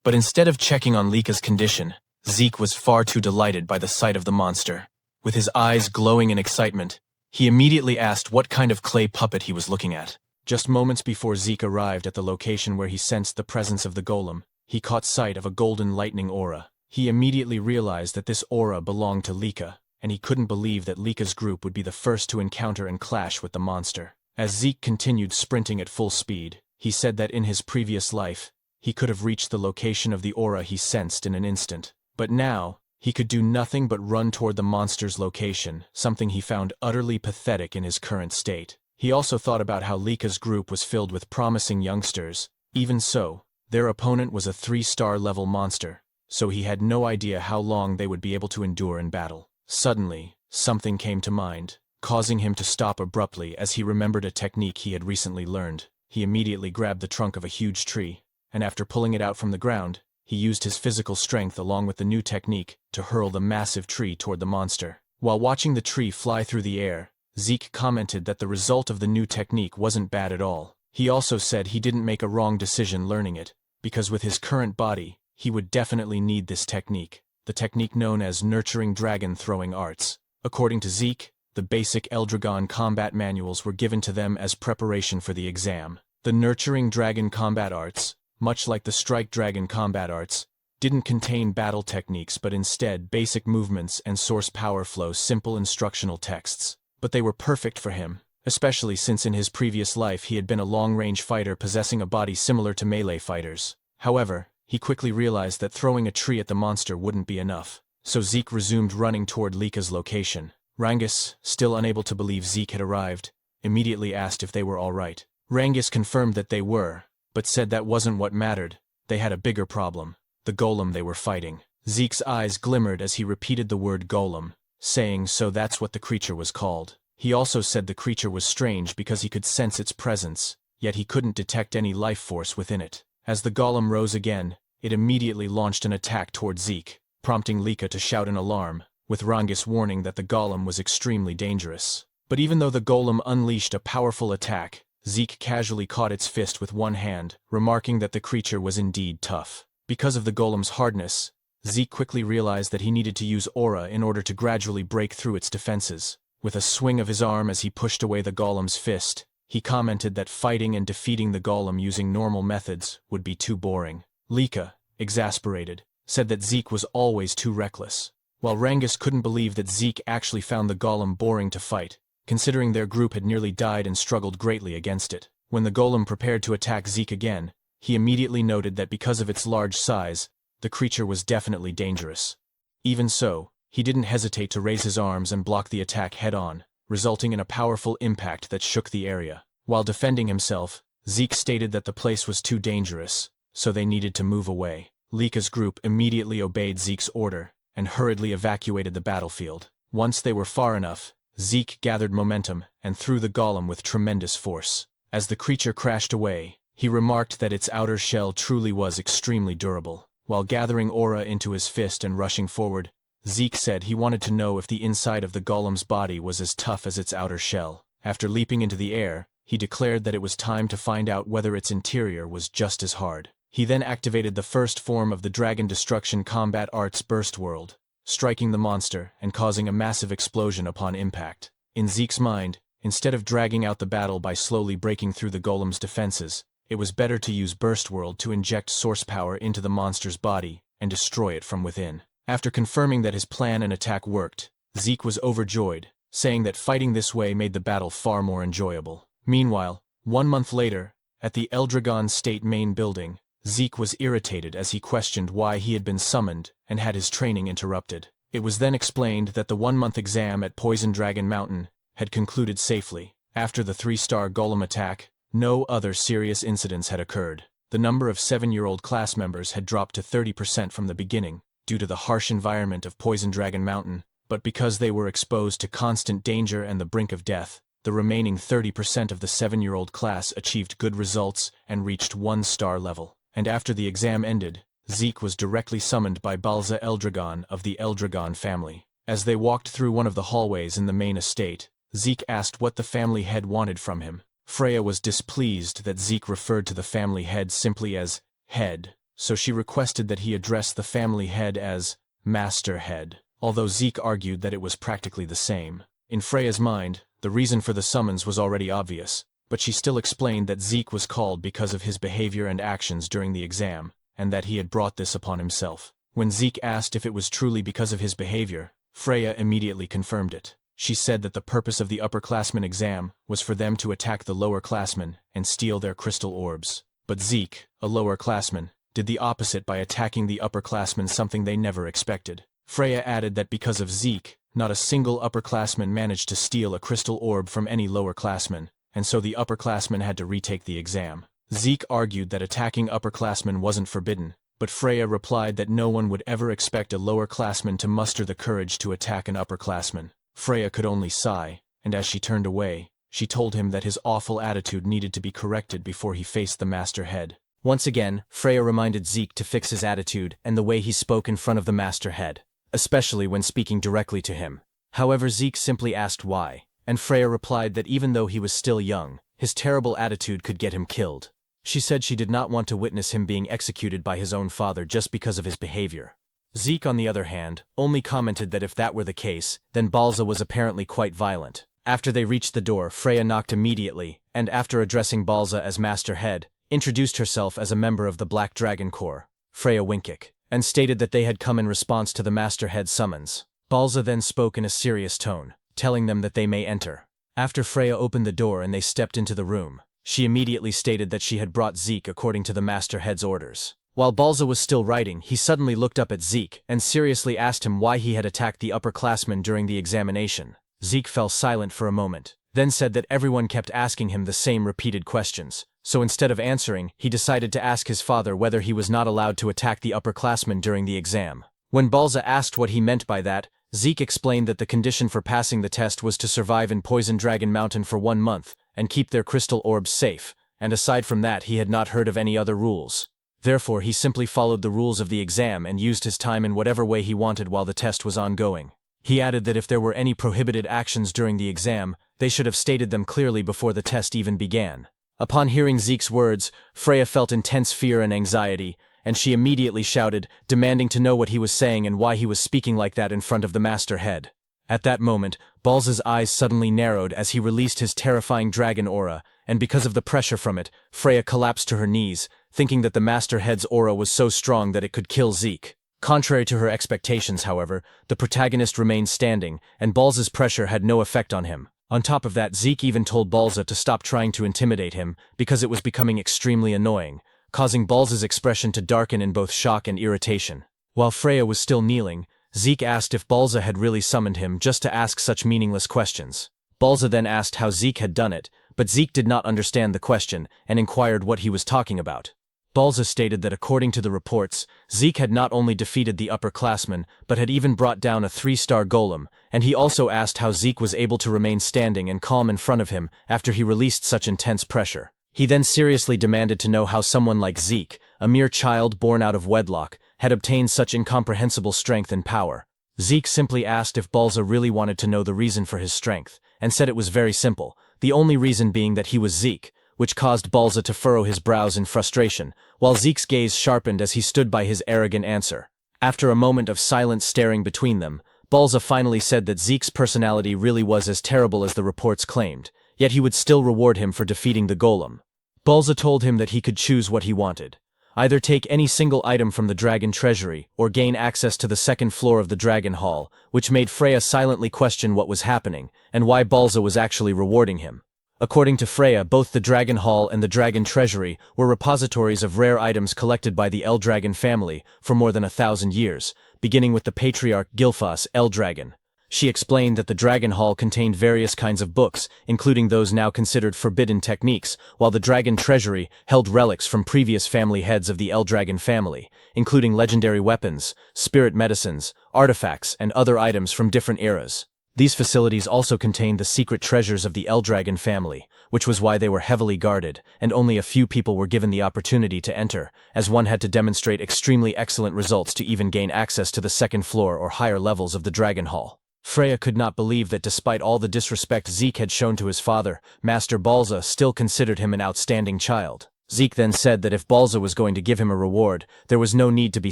But instead of checking on Lika's condition, Zeke was far too delighted by the sight of the monster. With his eyes glowing in excitement, he immediately asked what kind of clay puppet he was looking at. Just moments before Zeke arrived at the location where he sensed the presence of the golem, he caught sight of a golden lightning aura. He immediately realized that this aura belonged to Lika, and he couldn't believe that Lika's group would be the first to encounter and clash with the monster. As Zeke continued sprinting at full speed, he said that in his previous life, he could have reached the location of the aura he sensed in an instant. But now, he could do nothing but run toward the monster's location, something he found utterly pathetic in his current state. He also thought about how Lika's group was filled with promising youngsters. Even so, their opponent was a 3-star level monster, so he had no idea how long they would be able to endure in battle. Suddenly, something came to mind, causing him to stop abruptly as he remembered a technique he had recently learned. He immediately grabbed the trunk of a huge tree, and after pulling it out from the ground, he used his physical strength along with the new technique to hurl the massive tree toward the monster. While watching the tree fly through the air, Zeke commented that the result of the new technique wasn't bad at all. He also said he didn't make a wrong decision learning it, because with his current body, he would definitely need this technique, the technique known as nurturing dragon throwing arts. According to Zeke, the basic Eldragon combat manuals were given to them as preparation for the exam. The nurturing dragon combat arts, much like the strike dragon combat arts, didn't contain battle techniques but instead basic movements and source power flow simple instructional texts. But they were perfect for him, especially since in his previous life he had been a long-range fighter possessing a body similar to melee fighters. However, he quickly realized that throwing a tree at the monster wouldn't be enough, so Zeke resumed running toward Lika's location. Rangus, still unable to believe Zeke had arrived, immediately asked if they were all right. Rangus confirmed that they were, but said that wasn't what mattered. They had a bigger problem, the golem they were fighting. Zeke's eyes glimmered as he repeated the word golem, saying so that's what the creature was called. He also said the creature was strange because he could sense its presence, yet he couldn't detect any life force within it. As the golem rose again, it immediately launched an attack toward Zeke, prompting Lika to shout an alarm, with Rangus warning that the golem was extremely dangerous. But even though the golem unleashed a powerful attack, Zeke casually caught its fist with one hand, remarking that the creature was indeed tough. Because of the golem's hardness, Zeke quickly realized that he needed to use aura in order to gradually break through its defenses. With a swing of his arm as he pushed away the golem's fist, he commented that fighting and defeating the golem using normal methods would be too boring. Lika, exasperated, said that Zeke was always too reckless, while Rangus couldn't believe that Zeke actually found the golem boring to fight, considering their group had nearly died and struggled greatly against it. When the golem prepared to attack Zeke again, he immediately noted that because of its large size, the creature was definitely dangerous. Even so, he didn't hesitate to raise his arms and block the attack head-on, resulting in a powerful impact that shook the area. While defending himself, Zeke stated that the place was too dangerous, so they needed to move away. Lika's group immediately obeyed Zeke's order and hurriedly evacuated the battlefield. Once they were far enough, Zeke gathered momentum and threw the golem with tremendous force. As the creature crashed away, he remarked that its outer shell truly was extremely durable. While gathering aura into his fist and rushing forward, Zeke said he wanted to know if the inside of the golem's body was as tough as its outer shell. After leaping into the air, he declared that it was time to find out whether its interior was just as hard. He then activated the first form of the Dragon Destruction Combat Arts Burst World, striking the monster and causing a massive explosion upon impact. In Zeke's mind, instead of dragging out the battle by slowly breaking through the golem's defenses, it was better to use Burst World to inject source power into the monster's body and destroy it from within. After confirming that his plan and attack worked, Zeke was overjoyed, saying that fighting this way made the battle far more enjoyable. Meanwhile, 1 month later, at the Eldragon State main building, Zeke was irritated as he questioned why he had been summoned and had his training interrupted. It was then explained that the 1-month exam at Poison Dragon Mountain had concluded safely. After the 3-star golem attack, no other serious incidents had occurred. The number of 7-year-old class members had dropped to 30% from the beginning, due to the harsh environment of Poison Dragon Mountain, but because they were exposed to constant danger and the brink of death, the remaining 30% of the 7-year-old class achieved good results and reached 1-star level. And after the exam ended, Zeke was directly summoned by Balza Eldragon of the Eldragon family. As they walked through one of the hallways in the main estate, Zeke asked what the family head wanted from him. Freya was displeased that Zeke referred to the family head simply as head, so she requested that he address the family head as Master Head, although Zeke argued that it was practically the same. In Freya's mind, the reason for the summons was already obvious, but she still explained that Zeke was called because of his behavior and actions during the exam, and that he had brought this upon himself. When Zeke asked if it was truly because of his behavior, Freya immediately confirmed it. She said that the purpose of the upperclassmen exam was for them to attack the lowerclassmen and steal their crystal orbs. But Zeke, a lowerclassman, did the opposite by attacking the upperclassmen, something they never expected. Freya added that because of Zeke, not a single upperclassman managed to steal a crystal orb from any lowerclassman, and so the upperclassmen had to retake the exam. Zeke argued that attacking upperclassmen wasn't forbidden, but Freya replied that no one would ever expect a lowerclassman to muster the courage to attack an upperclassman. Freya could only sigh, and as she turned away, she told him that his awful attitude needed to be corrected before he faced the Master Head. Once again, Freya reminded Zeke to fix his attitude and the way he spoke in front of the Master Head, especially when speaking directly to him. However, Zeke simply asked why, and Freya replied that even though he was still young, his terrible attitude could get him killed. She said she did not want to witness him being executed by his own father just because of his behavior. Zeke, on the other hand, only commented that if that were the case, then Balza was apparently quite violent. After they reached the door, Freya knocked immediately, and after addressing Balza as Master Head, introduced herself as a member of the Black Dragon Corps, Freya Winkik, and stated that they had come in response to the Master Head's summons. Balza then spoke in a serious tone, telling them that they may enter. After Freya opened the door and they stepped into the room, she immediately stated that she had brought Zeke according to the Master Head's orders. While Balza was still writing, he suddenly looked up at Zeke and seriously asked him why he had attacked the upperclassmen during the examination. Zeke fell silent for a moment, then said that everyone kept asking him the same repeated questions, so instead of answering, he decided to ask his father whether he was not allowed to attack the upperclassmen during the exam. When Balza asked what he meant by that, Zeke explained that the condition for passing the test was to survive in Poison Dragon Mountain for 1 month and keep their crystal orbs safe, and aside from that he had not heard of any other rules. Therefore, he simply followed the rules of the exam and used his time in whatever way he wanted while the test was ongoing. He added that if there were any prohibited actions during the exam, they should have stated them clearly before the test even began. Upon hearing Zeke's words, Freya felt intense fear and anxiety, and she immediately shouted, demanding to know what he was saying and why he was speaking like that in front of the Master Head. At that moment, Balza's eyes suddenly narrowed as he released his terrifying dragon aura, and because of the pressure from it, Freya collapsed to her knees, thinking that the Master Head's aura was so strong that it could kill Zeke. Contrary to her expectations, however, the protagonist remained standing, and Balza's pressure had no effect on him. On top of that, Zeke even told Balza to stop trying to intimidate him because it was becoming extremely annoying, causing Balza's expression to darken in both shock and irritation. While Freya was still kneeling, Zeke asked if Balza had really summoned him just to ask such meaningless questions. Balza then asked how Zeke had done it, but Zeke did not understand the question and inquired what he was talking about. Balza stated that according to the reports, Zeke had not only defeated the upperclassmen, but had even brought down a 3-star golem, and he also asked how Zeke was able to remain standing and calm in front of him after he released such intense pressure. He then seriously demanded to know how someone like Zeke, a mere child born out of wedlock, had obtained such incomprehensible strength and power. Zeke simply asked if Balza really wanted to know the reason for his strength, and said it was very simple, the only reason being that he was Zeke, which caused Balza to furrow his brows in frustration, while Zeke's gaze sharpened as he stood by his arrogant answer. After a moment of silent staring between them, Balza finally said that Zeke's personality really was as terrible as the reports claimed, yet he would still reward him for defeating the golem. Balza told him that he could choose what he wanted. Either take any single item from the dragon treasury, or gain access to the second floor of the dragon hall, which made Freya silently question what was happening, and why Balza was actually rewarding him. According to Freya, both the Dragon Hall and the Dragon Treasury were repositories of rare items collected by the Eldragon family for more than 1,000 years, beginning with the patriarch Gilfas Eldragon. She explained that the Dragon Hall contained various kinds of books, including those now considered forbidden techniques, while the Dragon Treasury held relics from previous family heads of the Eldragon family, including legendary weapons, spirit medicines, artifacts, and other items from different eras. These facilities also contained the secret treasures of the Eldragon family, which was why they were heavily guarded, and only a few people were given the opportunity to enter, as one had to demonstrate extremely excellent results to even gain access to the second floor or higher levels of the Dragon Hall. Freya could not believe that despite all the disrespect Zeke had shown to his father, Master Balza still considered him an outstanding child. Zeke then said that if Balza was going to give him a reward, there was no need to be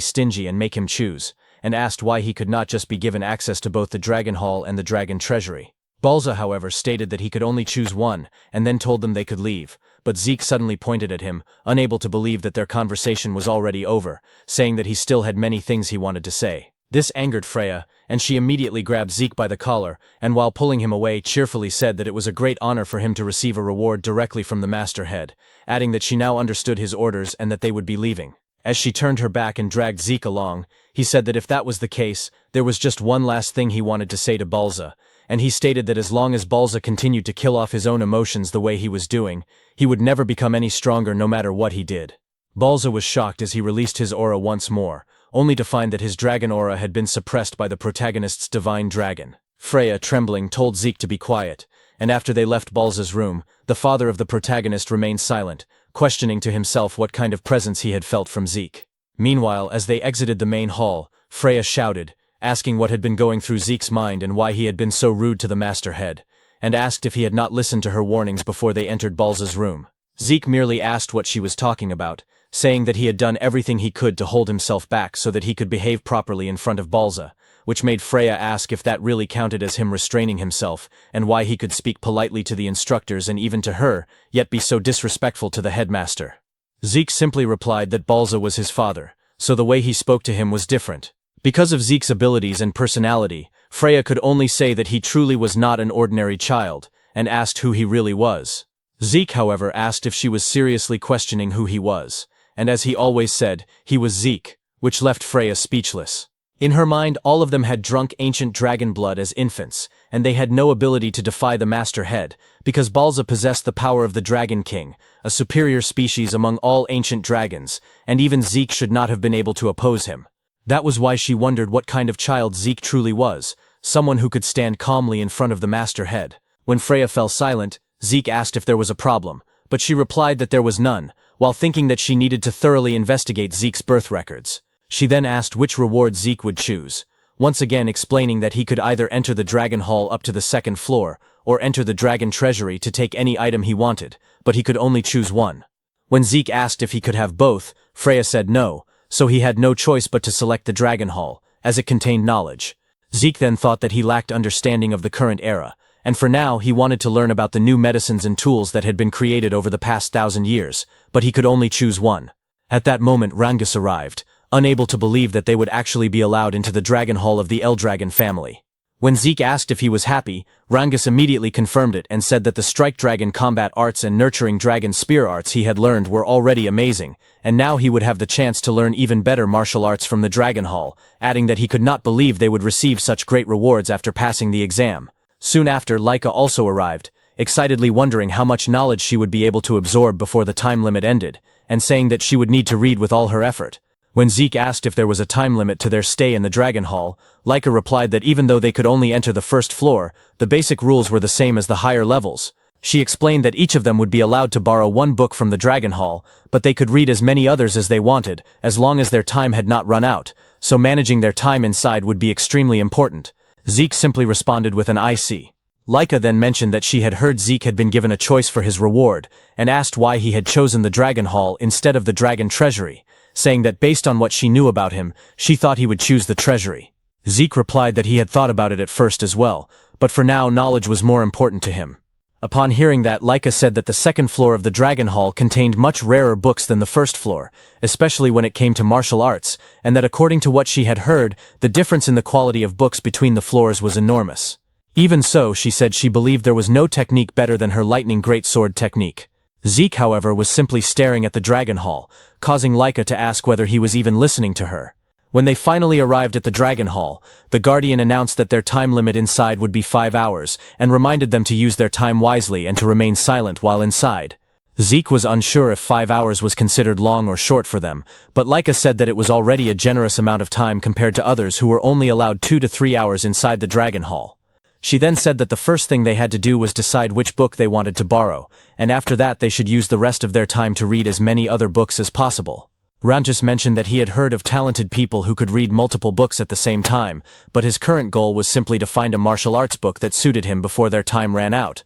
stingy and make him choose, and asked why he could not just be given access to both the Dragon Hall and the Dragon Treasury. Balza, however, stated that he could only choose one, and then told them they could leave, but Zeke suddenly pointed at him, unable to believe that their conversation was already over, saying that he still had many things he wanted to say. This angered Freya, and she immediately grabbed Zeke by the collar, and while pulling him away cheerfully said that it was a great honor for him to receive a reward directly from the master head, adding that she now understood his orders and that they would be leaving. As she turned her back and dragged Zeke along, he said that if that was the case, there was just one last thing he wanted to say to Balza, and he stated that as long as Balza continued to kill off his own emotions the way he was doing, he would never become any stronger no matter what he did. Balza was shocked as he released his aura once more, only to find that his dragon aura had been suppressed by the protagonist's divine dragon. Freya, trembling, told Zeke to be quiet, and after they left Balza's room, the father of the protagonist remained silent, questioning to himself what kind of presence he had felt from Zeke. Meanwhile, as they exited the main hall, Freya shouted, asking what had been going through Zeke's mind and why he had been so rude to the master head, and asked if he had not listened to her warnings before they entered Balza's room. Zeke merely asked what she was talking about, saying that he had done everything he could to hold himself back so that he could behave properly in front of Balza, which made Freya ask if that really counted as him restraining himself, and why he could speak politely to the instructors and even to her, yet be so disrespectful to the headmaster. Zeke simply replied that Balza was his father, so the way he spoke to him was different. Because of Zeke's abilities and personality, Freya could only say that he truly was not an ordinary child, and asked who he really was. Zeke, however, asked if she was seriously questioning who he was, and as he always said, he was Zeke, which left Freya speechless. In her mind, all of them had drunk ancient dragon blood as infants, and they had no ability to defy the Master Head, because Balza possessed the power of the Dragon King, a superior species among all ancient dragons, and even Zeke should not have been able to oppose him. That was why she wondered what kind of child Zeke truly was, someone who could stand calmly in front of the Master Head. When Freya fell silent, Zeke asked if there was a problem, but she replied that there was none, while thinking that she needed to thoroughly investigate Zeke's birth records. She then asked which reward Zeke would choose, once again explaining that he could either enter the Dragon Hall up to the second floor, or enter the Dragon Treasury to take any item he wanted, but he could only choose one. When Zeke asked if he could have both, Freya said no, so he had no choice but to select the Dragon Hall, as it contained knowledge. Zeke then thought that he lacked understanding of the current era, and for now he wanted to learn about the new medicines and tools that had been created over the past 1,000 years, but he could only choose one. At that moment Rangus arrived, unable to believe that they would actually be allowed into the Dragon Hall of the Eldragon family. When Zeke asked if he was happy, Rangus immediately confirmed it and said that the Strike Dragon combat arts and Nurturing Dragon spear arts he had learned were already amazing, and now he would have the chance to learn even better martial arts from the Dragon Hall, adding that he could not believe they would receive such great rewards after passing the exam. Soon after, Laika also arrived, excitedly wondering how much knowledge she would be able to absorb before the time limit ended, and saying that she would need to read with all her effort. When Zeke asked if there was a time limit to their stay in the Dragon Hall, Laika replied that even though they could only enter the first floor, the basic rules were the same as the higher levels. She explained that each of them would be allowed to borrow one book from the Dragon Hall, but they could read as many others as they wanted, as long as their time had not run out, so managing their time inside would be extremely important. Zeke simply responded with an "I see." Laika then mentioned that she had heard Zeke had been given a choice for his reward, and asked why he had chosen the Dragon Hall instead of the Dragon Treasury, saying that based on what she knew about him, she thought he would choose the Treasury. Zeke replied that he had thought about it at first as well, but for now knowledge was more important to him. Upon hearing that, Laika said that the second floor of the Dragon Hall contained much rarer books than the first floor, especially when it came to martial arts, and that according to what she had heard, the difference in the quality of books between the floors was enormous. Even so, she said she believed there was no technique better than her lightning greatsword technique. Zeke, however, was simply staring at the Dragon Hall, causing Laika to ask whether he was even listening to her. When they finally arrived at the Dragon Hall, the Guardian announced that their time limit inside would be 5 hours, and reminded them to use their time wisely and to remain silent while inside. Zeke was unsure if 5 hours was considered long or short for them, but Laika said that it was already a generous amount of time compared to others who were only allowed 2 to 3 hours inside the Dragon Hall. She then said that the first thing they had to do was decide which book they wanted to borrow, and after that they should use the rest of their time to read as many other books as possible. Rangus mentioned that he had heard of talented people who could read multiple books at the same time, but his current goal was simply to find a martial arts book that suited him before their time ran out.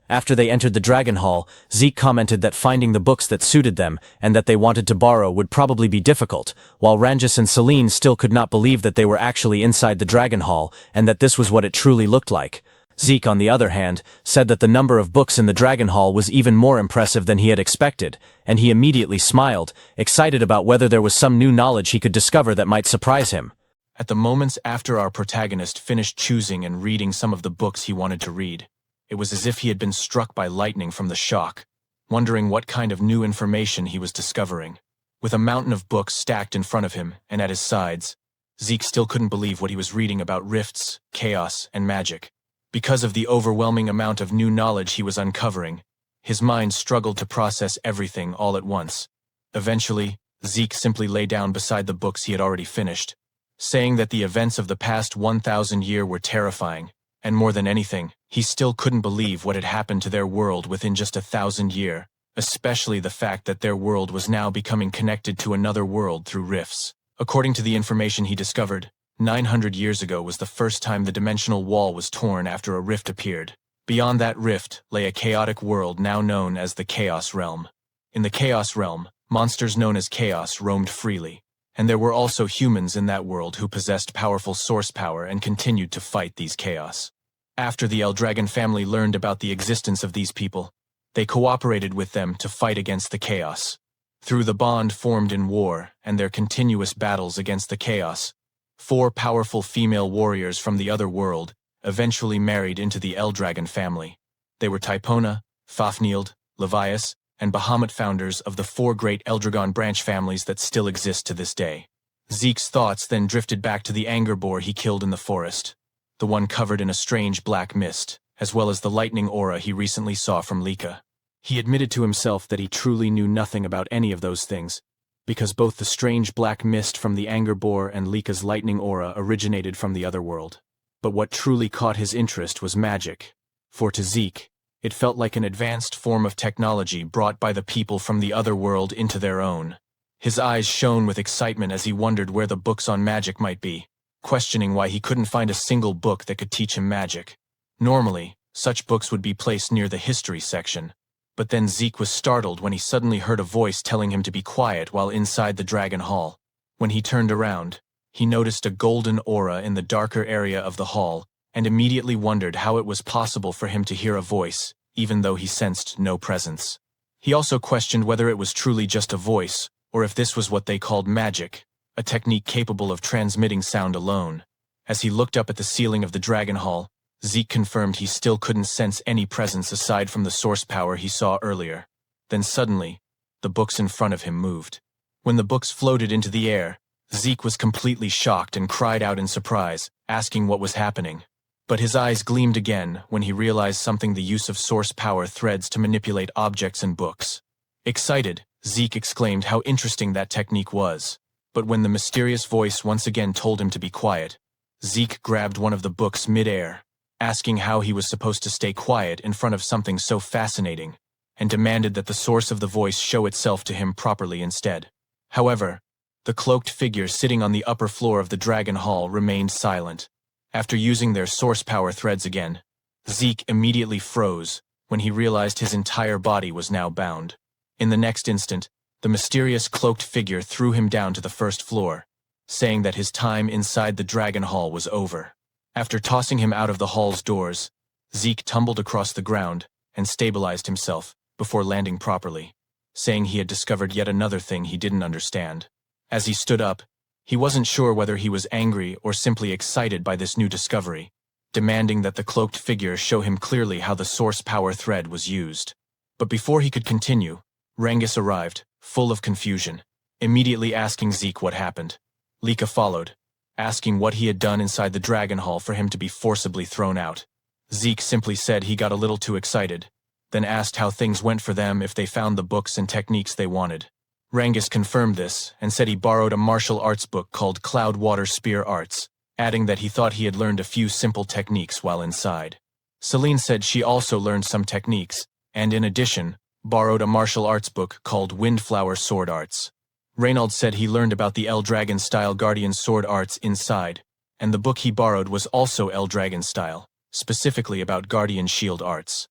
After they entered the Dragon Hall, Zeke commented that finding the books that suited them and that they wanted to borrow would probably be difficult, while Rangus and Celine still could not believe that they were actually inside the Dragon Hall and that this was what it truly looked like. Zeke, on the other hand, said that the number of books in the Dragon Hall was even more impressive than he had expected, and he immediately smiled, excited about whether there was some new knowledge he could discover that might surprise him. At the moments after our protagonist finished choosing and reading some of the books he wanted to read, it was as if he had been struck by lightning from the shock, wondering what kind of new information he was discovering. With a mountain of books stacked in front of him and at his sides, Zeke still couldn't believe what he was reading about rifts, chaos, and magic. Because of the overwhelming amount of new knowledge he was uncovering, his mind struggled to process everything all at once. Eventually, Zeke simply lay down beside the books he had already finished, saying that the events of the past 1,000 years were terrifying, and more than anything, he still couldn't believe what had happened to their world within just 1,000 years, especially the fact that their world was now becoming connected to another world through rifts. According to the information he discovered, 900 years ago was the first time the dimensional wall was torn after a rift appeared. Beyond that rift lay a chaotic world now known as the Chaos Realm. In the Chaos Realm, monsters known as Chaos roamed freely, and there were also humans in that world who possessed powerful source power and continued to fight these chaos. After the Eldragon family learned about the existence of these people, they cooperated with them to fight against the chaos. Through the bond formed in war and their continuous battles against the chaos, 4 powerful female warriors from the other world eventually married into the Eldragon family. They were Typona, Fafnield, Levias, and Bahamut, founders of the 4 great Eldragon branch families that still exist to this day. Zeke's thoughts then drifted back to the anger boar he killed in the forest, the one covered in a strange black mist, as well as the lightning aura he recently saw from Lika. He admitted to himself that he truly knew nothing about any of those things, because both the strange black mist from the anger boar and Lika's lightning aura originated from the other world. But what truly caught his interest was magic, for to Zeke, it felt like an advanced form of technology brought by the people from the other world into their own. His eyes shone with excitement as he wondered where the books on magic might be, questioning why he couldn't find a single book that could teach him magic. Normally, such books would be placed near the history section, but then Zeke was startled when he suddenly heard a voice telling him to be quiet while inside the Dragon Hall. When he turned around, he noticed a golden aura in the darker area of the hall, and immediately wondered how it was possible for him to hear a voice, even though he sensed no presence. He also questioned whether it was truly just a voice, or if this was what they called magic, a technique capable of transmitting sound alone. As he looked up at the ceiling of the Dragon Hall, Zeke confirmed he still couldn't sense any presence aside from the source power he saw earlier. Then suddenly, the books in front of him moved. When the books floated into the air, Zeke was completely shocked and cried out in surprise, asking what was happening. But his eyes gleamed again when he realized something: the use of source power threads to manipulate objects and books. Excited, Zeke exclaimed how interesting that technique was. But when the mysterious voice once again told him to be quiet, Zeke grabbed one of the books mid-air, asking how he was supposed to stay quiet in front of something so fascinating, and demanded that the source of the voice show itself to him properly instead. However, the cloaked figure sitting on the upper floor of the Dragon Hall remained silent. After using their source power threads again, Zeke immediately froze when he realized his entire body was now bound. In the next instant, the mysterious cloaked figure threw him down to the first floor, saying that his time inside the Dragon Hall was over. After tossing him out of the hall's doors, Zeke tumbled across the ground and stabilized himself before landing properly, saying he had discovered yet another thing he didn't understand. As he stood up, he wasn't sure whether he was angry or simply excited by this new discovery, demanding that the cloaked figure show him clearly how the source power thread was used. But before he could continue, Rangus arrived, full of confusion, immediately asking Zeke what happened. Lika followed, asking what he had done inside the Dragon Hall for him to be forcibly thrown out. Zeke simply said he got a little too excited, then asked how things went for them if they found the books and techniques they wanted. Rangus confirmed this and said he borrowed a martial arts book called Cloud Water Spear Arts, adding that he thought he had learned a few simple techniques while inside. Celine said she also learned some techniques, and in addition, borrowed a martial arts book called Windflower Sword Arts. Reynald said he learned about the Eldragon-style Guardian Sword Arts inside, and the book he borrowed was also Eldragon-style, specifically about Guardian Shield Arts.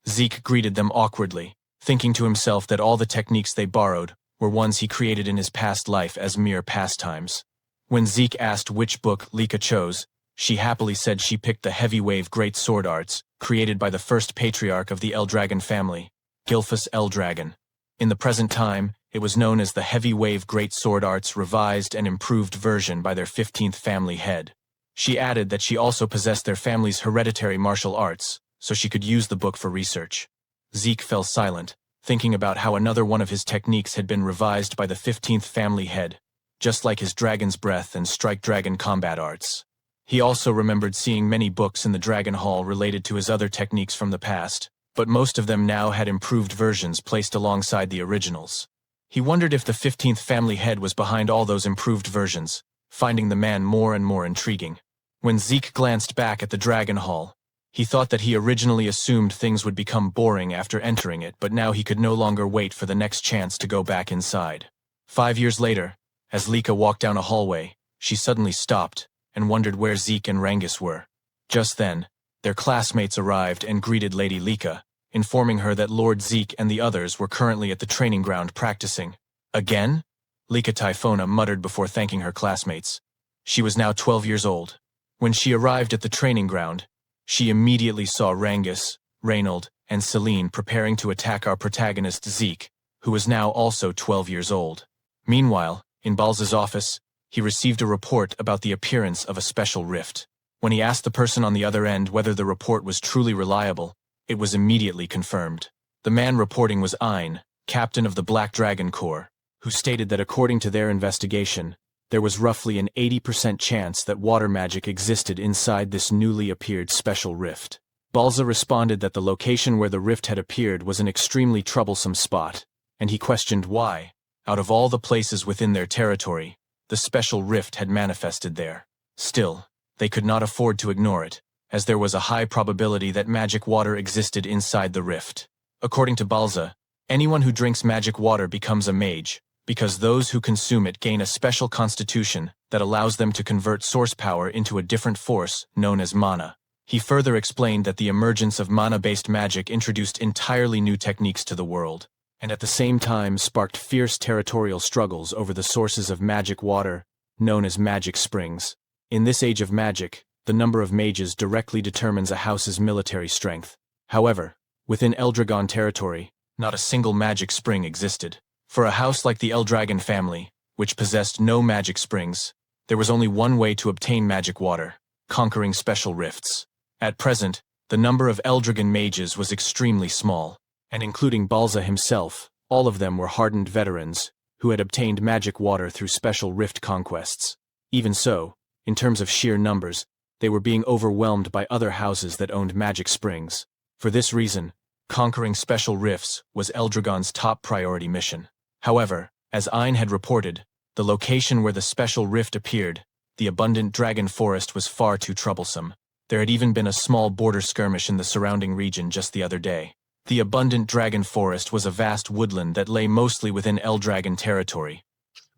Zeke greeted them awkwardly, thinking to himself that all the techniques they borrowed were ones he created in his past life as mere pastimes. When Zeke asked which book Lika chose, she happily said she picked the Heavy Wave Great Sword Arts, created by the first patriarch of the Eldragon family, Gilfus Eldragon. In the present time, It was known as the Heavy Wave Great Sword Arts revised and improved version by their 15th family head. She added that she also possessed their family's hereditary martial arts, so she could use the book for research. Zeke fell silent, thinking about how another one of his techniques had been revised by the 15th family head, just like his Dragon's Breath and Strike Dragon combat arts. He also remembered seeing many books in the Dragon Hall related to his other techniques from the past, but most of them now had improved versions placed alongside the originals. He wondered if the 15th family head was behind all those improved versions, finding the man more and more intriguing. When Zeke glanced back at the Dragon Hall, he thought that he originally assumed things would become boring after entering it, but now he could no longer wait for the next chance to go back inside. 5 years later, as Lika walked down a hallway, she suddenly stopped and wondered where Zeke and Rangus were. Just then, their classmates arrived and greeted Lady Lika, informing her that Lord Zeke and the others were currently at the training ground practicing. Again? Lika Typhona muttered before thanking her classmates. She was now 12 years old. When she arrived at the training ground, she immediately saw Rangus, Reynold, and Celine preparing to attack our protagonist Zeke, who was now also 12 years old. Meanwhile, in Balza's office, he received a report about the appearance of a special rift. When he asked the person on the other end whether the report was truly reliable, it was immediately confirmed. The man reporting was Ein, captain of the Black Dragon Corps, who stated that according to their investigation, there was roughly an 80% chance that water magic existed inside this newly appeared special rift. Balza responded that the location where the rift had appeared was an extremely troublesome spot, and he questioned why, out of all the places within their territory, the special rift had manifested there. Still, they could not afford to ignore it, as there was a high probability that magic water existed inside the rift. According to Balza, anyone who drinks magic water becomes a mage, because those who consume it gain a special constitution that allows them to convert source power into a different force known as mana. He further explained that the emergence of mana-based magic introduced entirely new techniques to the world, and at the same time sparked fierce territorial struggles over the sources of magic water, known as magic springs. In this age of magic, the number of mages directly determines a house's military strength. However, within Eldragon territory, not a single magic spring existed. For a house like the Eldragon family, which possessed no magic springs, there was only one way to obtain magic water: conquering special rifts. At present, the number of Eldragon mages was extremely small, and including Balza himself, all of them were hardened veterans who had obtained magic water through special rift conquests. Even so, in terms of sheer numbers, they were being overwhelmed by other houses that owned magic springs. For this reason, conquering special rifts was Eldragon's top priority mission. However, as Ein had reported, the location where the special rift appeared, the abundant dragon forest, was far too troublesome. There had even been a small border skirmish in the surrounding region just the other day. The abundant dragon forest was a vast woodland that lay mostly within Eldragon territory,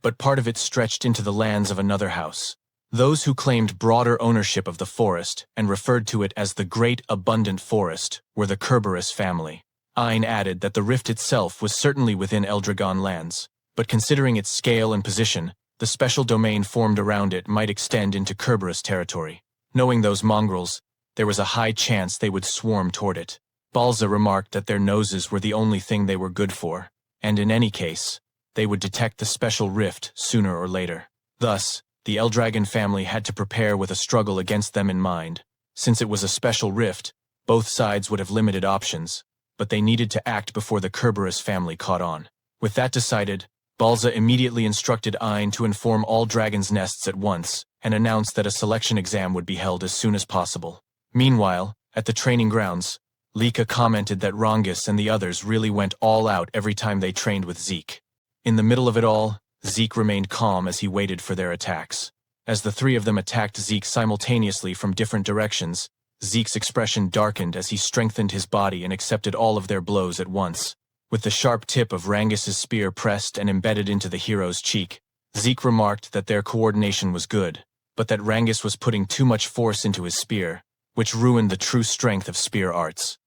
but part of it stretched into the lands of another house. Those who claimed broader ownership of the forest and referred to it as the Great Abundant Forest were the Kerberos family. Ein added that the rift itself was certainly within Eldragon lands, but considering its scale and position, the special domain formed around it might extend into Kerberos territory. Knowing those mongrels, there was a high chance they would swarm toward it. Balza remarked that their noses were the only thing they were good for, and in any case, they would detect the special rift sooner or later. Thus, the Eldragon family had to prepare with a struggle against them in mind. Since it was a special rift, both sides would have limited options, but they needed to act before the Kerberos family caught on. With that decided, Balza immediately instructed Ein to inform all dragons' nests at once, and announced that a selection exam would be held as soon as possible. Meanwhile, at the training grounds, Lika commented that Rangus and the others really went all out every time they trained with Zeke. In the middle of it all, Zeke remained calm as he waited for their attacks. As the three of them attacked Zeke simultaneously from different directions, Zeke's expression darkened as he strengthened his body and accepted all of their blows at once. With the sharp tip of Rangus's spear pressed and embedded into the hero's cheek, Zeke remarked that their coordination was good, but that Rangus was putting too much force into his spear, which ruined the true strength of spear arts.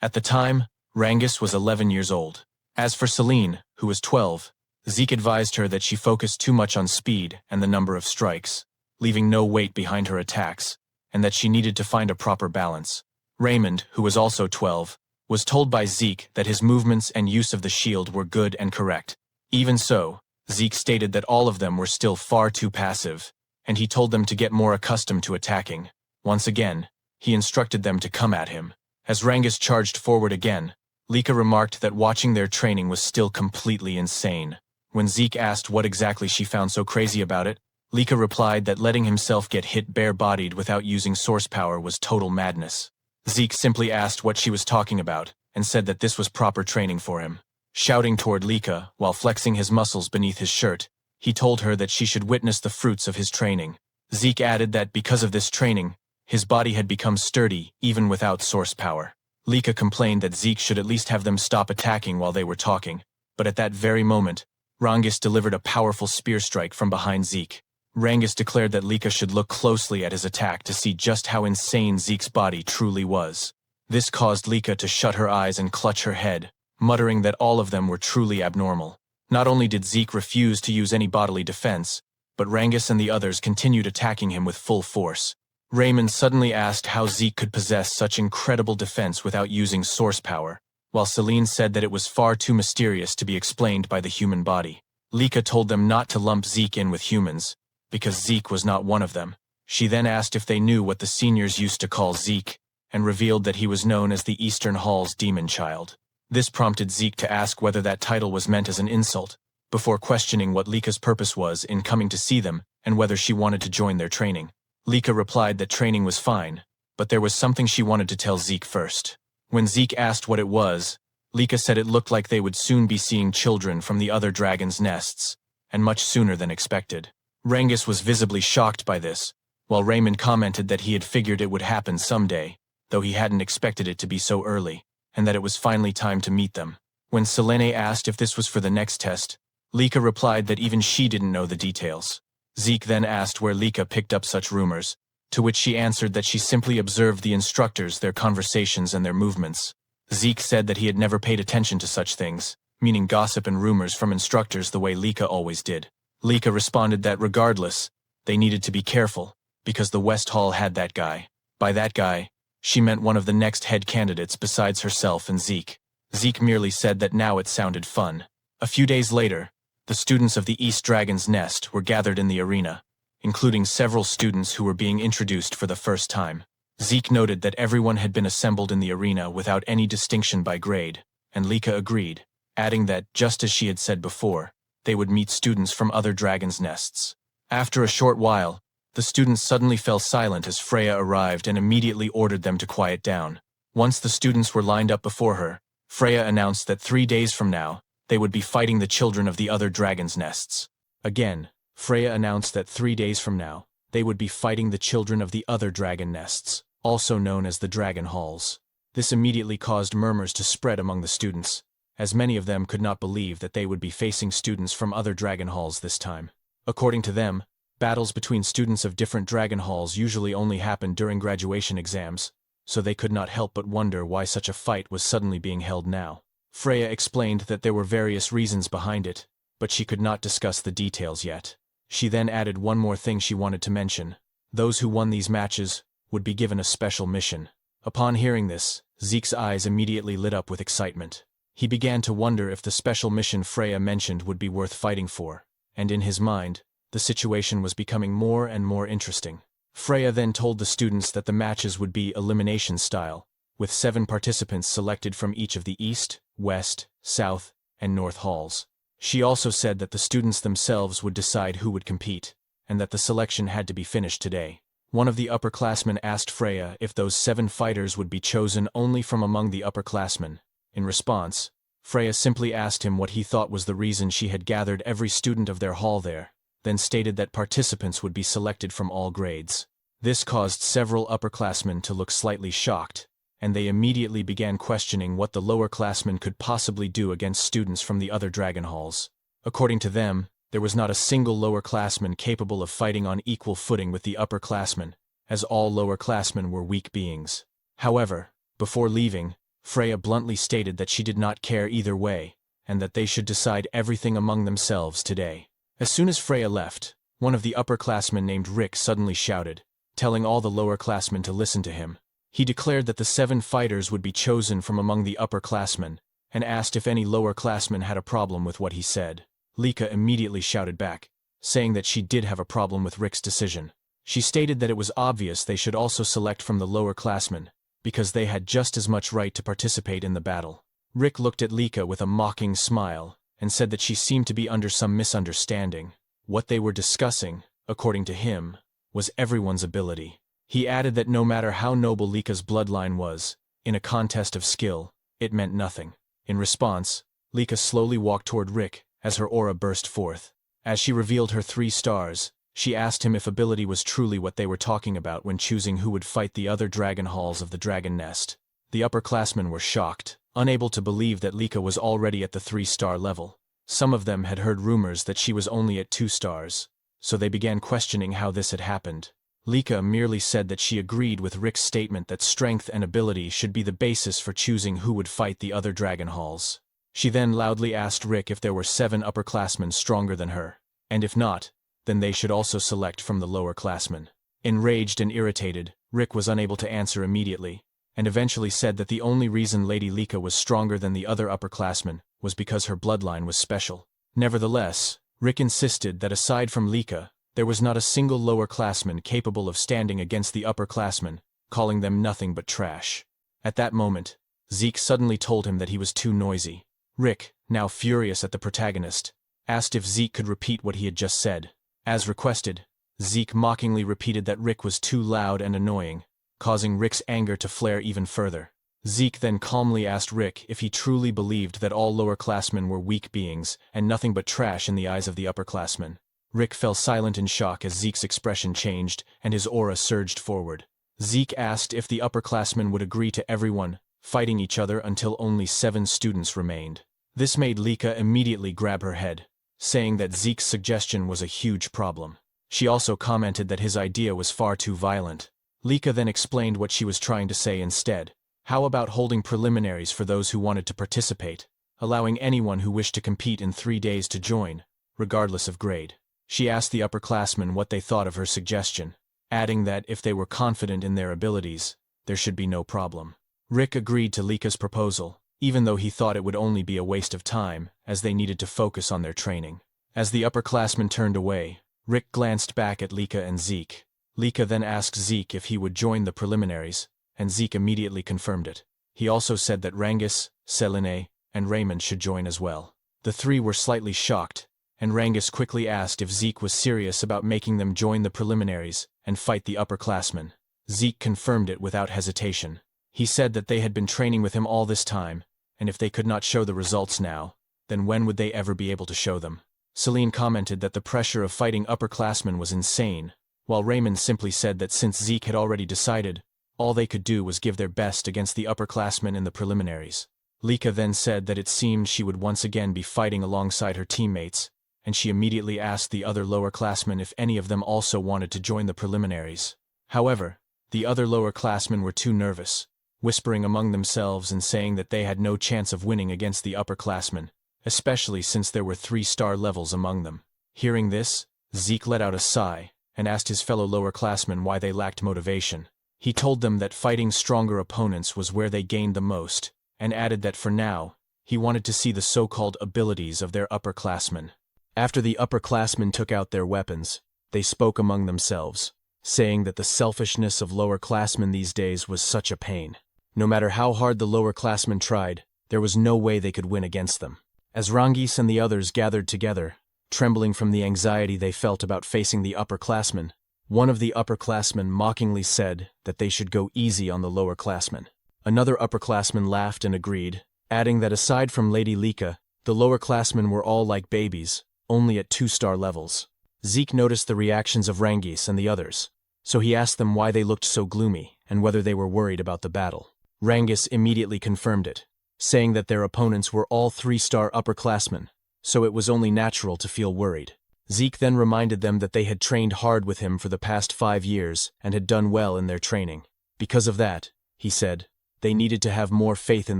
At the time, Rangus was 11 years old. As for Celine, who was 12, Zeke advised her that she focused too much on speed and the number of strikes, leaving no weight behind her attacks, and that she needed to find a proper balance. Raymond, who was also 12, was told by Zeke that his movements and use of the shield were good and correct, Even so, Zeke stated that all of them were still far too passive, and he told them to get more accustomed to attacking. Once again, he instructed them to come at him. As Rangus charged forward again, Lika remarked that watching their training was still completely insane. When Zeke asked what exactly she found so crazy about it, Lika replied that letting himself get hit bare-bodied without using source power was total madness. Zeke simply asked what she was talking about, and said that this was proper training for him. Shouting toward Lika, while flexing his muscles beneath his shirt, he told her that she should witness the fruits of his training. Zeke added that because of this training, his body had become sturdy, even without source power. Lika complained that Zeke should at least have them stop attacking while they were talking, but at that very moment, Rangus delivered a powerful spear strike from behind Zeke. Rangus declared that Lika should look closely at his attack to see just how insane Zeke's body truly was. This caused Lika to shut her eyes and clutch her head, muttering that all of them were truly abnormal. Not only did Zeke refuse to use any bodily defense, but Rangus and the others continued attacking him with full force. Raymond suddenly asked how Zeke could possess such incredible defense without using source power, while Celine said that it was far too mysterious to be explained by the human body. Lika told them not to lump Zeke in with humans, because Zeke was not one of them. She then asked if they knew what the seniors used to call Zeke, and revealed that he was known as the Eastern Hall's demon child. This prompted Zeke to ask whether that title was meant as an insult, before questioning what Lika's purpose was in coming to see them and whether she wanted to join their training. Lika replied that training was fine, but there was something she wanted to tell Zeke first. When Zeke asked what it was, Lika said it looked like they would soon be seeing children from the other dragons' nests, and much sooner than expected. Rangus was visibly shocked by this, while Raymond commented that he had figured it would happen someday, though he hadn't expected it to be so early, and that it was finally time to meet them. When Selene asked if this was for the next test, Lika replied that even she didn't know the details. Zeke then asked where Lika picked up such rumors, to which she answered that she simply observed the instructors, their conversations, and their movements. Zeke said that he had never paid attention to such things, meaning gossip and rumors from instructors the way Lika always did. Lika responded that regardless, they needed to be careful, because the West Hall had that guy. By that guy, she meant one of the next head candidates besides herself and Zeke. Zeke merely said that now it sounded fun. A few days later, the students of the East Dragon's Nest were gathered in the arena, including several students who were being introduced for the first time. Zeke noted that everyone had been assembled in the arena without any distinction by grade, and Lika agreed, adding that, just as she had said before, they would meet students from other dragons' nests. After a short while, the students suddenly fell silent as Freya arrived and immediately ordered them to quiet down. Once the students were lined up before her, Freya announced that 3 days from now, they would be fighting the children of the other dragons' nests. Again, Freya announced that 3 days from now, they would be fighting the children of the other dragon nests, also known as the Dragon Halls. This immediately caused murmurs to spread among the students, as many of them could not believe that they would be facing students from other dragon halls this time. According to them, battles between students of different dragon halls usually only happened during graduation exams, so they could not help but wonder why such a fight was suddenly being held now. Freya explained that there were various reasons behind it, but she could not discuss the details yet. She then added one more thing she wanted to mention. Those who won these matches would be given a special mission. Upon hearing this, Zeke's eyes immediately lit up with excitement. He began to wonder if the special mission Freya mentioned would be worth fighting for, and in his mind, the situation was becoming more and more interesting. Freya then told the students that the matches would be elimination style, with 7 participants selected from each of the East, West, South, and North halls. She also said that the students themselves would decide who would compete, and that the selection had to be finished today. One of the upperclassmen asked Freya if those 7 fighters would be chosen only from among the upperclassmen. In response, Freya simply asked him what he thought was the reason she had gathered every student of their hall there, then stated that participants would be selected from all grades. This caused several upperclassmen to look slightly shocked, and they immediately began questioning what the lowerclassmen could possibly do against students from the other dragon halls. According to them, there was not a single lowerclassman capable of fighting on equal footing with the upperclassmen, as all lowerclassmen were weak beings. However, before leaving, Freya bluntly stated that she did not care either way, and that they should decide everything among themselves today. As soon as Freya left, one of the upperclassmen named Rick suddenly shouted, telling all the lowerclassmen to listen to him. He declared that the 7 fighters would be chosen from among the upperclassmen, and asked if any lowerclassmen had a problem with what he said. Lika immediately shouted back, saying that she did have a problem with Rick's decision. She stated that it was obvious they should also select from the lower classmen, because they had just as much right to participate in the battle. Rick looked at Lika with a mocking smile, and said that she seemed to be under some misunderstanding. What they were discussing, according to him, was everyone's ability. He added that no matter how noble Lika's bloodline was, in a contest of skill, it meant nothing. In response, Lika slowly walked toward Rick as her aura burst forth. As she revealed her 3 stars, she asked him if ability was truly what they were talking about when choosing who would fight the other dragon halls of the dragon nest. The upperclassmen were shocked, unable to believe that Lika was already at the 3-star level. Some of them had heard rumors that she was only at 2 stars, so they began questioning how this had happened. Lika merely said that she agreed with Rick's statement that strength and ability should be the basis for choosing who would fight the other dragon halls. She then loudly asked Rick if there were 7 upperclassmen stronger than her, and if not, then they should also select from the lower classmen. Enraged and irritated, Rick was unable to answer immediately, and eventually said that the only reason Lady Lika was stronger than the other upperclassmen was because her bloodline was special. Nevertheless, Rick insisted that aside from Lika, there was not a single lower classman capable of standing against the upperclassmen, calling them nothing but trash. At that moment, Zeke suddenly told him that he was too noisy. Rick, now furious at the protagonist, asked if Zeke could repeat what he had just said. As requested, Zeke mockingly repeated that Rick was too loud and annoying, causing Rick's anger to flare even further. Zeke then calmly asked Rick if he truly believed that all lower-classmen were weak beings and nothing but trash in the eyes of the upperclassmen. Rick fell silent in shock as Zeke's expression changed and his aura surged forward. Zeke asked if the upperclassmen would agree to everyone fighting each other until only 7 students remained. This made Lika immediately grab her head, saying that Zeke's suggestion was a huge problem. She also commented that his idea was far too violent. Lika then explained what she was trying to say instead. How about holding preliminaries for those who wanted to participate, allowing anyone who wished to compete in 3 days to join, regardless of grade? She asked the upperclassmen what they thought of her suggestion, adding that if they were confident in their abilities, there should be no problem. Rick agreed to Lika's proposal, even though he thought it would only be a waste of time, as they needed to focus on their training. As the upperclassmen turned away, Rick glanced back at Lika and Zeke. Lika then asked Zeke if he would join the preliminaries, and Zeke immediately confirmed it. He also said that Rangus, Selene, and Raymond should join as well. The 3 were slightly shocked, and Rangus quickly asked if Zeke was serious about making them join the preliminaries and fight the upperclassmen. Zeke confirmed it without hesitation. He said that they had been training with him all this time, and if they could not show the results now, then when would they ever be able to show them? Selene commented that the pressure of fighting upperclassmen was insane, while Raymond simply said that since Zeke had already decided, all they could do was give their best against the upperclassmen in the preliminaries. Lika then said that it seemed she would once again be fighting alongside her teammates, and she immediately asked the other lower-classmen if any of them also wanted to join the preliminaries. However, the other lower-classmen were too nervous, whispering among themselves and saying that they had no chance of winning against the upperclassmen, especially since there were 3-star levels among them. Hearing this, Zeke let out a sigh and asked his fellow lower-classmen why they lacked motivation. He told them that fighting stronger opponents was where they gained the most, and added that for now, he wanted to see the so-called abilities of their upperclassmen. After the upperclassmen took out their weapons, they spoke among themselves, saying that the selfishness of lowerclassmen these days was such a pain. No matter how hard the lowerclassmen tried, there was no way they could win against them. As Rangis and the others gathered together, trembling from the anxiety they felt about facing the upperclassmen, one of the upperclassmen mockingly said that they should go easy on the lowerclassmen. Another upperclassman laughed and agreed, adding that aside from Lady Lika, the lowerclassmen were all like babies, only at 2-star levels. Zeke noticed the reactions of Rangis and the others, so he asked them why they looked so gloomy and whether they were worried about the battle. Rangis immediately confirmed it, saying that their opponents were all 3-star upperclassmen, so it was only natural to feel worried. Zeke then reminded them that they had trained hard with him for the past 5 years and had done well in their training. Because of that, he said, they needed to have more faith in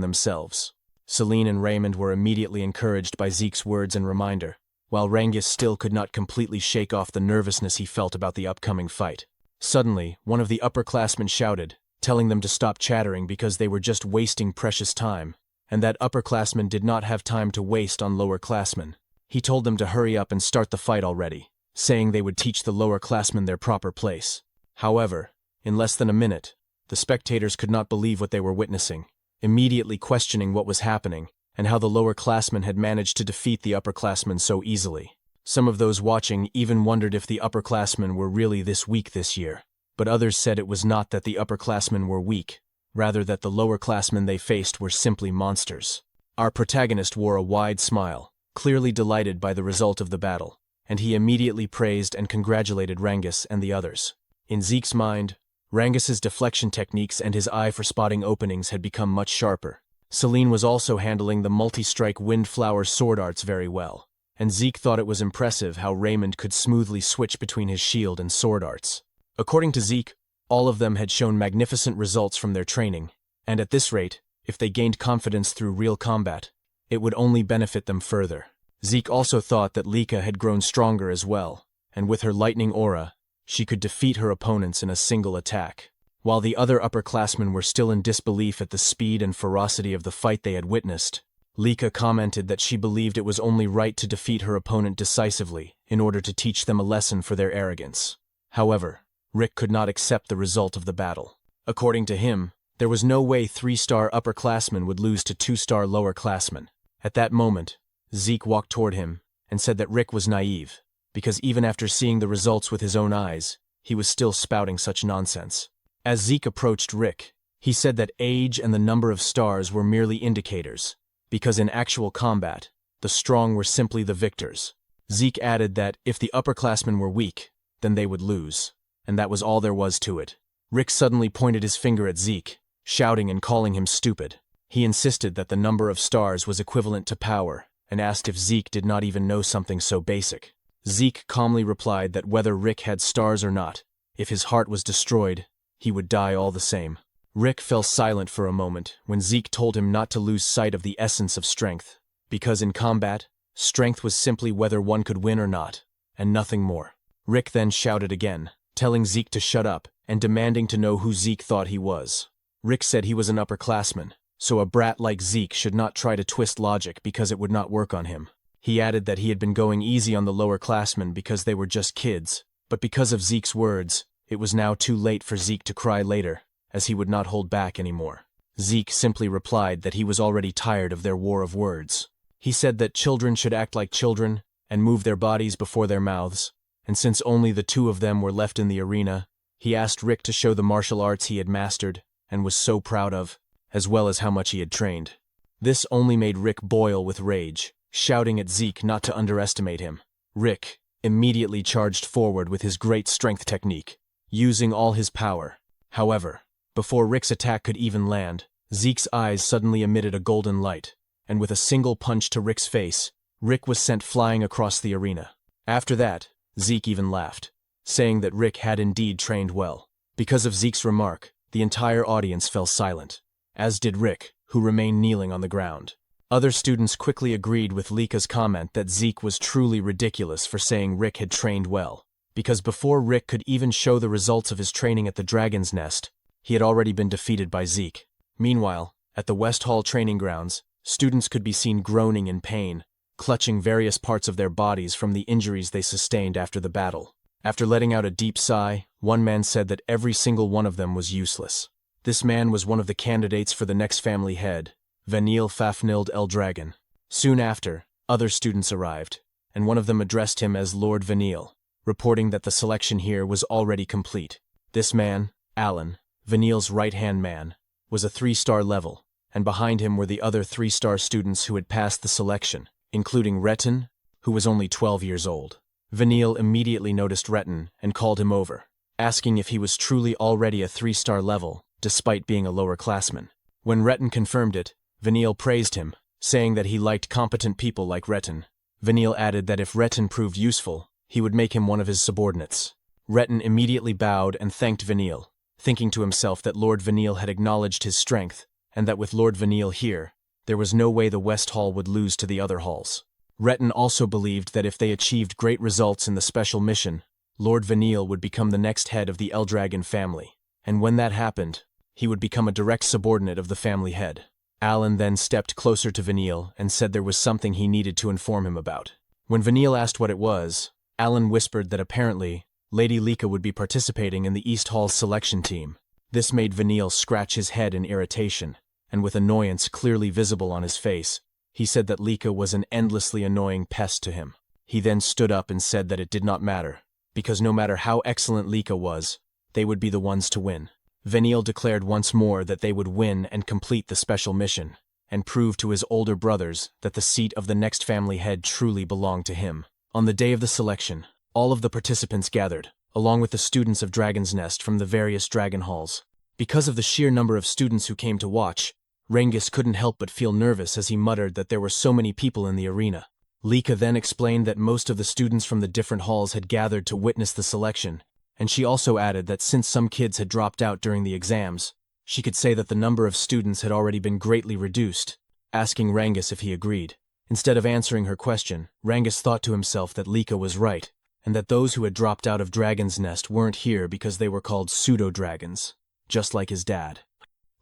themselves. Selene and Raymond were immediately encouraged by Zeke's words and reminder, while Rangis still could not completely shake off the nervousness he felt about the upcoming fight. Suddenly, one of the upperclassmen shouted, telling them to stop chattering because they were just wasting precious time, and that upperclassmen did not have time to waste on lowerclassmen. He told them to hurry up and start the fight already, saying they would teach the lower classmen their proper place. However, in less than a minute, the spectators could not believe what they were witnessing, immediately questioning what was happening and how the lower classmen had managed to defeat the upperclassmen so easily. Some of those watching even wondered if the upperclassmen were really this weak this year, but others said it was not that the upperclassmen were weak, rather that the lower classmen they faced were simply monsters. Our protagonist wore a wide smile, clearly delighted by the result of the battle, and he immediately praised and congratulated Rangus and the others. In Zeke's mind, Rangus's deflection techniques and his eye for spotting openings had become much sharper. Celine was also handling the multi-strike windflower sword arts very well, and Zeke thought it was impressive how Raymond could smoothly switch between his shield and sword arts. According to Zeke, all of them had shown magnificent results from their training, and at this rate, if they gained confidence through real combat, it would only benefit them further. Zeke also thought that Lika had grown stronger as well, and with her lightning aura, she could defeat her opponents in a single attack. While the other upperclassmen were still in disbelief at the speed and ferocity of the fight they had witnessed, Lika commented that she believed it was only right to defeat her opponent decisively in order to teach them a lesson for their arrogance. However, Rick could not accept the result of the battle. According to him, there was no way 3-star upperclassmen would lose to 2-star lowerclassmen. At that moment, Zeke walked toward him and said that Rick was naive, because even after seeing the results with his own eyes, he was still spouting such nonsense. As Zeke approached Rick, he said that age and the number of stars were merely indicators, because in actual combat, the strong were simply the victors. Zeke added that if the upperclassmen were weak, then they would lose, and that was all there was to it. Rick suddenly pointed his finger at Zeke, shouting and calling him stupid. He insisted that the number of stars was equivalent to power, and asked if Zeke did not even know something so basic. Zeke calmly replied that whether Rick had stars or not, if his heart was destroyed, he would die all the same. Rick fell silent for a moment when Zeke told him not to lose sight of the essence of strength, because in combat, strength was simply whether one could win or not, and nothing more. Rick then shouted again, telling Zeke to shut up and demanding to know who Zeke thought he was. Rick said he was an upperclassman, so a brat like Zeke should not try to twist logic because it would not work on him. He added that he had been going easy on the lower classmen because they were just kids, but because of Zeke's words, it was now too late for Zeke to cry later, as he would not hold back anymore. Zeke simply replied that he was already tired of their war of words. He said that children should act like children and move their bodies before their mouths, and since only the two of them were left in the arena, he asked Rick to show the martial arts he had mastered and was so proud of, as well as how much he had trained. This only made Rick boil with rage, shouting at Zeke not to underestimate him. Rick immediately charged forward with his great strength technique, using all his power. However, before Rick's attack could even land, Zeke's eyes suddenly emitted a golden light, and with a single punch to Rick's face, Rick was sent flying across the arena. After that, Zeke even laughed, saying that Rick had indeed trained well. Because of Zeke's remark, the entire audience fell silent, as did Rick, who remained kneeling on the ground. Other students quickly agreed with Lika's comment that Zeke was truly ridiculous for saying Rick had trained well, because before Rick could even show the results of his training at the Dragon's Nest, he had already been defeated by Zeke. Meanwhile, at the West Hall training grounds, students could be seen groaning in pain, clutching various parts of their bodies from the injuries they sustained after the battle. After letting out a deep sigh, one man said that every single one of them was useless. This man was one of the candidates for the next family head, Vanille Fafnilde El Dragon. Soon after, other students arrived, and one of them addressed him as Lord Vanille, reporting that the selection here was already complete. This man, Alan, Vanille's right-hand man, was a 3-star level, and behind him were the other 3-star students who had passed the selection, including Retin, who was only 12 years old. Vanille immediately noticed Retin and called him over, asking if he was truly already a 3-star level, despite being a lower classman. When Retin confirmed it, Vanille praised him, saying that he liked competent people like Retin. Vanille added that if Retin proved useful, he would make him one of his subordinates. Retin immediately bowed and thanked Vanille, thinking to himself that Lord Vanille had acknowledged his strength, and that with Lord Vanille here, there was no way the West Hall would lose to the other halls. Retin also believed that if they achieved great results in the special mission, Lord Vanille would become the next head of the Eldragon family, and when that happened, he would become a direct subordinate of the family head. Alan then stepped closer to Vanille and said there was something he needed to inform him about. When Vanille asked what it was, Alan whispered that apparently, Lady Lika would be participating in the East Hall's selection team. This made Vanille scratch his head in irritation, and with annoyance clearly visible on his face, he said that Lika was an endlessly annoying pest to him. He then stood up and said that it did not matter, because no matter how excellent Lika was, they would be the ones to win. Vanille declared once more that they would win and complete the special mission, and prove to his older brothers that the seat of the next family head truly belonged to him. On the day of the selection, all of the participants gathered, along with the students of Dragon's Nest from the various dragon halls. Because of the sheer number of students who came to watch, Rengis couldn't help but feel nervous as he muttered that there were so many people in the arena. Lika then explained that most of the students from the different halls had gathered to witness the selection, and she also added that since some kids had dropped out during the exams, she could say that the number of students had already been greatly reduced, asking Rengis if he agreed. Instead of answering her question, Rengis thought to himself that Lika was right, and that those who had dropped out of Dragon's Nest weren't here because they were called pseudo-dragons, just like his dad.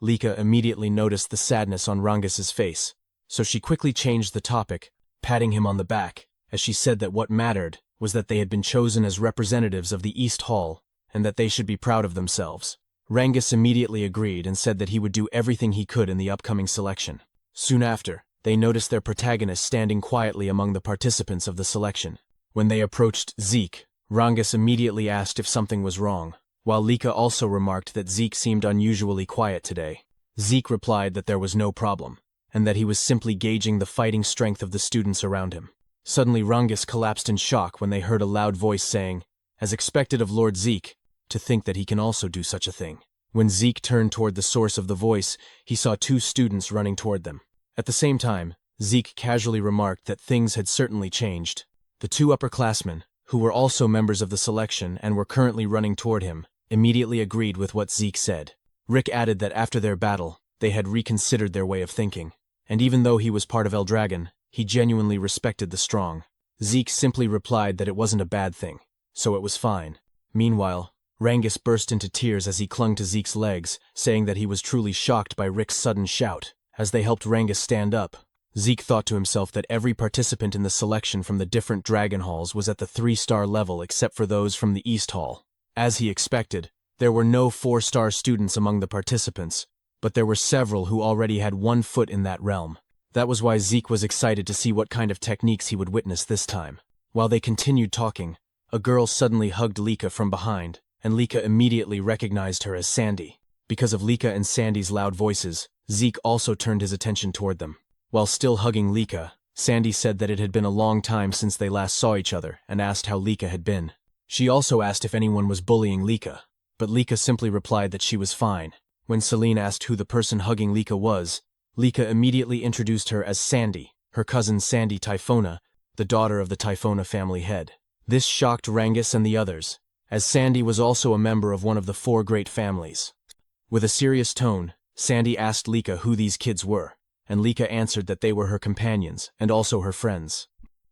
Lika immediately noticed the sadness on Rengis's face, so she quickly changed the topic, patting him on the back, as she said that what mattered was that they had been chosen as representatives of the East Hall, and that they should be proud of themselves. Rengis immediately agreed and said that he would do everything he could in the upcoming selection. Soon after, they noticed their protagonist standing quietly among the participants of the selection. When they approached Zeke, Rengis immediately asked if something was wrong, while Lika also remarked that Zeke seemed unusually quiet today. Zeke replied that there was no problem, and that he was simply gauging the fighting strength of the students around him. Suddenly Rengis collapsed in shock when they heard a loud voice saying, as expected of Lord Zeke, to think that he can also do such a thing. When Zeke turned toward the source of the voice, he saw two students running toward them. At the same time, Zeke casually remarked that things had certainly changed. The two upperclassmen, who were also members of the selection and were currently running toward him, immediately agreed with what Zeke said. Rick added that after their battle, they had reconsidered their way of thinking, and even though he was part of Eldragon, he genuinely respected the strong. Zeke simply replied that it wasn't a bad thing, so it was fine. Meanwhile, Rengis burst into tears as he clung to Zeke's legs, saying that he was truly shocked by Rick's sudden shout. As they helped Rengis stand up, Zeke thought to himself that every participant in the selection from the different dragon halls was at the 3-star level except for those from the East Hall. As he expected, there were no 4-star students among the participants, but there were several who already had one foot in that realm. That was why Zeke was excited to see what kind of techniques he would witness this time. While they continued talking, a girl suddenly hugged Lika from behind, and Lika immediately recognized her as Sandy. Because of Lika and Sandy's loud voices, Zeke also turned his attention toward them. While still hugging Lika, Sandy said that it had been a long time since they last saw each other and asked how Lika had been. She also asked if anyone was bullying Lika, but Lika simply replied that she was fine. When Celine asked who the person hugging Lika was, Lika immediately introduced her as Sandy, her cousin Sandy Typhona, the daughter of the Typhona family head. This shocked Rengis and the others, as Sandy was also a member of one of the 4 great families. With a serious tone, Sandy asked Lika who these kids were, and Lika answered that they were her companions and also her friends.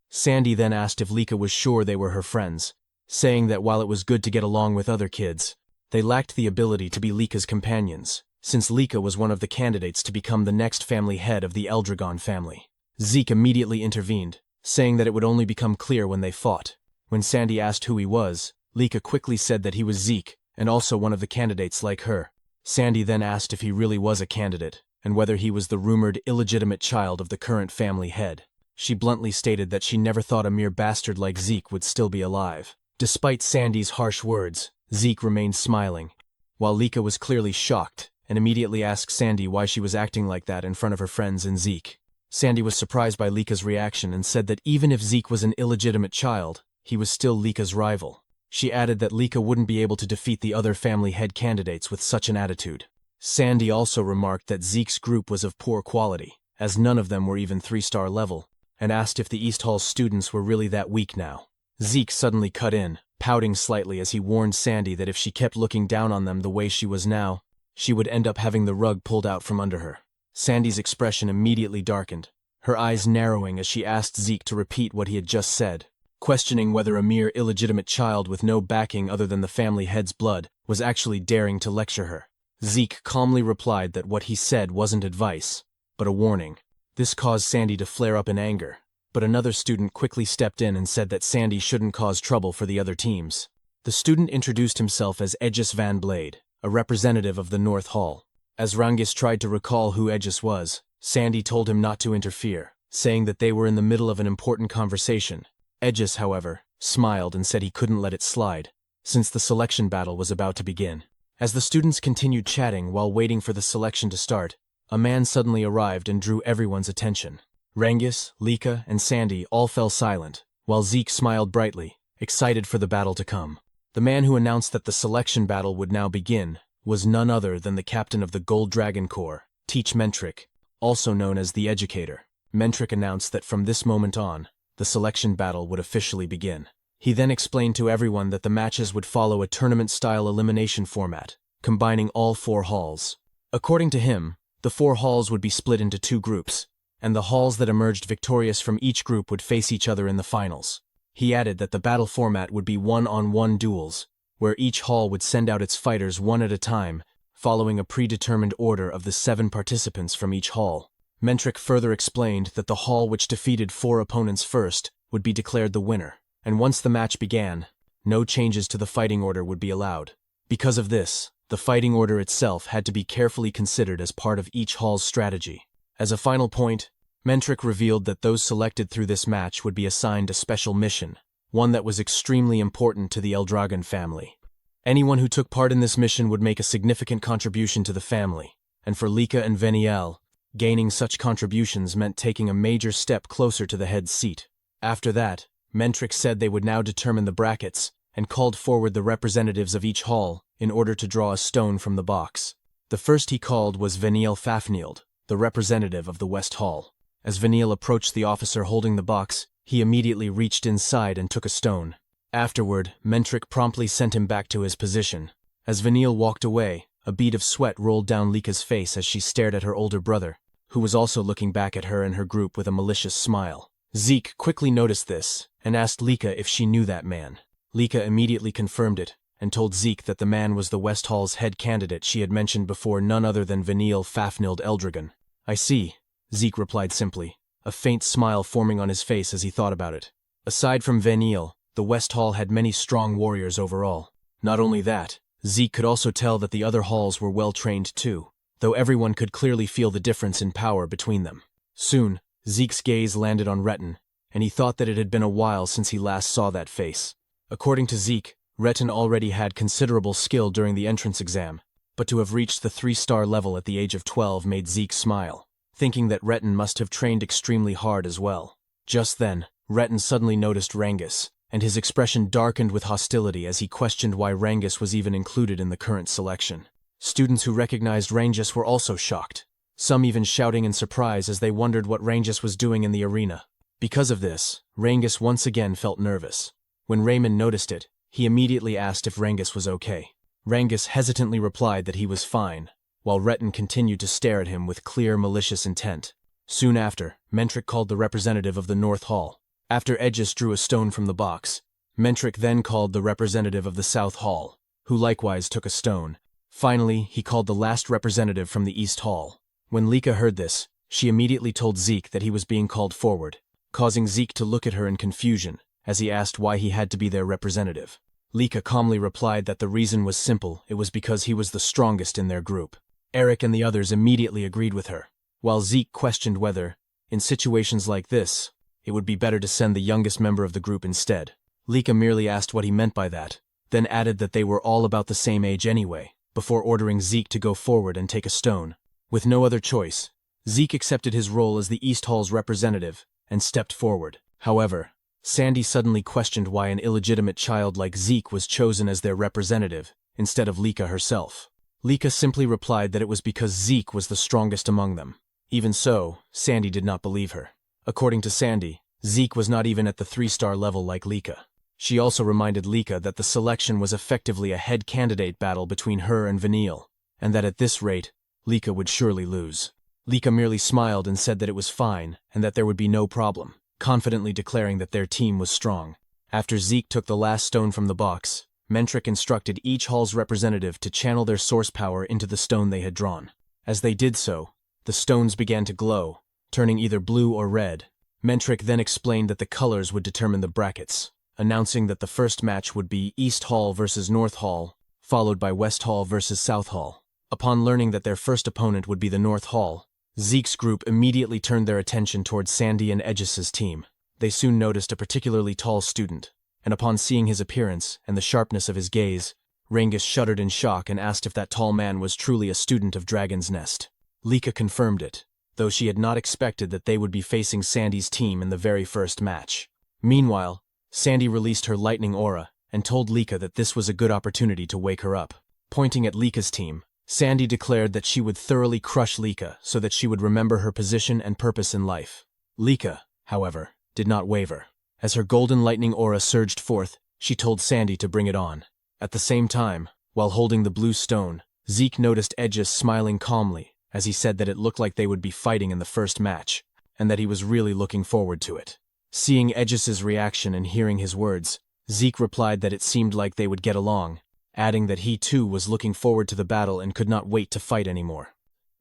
Sandy then asked if Lika was sure they were her friends, saying that while it was good to get along with other kids, they lacked the ability to be Lika's companions, since Lika was one of the candidates to become the next family head of the Eldragon family. Zeke immediately intervened, saying that it would only become clear when they fought. When Sandy asked who he was, Lika quickly said that he was Zeke, and also one of the candidates like her. Sandy then asked if he really was a candidate, and whether he was the rumored illegitimate child of the current family head. She bluntly stated that she never thought a mere bastard like Zeke would still be alive. Despite Sandy's harsh words, Zeke remained smiling, while Lika was clearly shocked, and immediately asked Sandy why she was acting like that in front of her friends and Zeke. Sandy was surprised by Lika's reaction and said that even if Zeke was an illegitimate child, he was still Lika's rival. She added that Lika wouldn't be able to defeat the other family head candidates with such an attitude. Sandy also remarked that Zeke's group was of poor quality, as none of them were even 3-star level, and asked if the East Hall students were really that weak now. Zeke suddenly cut in, pouting slightly as he warned Sandy that if she kept looking down on them the way she was now, she would end up having the rug pulled out from under her. Sandy's expression immediately darkened, her eyes narrowing as she asked Zeke to repeat what he had just said, questioning whether a mere illegitimate child with no backing other than the family head's blood was actually daring to lecture her. Zeke calmly replied that what he said wasn't advice, but a warning. This caused Sandy to flare up in anger, but another student quickly stepped in and said that Sandy shouldn't cause trouble for the other teams. The student introduced himself as Aegis Van Blade, a representative of the North Hall. As Rangis tried to recall who Aegis was, Sandy told him not to interfere, saying that they were in the middle of an important conversation. Aegis, however, smiled and said he couldn't let it slide, since the selection battle was about to begin. As the students continued chatting while waiting for the selection to start, a man suddenly arrived and drew everyone's attention. Rangis, Lika, and Sandy all fell silent, while Zeke smiled brightly, excited for the battle to come. The man who announced that the selection battle would now begin was none other than the captain of the Gold Dragon Corps, Teach Mentric, also known as the Educator. Mentric announced that from this moment on, the selection battle would officially begin. He then explained to everyone that the matches would follow a tournament-style elimination format, combining all 4 halls. According to him, the 4 halls would be split into 2 groups, and the halls that emerged victorious from each group would face each other in the finals. He added that the battle format would be one-on-one duels, where each hall would send out its fighters one at a time, following a predetermined order of the 7 participants from each hall. Mentric further explained that the hall which defeated 4 opponents first would be declared the winner, and once the match began, no changes to the fighting order would be allowed. Because of this, the fighting order itself had to be carefully considered as part of each hall's strategy. As a final point, Mentric revealed that those selected through this match would be assigned a special mission, one that was extremely important to the Eldragon family. Anyone who took part in this mission would make a significant contribution to the family, and for Lika and Veniel, gaining such contributions meant taking a major step closer to the head's seat. After that, Mentric said they would now determine the brackets and called forward the representatives of each hall in order to draw a stone from the box. The first he called was Veniel Fafnield, the representative of the West Hall. As Veniel approached the officer holding the box, he immediately reached inside and took a stone. Afterward, Mentric promptly sent him back to his position. As Veniel walked away, a bead of sweat rolled down Lika's face as she stared at her older brother, who was also looking back at her and her group with a malicious smile. Zeke quickly noticed this and asked Lika if she knew that man. Lika immediately confirmed it and told Zeke that the man was the West Hall's head candidate she had mentioned before, none other than Veniel Fafnild Eldragon. I see, Zeke replied simply, a faint smile forming on his face as he thought about it. Aside from Veniel, the West Hall had many strong warriors overall. Not only that, Zeke could also tell that the other halls were well trained too, though everyone could clearly feel the difference in power between them. Soon, Zeke's gaze landed on Retin, and he thought that it had been a while since he last saw that face. According to Zeke, Retin already had considerable skill during the entrance exam, but to have reached the 3-star level at the age of 12 made Zeke smile, thinking that Retin must have trained extremely hard as well. Just then, Retin suddenly noticed Rangis, and his expression darkened with hostility as he questioned why Rangis was even included in the current selection. Students who recognized Rangis were also shocked, some even shouting in surprise as they wondered what Rangis was doing in the arena. Because of this, Rangis once again felt nervous. When Raymond noticed it, he immediately asked if Rangis was okay. Rangis hesitantly replied that he was fine, while Retin continued to stare at him with clear malicious intent. Soon after, Mentric called the representative of the North Hall. After Aegis drew a stone from the box, Mentric then called the representative of the South Hall, who likewise took a stone. Finally, he called the last representative from the East Hall. When Lika heard this, she immediately told Zeke that he was being called forward, causing Zeke to look at her in confusion as he asked why he had to be their representative. Lika calmly replied that the reason was simple, it was because he was the strongest in their group. Eric and the others immediately agreed with her, while Zeke questioned whether, in situations like this, it would be better to send the youngest member of the group instead. Lika merely asked what he meant by that, then added that they were all about the same age anyway, before ordering Zeke to go forward and take a stone. With no other choice, Zeke accepted his role as the East Hall's representative and stepped forward. However, Sandy suddenly questioned why an illegitimate child like Zeke was chosen as their representative instead of Lika herself. Lika simply replied that it was because Zeke was the strongest among them. Even so, Sandy did not believe her. According to Sandy, Zeke was not even at the 3-star level like Lika. She also reminded Lika that the selection was effectively a head candidate battle between her and Veniel, and that at this rate, Lika would surely lose. Lika merely smiled and said that it was fine and that there would be no problem, confidently declaring that their team was strong. After Zeke took the last stone from the box, Mentric instructed each hall's representative to channel their source power into the stone they had drawn. As they did so, the stones began to glow, turning either blue or red, Mentric then explained that the colors would determine the brackets, announcing that the first match would be East Hall versus North Hall, followed by West Hall versus South Hall. Upon learning that their first opponent would be the North Hall, Zeke's group immediately turned their attention towards Sandy and Aegis's team. They soon noticed a particularly tall student, and upon seeing his appearance and the sharpness of his gaze, Rangus shuddered in shock and asked if that tall man was truly a student of Dragon's Nest. Lika confirmed it, though she had not expected that they would be facing Sandy's team in the very first match. Meanwhile, Sandy released her lightning aura and told Lika that this was a good opportunity to wake her up. Pointing at Lika's team, Sandy declared that she would thoroughly crush Lika so that she would remember her position and purpose in life. Lika, however, did not waver. As her golden lightning aura surged forth, she told Sandy to bring it on. At the same time, while holding the blue stone, Zeke noticed Aegis smiling calmly as he said that it looked like they would be fighting in the first match, and that he was really looking forward to it. Seeing Aegis's reaction and hearing his words, Zeke replied that it seemed like they would get along, adding that he too was looking forward to the battle and could not wait to fight anymore.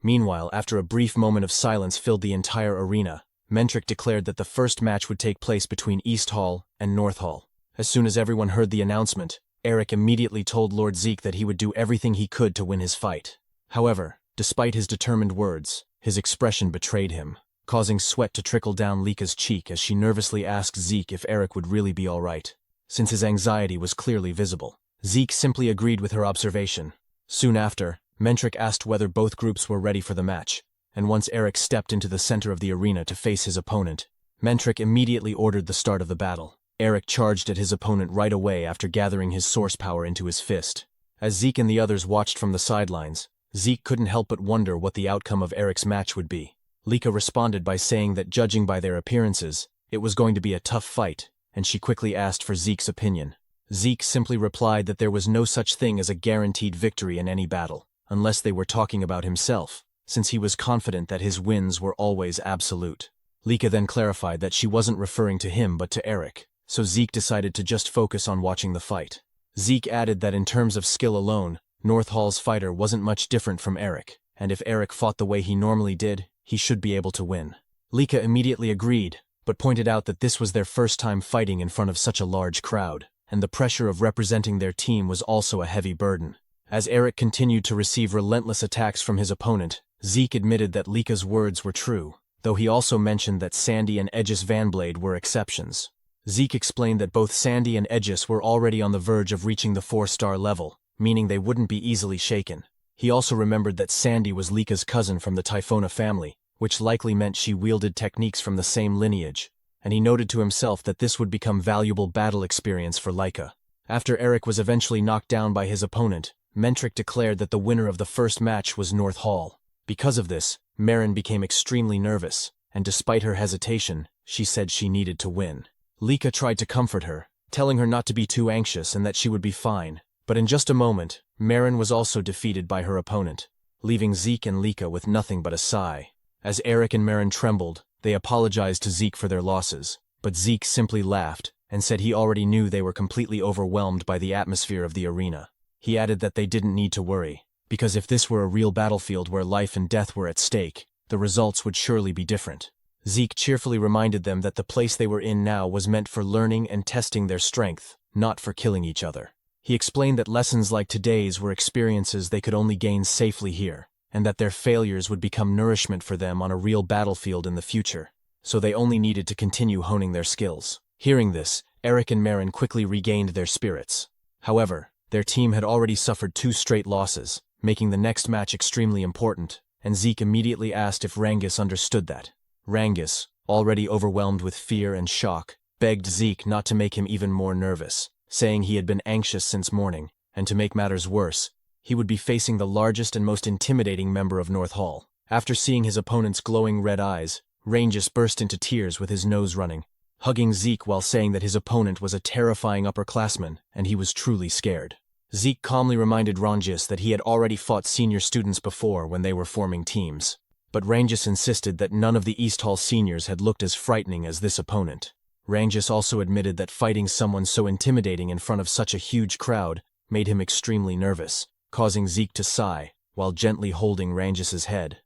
Meanwhile, after a brief moment of silence filled the entire arena, Mentric declared that the first match would take place between East Hall and North Hall. As soon as everyone heard the announcement, Eric immediately told Lord Zeke that he would do everything he could to win his fight. However, despite his determined words, his expression betrayed him, causing sweat to trickle down Lika's cheek as she nervously asked Zeke if Eric would really be all right. Since his anxiety was clearly visible, Zeke simply agreed with her observation. Soon after, Mentric asked whether both groups were ready for the match, and once Eric stepped into the center of the arena to face his opponent, Mentric immediately ordered the start of the battle. Eric charged at his opponent right away after gathering his source power into his fist. As Zeke and the others watched from the sidelines, Zeke couldn't help but wonder what the outcome of Eric's match would be. Lika responded by saying that judging by their appearances, it was going to be a tough fight, and she quickly asked for Zeke's opinion. Zeke simply replied that there was no such thing as a guaranteed victory in any battle, unless they were talking about himself, since he was confident that his wins were always absolute. Lika then clarified that she wasn't referring to him but to Eric, so Zeke decided to just focus on watching the fight. Zeke added that in terms of skill alone, North Hall's fighter wasn't much different from Eric, and if Eric fought the way he normally did, he should be able to win. Lika immediately agreed, but pointed out that this was their first time fighting in front of such a large crowd, and the pressure of representing their team was also a heavy burden. As Eric continued to receive relentless attacks from his opponent, Zeke admitted that Lika's words were true, though he also mentioned that Sandy and Aegis Vanblade were exceptions. Zeke explained that both Sandy and Aegis were already on the verge of reaching the 4-star level, meaning they wouldn't be easily shaken. He also remembered that Sandy was Lika's cousin from the Typhona family, which likely meant she wielded techniques from the same lineage, and he noted to himself that this would become valuable battle experience for Lika. After Eric was eventually knocked down by his opponent, Mentric declared that the winner of the first match was North Hall. Because of this, Marin became extremely nervous, and despite her hesitation, she said she needed to win. Lika tried to comfort her, telling her not to be too anxious and that she would be fine, but in just a moment, Marin was also defeated by her opponent, leaving Zeke and Lika with nothing but a sigh. As Eric and Marin trembled, they apologized to Zeke for their losses, but Zeke simply laughed and said he already knew they were completely overwhelmed by the atmosphere of the arena. He added that they didn't need to worry, because if this were a real battlefield where life and death were at stake, the results would surely be different. Zeke cheerfully reminded them that the place they were in now was meant for learning and testing their strength, not for killing each other. He explained that lessons like today's were experiences they could only gain safely here, and that their failures would become nourishment for them on a real battlefield in the future, so they only needed to continue honing their skills. Hearing this, Eric and Marin quickly regained their spirits. However, their team had already suffered 2 straight losses, making the next match extremely important, and Zeke immediately asked if Rangus understood that. Rangus, already overwhelmed with fear and shock, begged Zeke not to make him even more nervous, saying he had been anxious since morning, and to make matters worse, he would be facing the largest and most intimidating member of North Hall. After seeing his opponent's glowing red eyes, Rangus burst into tears with his nose running, hugging Zeke while saying that his opponent was a terrifying upperclassman and he was truly scared. Zeke calmly reminded Rangus that he had already fought senior students before when they were forming teams, but Rangus insisted that none of the East Hall seniors had looked as frightening as this opponent. Rangus also admitted that fighting someone so intimidating in front of such a huge crowd made him extremely nervous, causing Zeke to sigh while gently holding Rangus's head.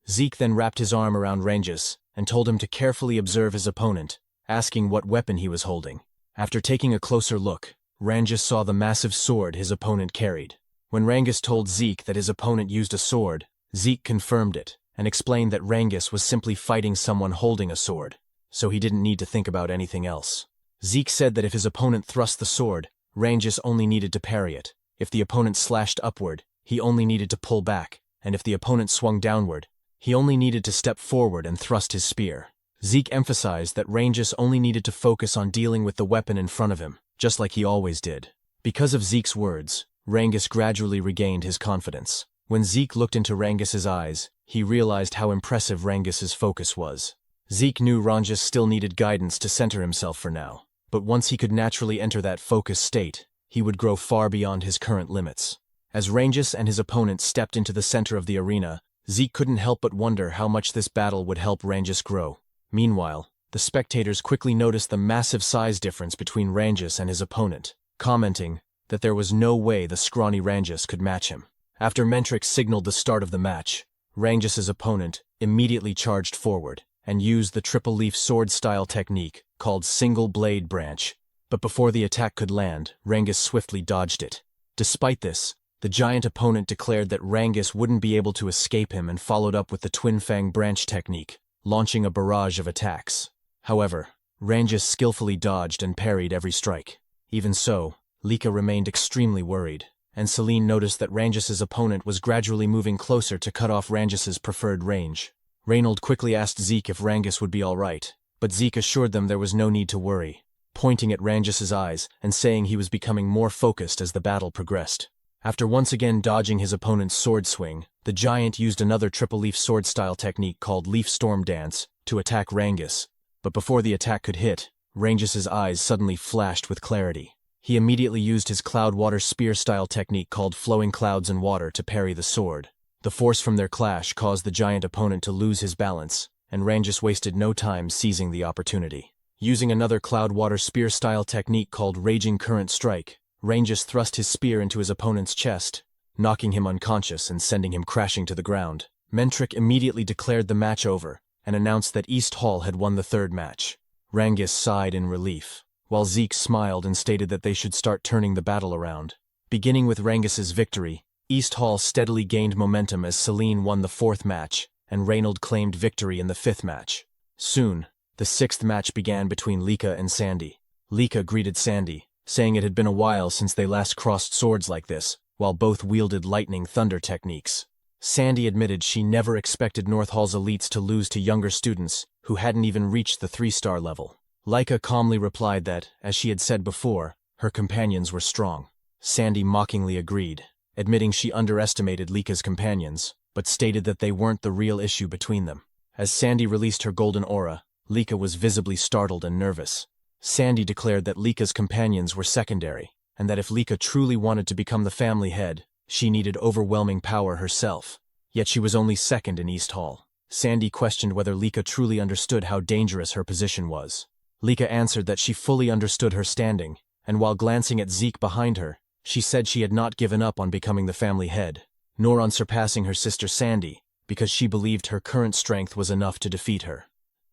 Zeke then wrapped his arm around Ranges and told him to carefully observe his opponent, asking what weapon he was holding. After taking a closer look, Ranges saw the massive sword his opponent carried. When Ranges told Zeke that his opponent used a sword, Zeke confirmed it and explained that Ranges was simply fighting someone holding a sword, so he didn't need to think about anything else. Zeke said that if his opponent thrust the sword, Ranges only needed to parry it. If the opponent slashed upward, he only needed to pull back, and if the opponent swung downward, he only needed to step forward and thrust his spear. Zeke emphasized that Ranges only needed to focus on dealing with the weapon in front of him, just like he always did. Because of Zeke's words, Ranges gradually regained his confidence. When Zeke looked into Rangis's eyes, he realized how impressive Rangis's focus was. Zeke knew Ranges still needed guidance to center himself for now, but once he could naturally enter that focus state, he would grow far beyond his current limits. As Ranges and his opponent stepped into the center of the arena, Zeke couldn't help but wonder how much this battle would help Ranges grow. Meanwhile, the spectators quickly noticed the massive size difference between Ranges and his opponent, commenting that there was no way the scrawny Ranges could match him. After Mentrix signaled the start of the match, Rangis's opponent immediately charged forward and used the triple-leaf sword-style technique called Single Blade Branch, but before the attack could land, Ranges swiftly dodged it. Despite this, the giant opponent declared that Ranges wouldn't be able to escape him and followed up with the Twin Fang Branch technique, launching a barrage of attacks. However, Ranges skillfully dodged and parried every strike. Even so, Lika remained extremely worried, and Celine noticed that Rangis's opponent was gradually moving closer to cut off Rangis's preferred range. Reynold quickly asked Zeke if Ranges would be alright, but Zeke assured them there was no need to worry, pointing at Rangis's eyes and saying he was becoming more focused as the battle progressed. After once again dodging his opponent's sword swing, the giant used another triple-leaf sword-style technique called Leaf Storm Dance to attack Ranges, but before the attack could hit, Rangis's eyes suddenly flashed with clarity. He immediately used his Cloud Water Spear-style technique called Flowing Clouds and Water to parry the sword. The force from their clash caused the giant opponent to lose his balance, and Ranges wasted no time seizing the opportunity. Using another Cloud Water Spear-style technique called Raging Current Strike, Ranges thrust his spear into his opponent's chest, knocking him unconscious and sending him crashing to the ground. Mentrix immediately declared the match over and announced that East Hall had won the third match. Ranges sighed in relief, while Zeke smiled and stated that they should start turning the battle around. Beginning with Rangis's victory, East Hall steadily gained momentum as Celine won the fourth match, and Reynold claimed victory in the fifth match. Soon, the sixth match began between Lika and Sandy. Lika greeted Sandy, saying it had been a while since they last crossed swords like this, while both wielded lightning thunder techniques. Sandy admitted she never expected North Hall's elites to lose to younger students who hadn't even reached the 3-star level. Lika calmly replied that, as she had said before, her companions were strong. Sandy mockingly agreed, admitting she underestimated Lika's companions, but stated that they weren't the real issue between them. As Sandy released her golden aura, Lika was visibly startled and nervous. Sandy declared that Lika's companions were secondary, and that if Lika truly wanted to become the family head, she needed overwhelming power herself. Yet she was only second in East Hall. Sandy questioned whether Lika truly understood how dangerous her position was. Lika answered that she fully understood her standing, and while glancing at Zeke behind her, she said she had not given up on becoming the family head, nor on surpassing her sister Sandy, because she believed her current strength was enough to defeat her.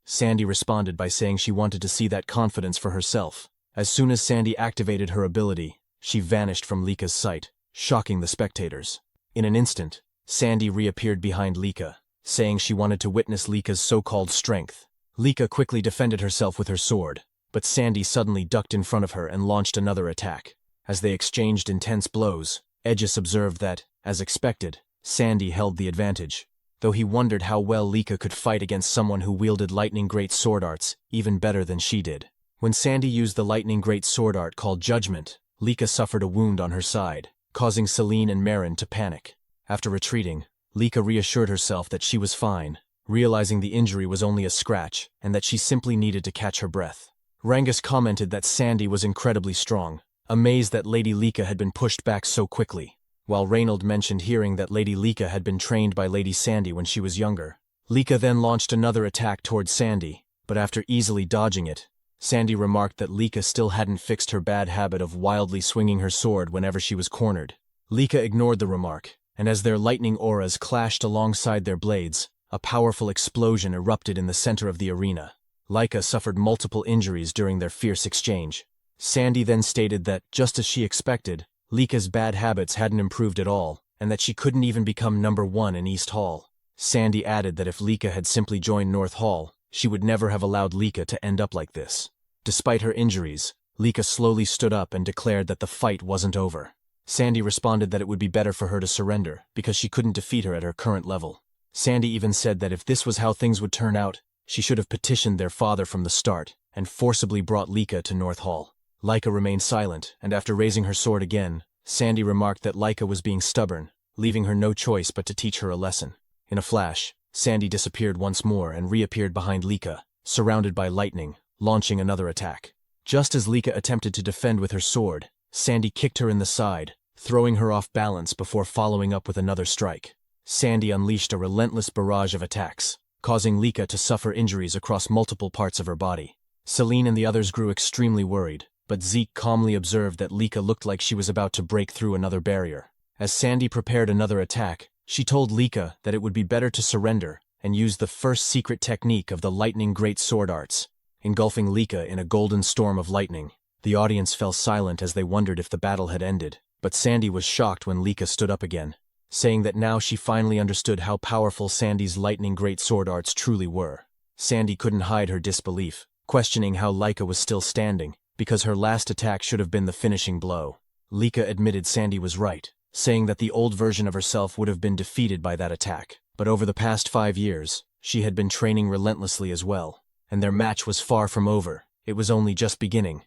Sandy responded by saying she wanted to see that confidence for herself. As soon as Sandy activated her ability, she vanished from Lika's sight, shocking the spectators. In an instant, Sandy reappeared behind Lika, saying she wanted to witness Lika's so-called strength. Lika quickly defended herself with her sword, but Sandy suddenly ducked in front of her and launched another attack. As they exchanged intense blows, Aegis observed that, as expected, Sandy held the advantage, though he wondered how well Lika could fight against someone who wielded lightning great sword arts even better than she did. When Sandy used the lightning great sword art called Judgment, Lika suffered a wound on her side, causing Celine and Marin to panic. After retreating, Lika reassured herself that she was fine, realizing the injury was only a scratch and that she simply needed to catch her breath. Ranges commented that Sandy was incredibly strong, amazed that Lady Lika had been pushed back so quickly, while Reynold mentioned hearing that Lady Lika had been trained by Lady Sandy when she was younger. Lika then launched another attack towards Sandy, but after easily dodging it, Sandy remarked that Lika still hadn't fixed her bad habit of wildly swinging her sword whenever she was cornered. Lika ignored the remark, and as their lightning auras clashed alongside their blades, a powerful explosion erupted in the center of the arena. Laika suffered multiple injuries during their fierce exchange. Sandy then stated that, just as she expected, Lika's bad habits hadn't improved at all, and that she couldn't even become #1 in East Hall. Sandy added that if Lika had simply joined North Hall, she would never have allowed Lika to end up like this. Despite her injuries, Lika slowly stood up and declared that the fight wasn't over. Sandy responded that it would be better for her to surrender, because she couldn't defeat her at her current level. Sandy even said that if this was how things would turn out, she should have petitioned their father from the start, and forcibly brought Lika to North Hall. Laika remained silent, and after raising her sword again, Sandy remarked that Laika was being stubborn, leaving her no choice but to teach her a lesson. In a flash, Sandy disappeared once more and reappeared behind Lika, surrounded by lightning, launching another attack. Just as Lika attempted to defend with her sword, Sandy kicked her in the side, throwing her off balance before following up with another strike. Sandy unleashed a relentless barrage of attacks, causing Lika to suffer injuries across multiple parts of her body. Celine and the others grew extremely worried, but Zeke calmly observed that Lika looked like she was about to break through another barrier. As Sandy prepared another attack, she told Lika that it would be better to surrender and use the first secret technique of the lightning great sword arts, engulfing Lika in a golden storm of lightning. The audience fell silent as they wondered if the battle had ended, but Sandy was shocked when Lika stood up again, saying that now she finally understood how powerful Sandy's lightning great sword arts truly were. Sandy couldn't hide her disbelief, questioning how Lika was still standing, because her last attack should have been the finishing blow. Lika admitted Sandy was right, saying that the old version of herself would have been defeated by that attack. But over the past 5 years, she had been training relentlessly as well, and their match was far from over. It was only just beginning.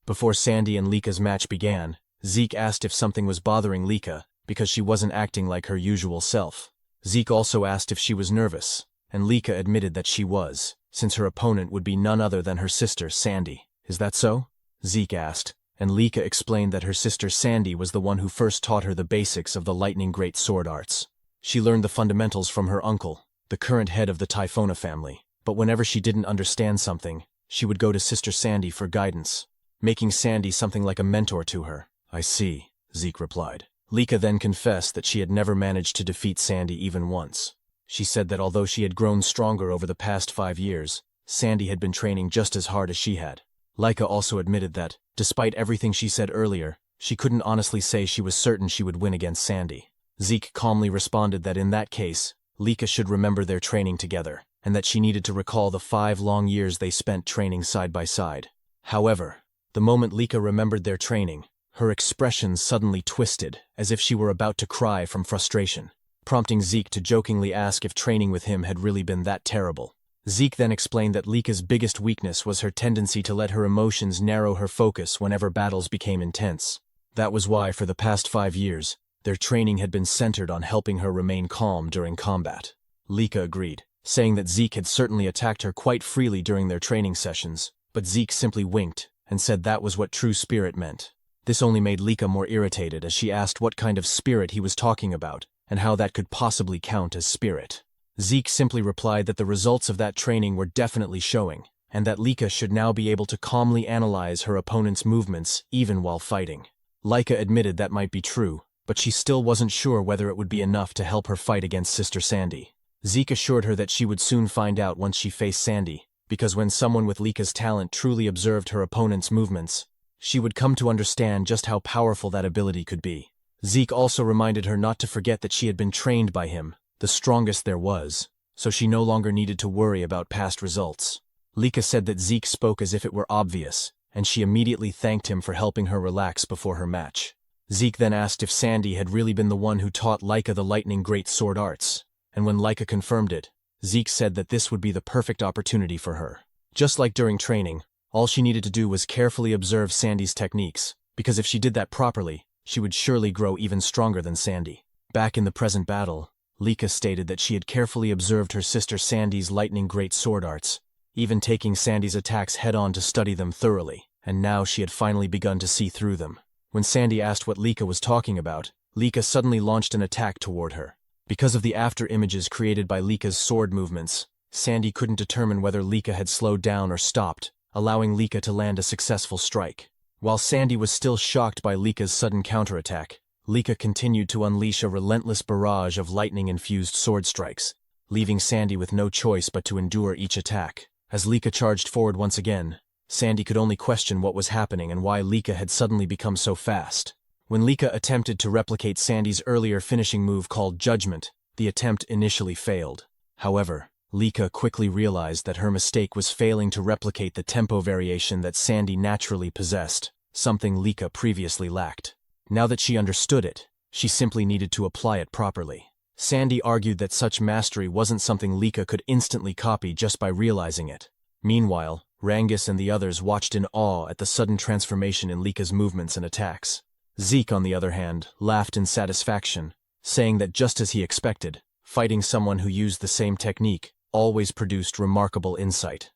Before Sandy and Lika's match began, Zeke asked if something was bothering Lika, because she wasn't acting like her usual self. Zeke also asked if she was nervous, and Lika admitted that she was, since her opponent would be none other than her sister, Sandy. Is that so? Zeke asked, and Lika explained that her sister Sandy was the one who first taught her the basics of the lightning great sword arts. She learned the fundamentals from her uncle, the current head of the Typhona family, but whenever she didn't understand something, she would go to Sister Sandy for guidance, making Sandy something like a mentor to her. I see, Zeke replied. Lika then confessed that she had never managed to defeat Sandy even once. She said that although she had grown stronger over the past 5 years, Sandy had been training just as hard as she had. Lika also admitted that, despite everything she said earlier, she couldn't honestly say she was certain she would win against Sandy. Zeke calmly responded that in that case, Lika should remember their training together, and that she needed to recall the 5 long years they spent training side by side. However, the moment Lika remembered their training, her expression suddenly twisted, as if she were about to cry from frustration, prompting Zeke to jokingly ask if training with him had really been that terrible. Zeke then explained that Lika's biggest weakness was her tendency to let her emotions narrow her focus whenever battles became intense. That was why, for the past 5 years, their training had been centered on helping her remain calm during combat. Lika agreed, saying that Zeke had certainly attacked her quite freely during their training sessions, but Zeke simply winked and said that was what true spirit meant. This only made Lika more irritated as she asked what kind of spirit he was talking about and how that could possibly count as spirit. Zeke simply replied that the results of that training were definitely showing, and that Lika should now be able to calmly analyze her opponent's movements even while fighting. Lika admitted that might be true, but she still wasn't sure whether it would be enough to help her fight against Sister Sandy. Zeke assured her that she would soon find out once she faced Sandy, because when someone with Lika's talent truly observed her opponent's movements, she would come to understand just how powerful that ability could be. Zeke also reminded her not to forget that she had been trained by him, the strongest there was, so she no longer needed to worry about past results. Lika said that Zeke spoke as if it were obvious, and she immediately thanked him for helping her relax before her match. Zeke then asked if Sandy had really been the one who taught Lika the lightning great sword arts, and when Lika confirmed it, Zeke said that this would be the perfect opportunity for her. Just like during training, all she needed to do was carefully observe Sandy's techniques, because if she did that properly, she would surely grow even stronger than Sandy. Back in the present battle, Lika stated that she had carefully observed her sister Sandy's lightning great sword arts, even taking Sandy's attacks head-on to study them thoroughly, and now she had finally begun to see through them. When Sandy asked what Lika was talking about, Lika suddenly launched an attack toward her. Because of the after-images created by Lika's sword movements, Sandy couldn't determine whether Lika had slowed down or stopped, allowing Lika to land a successful strike. While Sandy was still shocked by Lika's sudden counterattack, Lika continued to unleash a relentless barrage of lightning-infused sword strikes. leaving Sandy with no choice but to endure each attack. As Lika charged forward once again, Sandy could only question what was happening and why Lika had suddenly become so fast. When Lika attempted to replicate Sandy's earlier finishing move called Judgment, the attempt initially failed. However, Lika quickly realized that her mistake was failing to replicate the tempo variation that Sandy naturally possessed, something Lika previously lacked. Now that she understood it, she simply needed to apply it properly. Sandy argued that such mastery wasn't something Lika could instantly copy just by realizing it. Meanwhile, Rangus and the others watched in awe at the sudden transformation in Lika's movements and attacks. Zeke, on the other hand, laughed in satisfaction, saying that just as he expected, fighting someone who used the same technique always produced remarkable insight.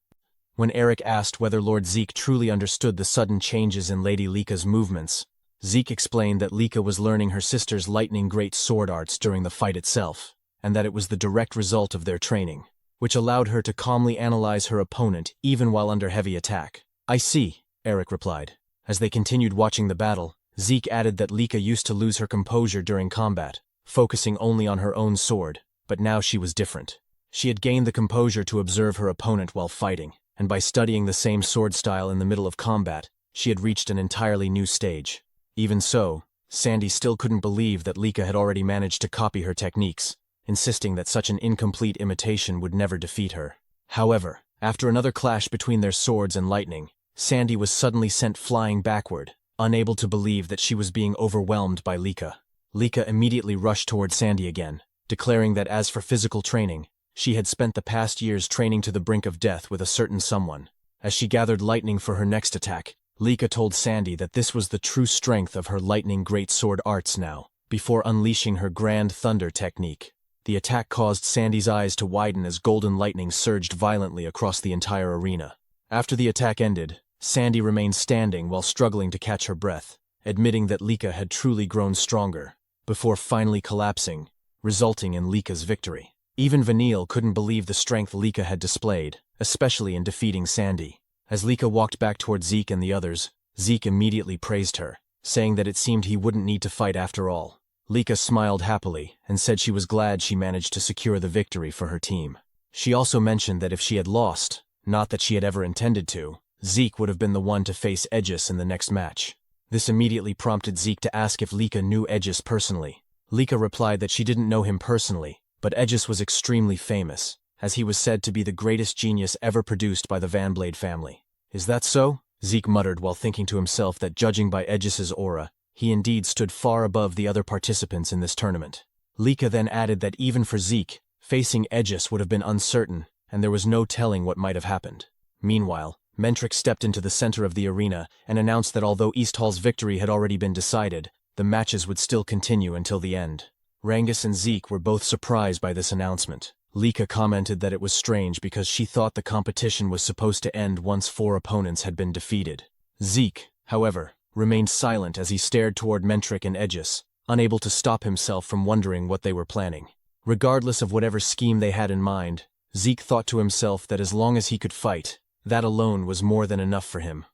When Eric asked whether Lord Zeke truly understood the sudden changes in Lady Lika's movements, Zeke explained that Lika was learning her sister's lightning great sword arts during the fight itself, and that it was the direct result of their training, which allowed her to calmly analyze her opponent even while under heavy attack. "I see," Eric replied. As they continued watching the battle, Zeke added that Lika used to lose her composure during combat, focusing only on her own sword, but now she was different. She had gained the composure to observe her opponent while fighting, and by studying the same sword style in the middle of combat, she had reached an entirely new stage. Even so, Sandy still couldn't believe that Lika had already managed to copy her techniques, insisting that such an incomplete imitation would never defeat her. However, after another clash between their swords and lightning, Sandy was suddenly sent flying backward, unable to believe that she was being overwhelmed by Lika. Lika immediately rushed toward Sandy again, declaring that as for physical training, she had spent the past years training to the brink of death with a certain someone. As she gathered lightning for her next attack, Lika told Sandy that this was the true strength of her lightning great sword arts now, before unleashing her grand thunder technique. The attack caused Sandy's eyes to widen as golden lightning surged violently across the entire arena. After the attack ended, Sandy remained standing while struggling to catch her breath, admitting that Lika had truly grown stronger, before finally collapsing, resulting in Lika's victory. Even Vanille couldn't believe the strength Lika had displayed, especially in defeating Sandy. As Lika walked back toward Zeke and the others, Zeke immediately praised her, saying that it seemed he wouldn't need to fight after all. Lika smiled happily and said she was glad she managed to secure the victory for her team. She also mentioned that if she had lost, not that she had ever intended to, Zeke would have been the one to face Aegis in the next match. This immediately prompted Zeke to ask if Lika knew Aegis personally. Lika replied that she didn't know him personally, but Aegis was extremely famous, as he was said to be the greatest genius ever produced by the Van Blade family. "Is that so?" Zeke muttered while thinking to himself that judging by Aegis's aura, he indeed stood far above the other participants in this tournament. Lika then added that even for Zeke, facing Aegis would have been uncertain, and there was no telling what might have happened. Meanwhile, Mentrix stepped into the center of the arena and announced that although East Hall's victory had already been decided, the matches would still continue until the end. Rangus and Zeke were both surprised by this announcement. Lika commented that it was strange because she thought the competition was supposed to end once 4 opponents had been defeated. Zeke, however, remained silent as he stared toward Mentrix and Aegis, unable to stop himself from wondering what they were planning. Regardless of whatever scheme they had in mind, Zeke thought to himself that as long as he could fight, that alone was more than enough for him.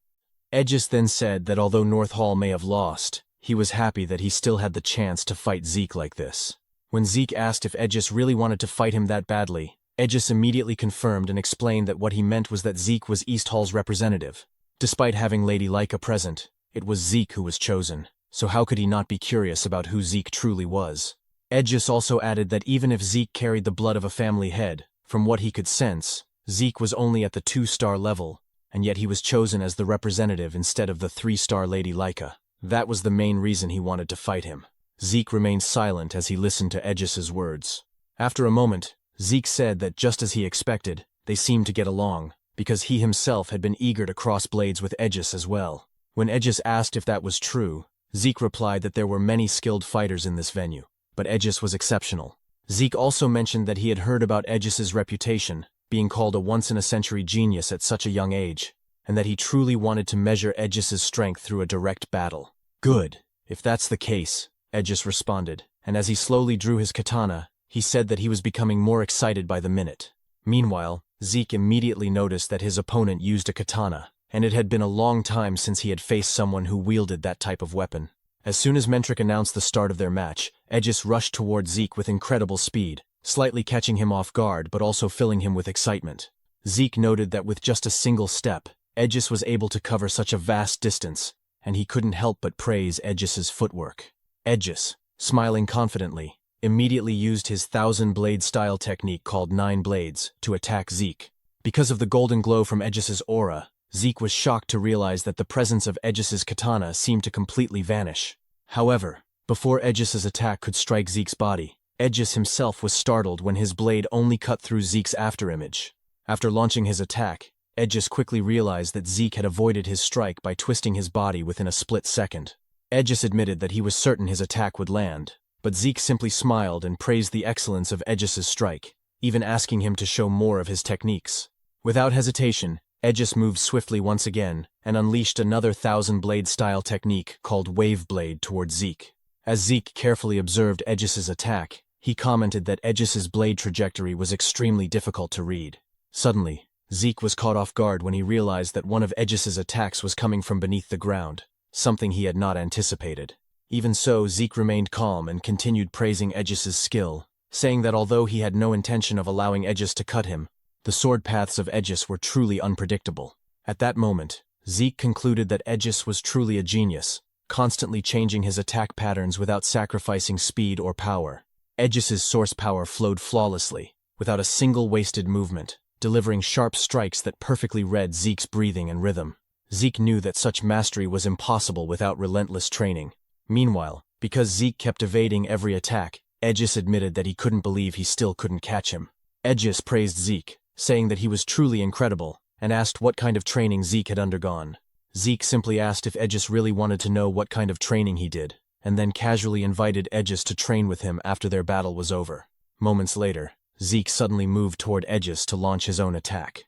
Aegis then said that although North Hall may have lost, he was happy that he still had the chance to fight Zeke like this. When Zeke asked if Aegis really wanted to fight him that badly, Aegis immediately confirmed and explained that what he meant was that Zeke was East Hall's representative. Despite having Lady Lika present, it was Zeke who was chosen, so how could he not be curious about who Zeke truly was? Aegis also added that even if Zeke carried the blood of a family head, from what he could sense, Zeke was only at the 2-star level, and yet he was chosen as the representative instead of the 3-star Lady Lika. That was the main reason he wanted to fight him. Zeke remained silent as he listened to Aegis's words. After a moment, Zeke said that just as he expected, they seemed to get along, because he himself had been eager to cross blades with Aegis as well. When Aegis asked if that was true, Zeke replied that there were many skilled fighters in this venue, but Aegis was exceptional. Zeke also mentioned that he had heard about Aegis's reputation, being called a once-in-a-century genius at such a young age, and that he truly wanted to measure Aegis's strength through a direct battle. "Good, if that's the case," Aegis responded, and as he slowly drew his katana, he said that he was becoming more excited by the minute. Meanwhile, Zeke immediately noticed that his opponent used a katana, and it had been a long time since he had faced someone who wielded that type of weapon. As soon as Mentrix announced the start of their match, Aegis rushed toward Zeke with incredible speed, slightly catching him off guard but also filling him with excitement. Zeke noted that with just a single step, Aegis was able to cover such a vast distance, and he couldn't help but praise Aegis's footwork. Aegis, smiling confidently, immediately used his 1,000-blade style technique called 9 Blades to attack Zeke. Because of the golden glow from Aegis's aura, Zeke was shocked to realize that the presence of Aegis's katana seemed to completely vanish. However, before Aegis's attack could strike Zeke's body, Aegis himself was startled when his blade only cut through Zeke's afterimage. After launching his attack, Aegis quickly realized that Zeke had avoided his strike by twisting his body within a split second. Aegis admitted that he was certain his attack would land, but Zeke simply smiled and praised the excellence of Aegis's strike, even asking him to show more of his techniques. Without hesitation, Aegis moved swiftly once again and unleashed another 1,000-blade style technique called Wave Blade towards Zeke. As Zeke carefully observed Aegis's attack, he commented that Aegis's blade trajectory was extremely difficult to read. Suddenly, Zeke was caught off guard when he realized that one of Aegis's attacks was coming from beneath the ground, something he had not anticipated. Even so, Zeke remained calm and continued praising Aegis's skill, saying that although he had no intention of allowing Aegis to cut him, the sword paths of Aegis were truly unpredictable. At that moment, Zeke concluded that Aegis was truly a genius, constantly changing his attack patterns without sacrificing speed or power. Aegis's source power flowed flawlessly, without a single wasted movement, delivering sharp strikes that perfectly read Zeke's breathing and rhythm. Zeke knew that such mastery was impossible without relentless training. Meanwhile, because Zeke kept evading every attack, Aegis admitted that he couldn't believe he still couldn't catch him. Aegis praised Zeke, saying that he was truly incredible, and asked what kind of training Zeke had undergone. Zeke simply asked if Aegis really wanted to know what kind of training he did, and then casually invited Aegis to train with him after their battle was over. Moments later, Zeke suddenly moved toward Aegis to launch his own attack.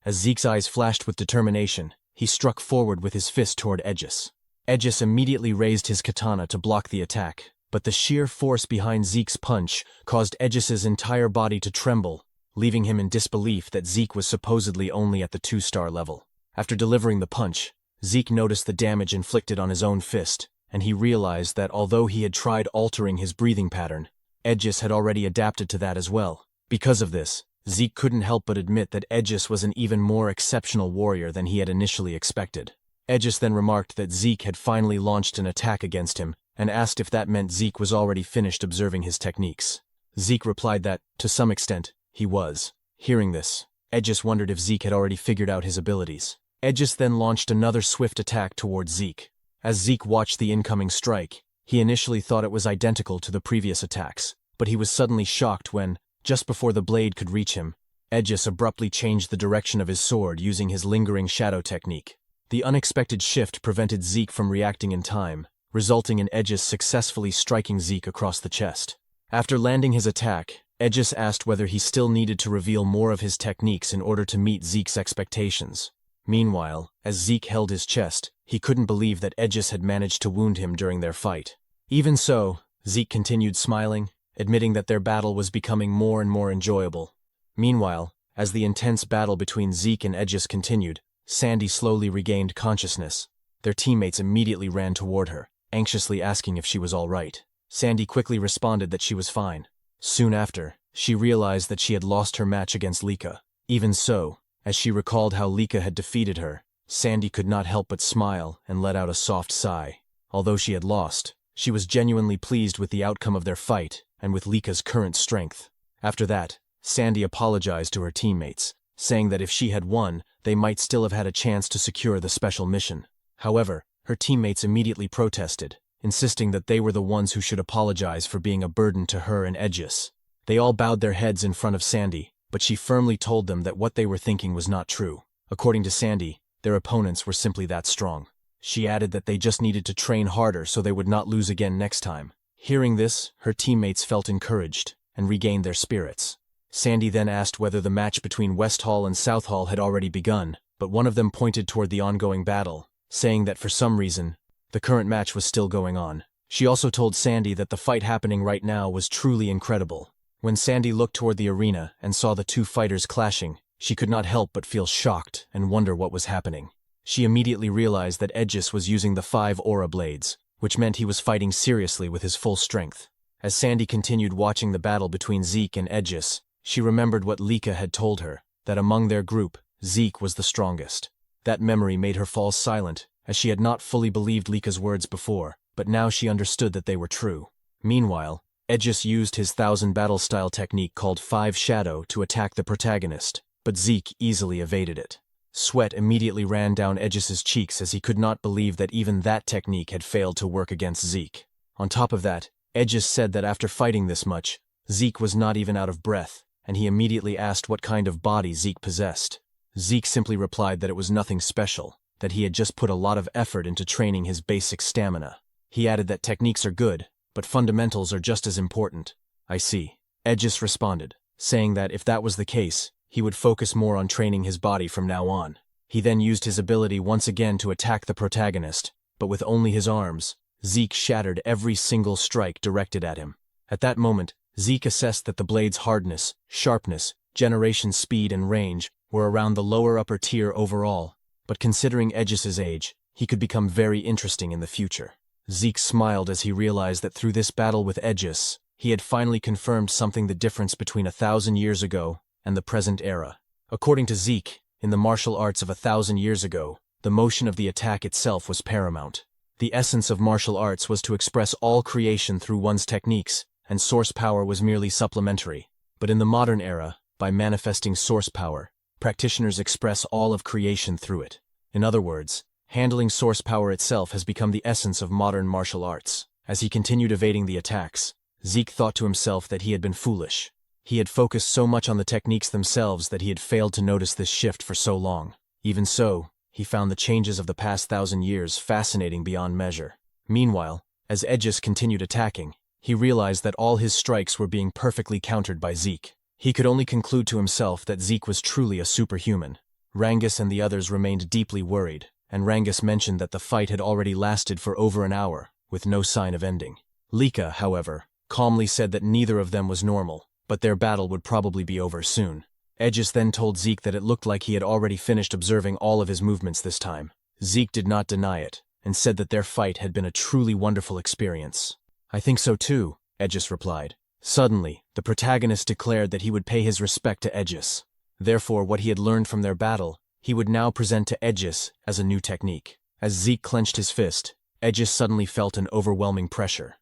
As Zeke's eyes flashed with determination, he struck forward with his fist toward Aegis. Aegis immediately raised his katana to block the attack, but the sheer force behind Zeke's punch caused Aegis's entire body to tremble, leaving him in disbelief that Zeke was supposedly only at the 2-star level. After delivering the punch, Zeke noticed the damage inflicted on his own fist, and he realized that although he had tried altering his breathing pattern, Aegis had already adapted to that as well. Because of this, Zeke couldn't help but admit that Aegis was an even more exceptional warrior than he had initially expected. Aegis then remarked that Zeke had finally launched an attack against him, and asked if that meant Zeke was already finished observing his techniques. Zeke replied that, to some extent, he was. Hearing this, Aegis wondered if Zeke had already figured out his abilities. Aegis then launched another swift attack towards Zeke. As Zeke watched the incoming strike, he initially thought it was identical to the previous attacks, but he was suddenly shocked when, just before the blade could reach him, Aegis abruptly changed the direction of his sword using his lingering shadow technique. The unexpected shift prevented Zeke from reacting in time, resulting in Aegis successfully striking Zeke across the chest. After landing his attack, Aegis asked whether he still needed to reveal more of his techniques in order to meet Zeke's expectations. Meanwhile, as Zeke held his chest, he couldn't believe that Aegis had managed to wound him during their fight. Even so, Zeke continued smiling, admitting that their battle was becoming more and more enjoyable. Meanwhile, as the intense battle between Zeke and Aegis continued, Sandy slowly regained consciousness. Their teammates immediately ran toward her, anxiously asking if she was all right. Sandy quickly responded that she was fine. Soon after, she realized that she had lost her match against Lika. Even so, as she recalled how Lika had defeated her, Sandy could not help but smile and let out a soft sigh. Although she had lost, she was genuinely pleased with the outcome of their fight and with Lika's current strength. After that, Sandy apologized to her teammates, saying that if she had won, they might still have had a chance to secure the special mission. However, her teammates immediately protested, insisting that they were the ones who should apologize for being a burden to her and Aegis. They all bowed their heads in front of Sandy, but she firmly told them that what they were thinking was not true. According to Sandy, their opponents were simply that strong. She added that they just needed to train harder so they would not lose again next time. Hearing this, her teammates felt encouraged and regained their spirits. Sandy then asked whether the match between West Hall and South Hall had already begun, but one of them pointed toward the ongoing battle, saying that for some reason, the current match was still going on. She also told Sandy that the fight happening right now was truly incredible. When Sandy looked toward the arena and saw the two fighters clashing, she could not help but feel shocked and wonder what was happening. She immediately realized that Aegis was using the 5 aura blades, which meant he was fighting seriously with his full strength. As Sandy continued watching the battle between Zeke and Aegis, she remembered what Lika had told her, that among their group, Zeke was the strongest. That memory made her fall silent, as she had not fully believed Lika's words before, but now she understood that they were true. Meanwhile, Aegis used his 1000 battle style technique called 5 Shadow to attack the protagonist, but Zeke easily evaded it. Sweat immediately ran down Aegis's cheeks as he could not believe that even that technique had failed to work against Zeke. On top of that, Aegis said that after fighting this much, Zeke was not even out of breath, and he immediately asked what kind of body Zeke possessed. Zeke simply replied that it was nothing special, that he had just put a lot of effort into training his basic stamina. He added that techniques are good, but fundamentals are just as important. I see. Aegis responded, saying that if that was the case, he would focus more on training his body from now on. He then used his ability once again to attack the protagonist, but with only his arms, Zeke shattered every single strike directed at him. At that moment, Zeke assessed that the blade's hardness, sharpness, generation speed and range were around the lower upper tier overall, but considering Aegis's age, he could become very interesting in the future. Zeke smiled as he realized that through this battle with Aegis, he had finally confirmed something: the difference between 1,000 years ago and the present era. According to Zeke, in the martial arts of 1,000 years ago, the motion of the attack itself was paramount. The essence of martial arts was to express all creation through one's techniques, and source power was merely supplementary. But in the modern era, by manifesting source power, practitioners express all of creation through it. In other words, handling source power itself has become the essence of modern martial arts. As he continued evading the attacks, Zeke thought to himself that he had been foolish. He had focused so much on the techniques themselves that he had failed to notice this shift for so long. Even so, he found the changes of the past 1,000 years fascinating beyond measure. Meanwhile, as Aegis continued attacking, he realized that all his strikes were being perfectly countered by Zeke. He could only conclude to himself that Zeke was truly a superhuman. Rangus and the others remained deeply worried, and Rangus mentioned that the fight had already lasted for over an hour, with no sign of ending. Lika, however, calmly said that neither of them was normal, but their battle would probably be over soon. Aegis then told Zeke that it looked like he had already finished observing all of his movements this time. Zeke did not deny it, and said that their fight had been a truly wonderful experience. "I think so too," Aegis replied. Suddenly, the protagonist declared that he would pay his respect to Aegis. Therefore, what he had learned from their battle, he would now present to Aegis as a new technique. As Zeke clenched his fist, Aegis suddenly felt an overwhelming pressure.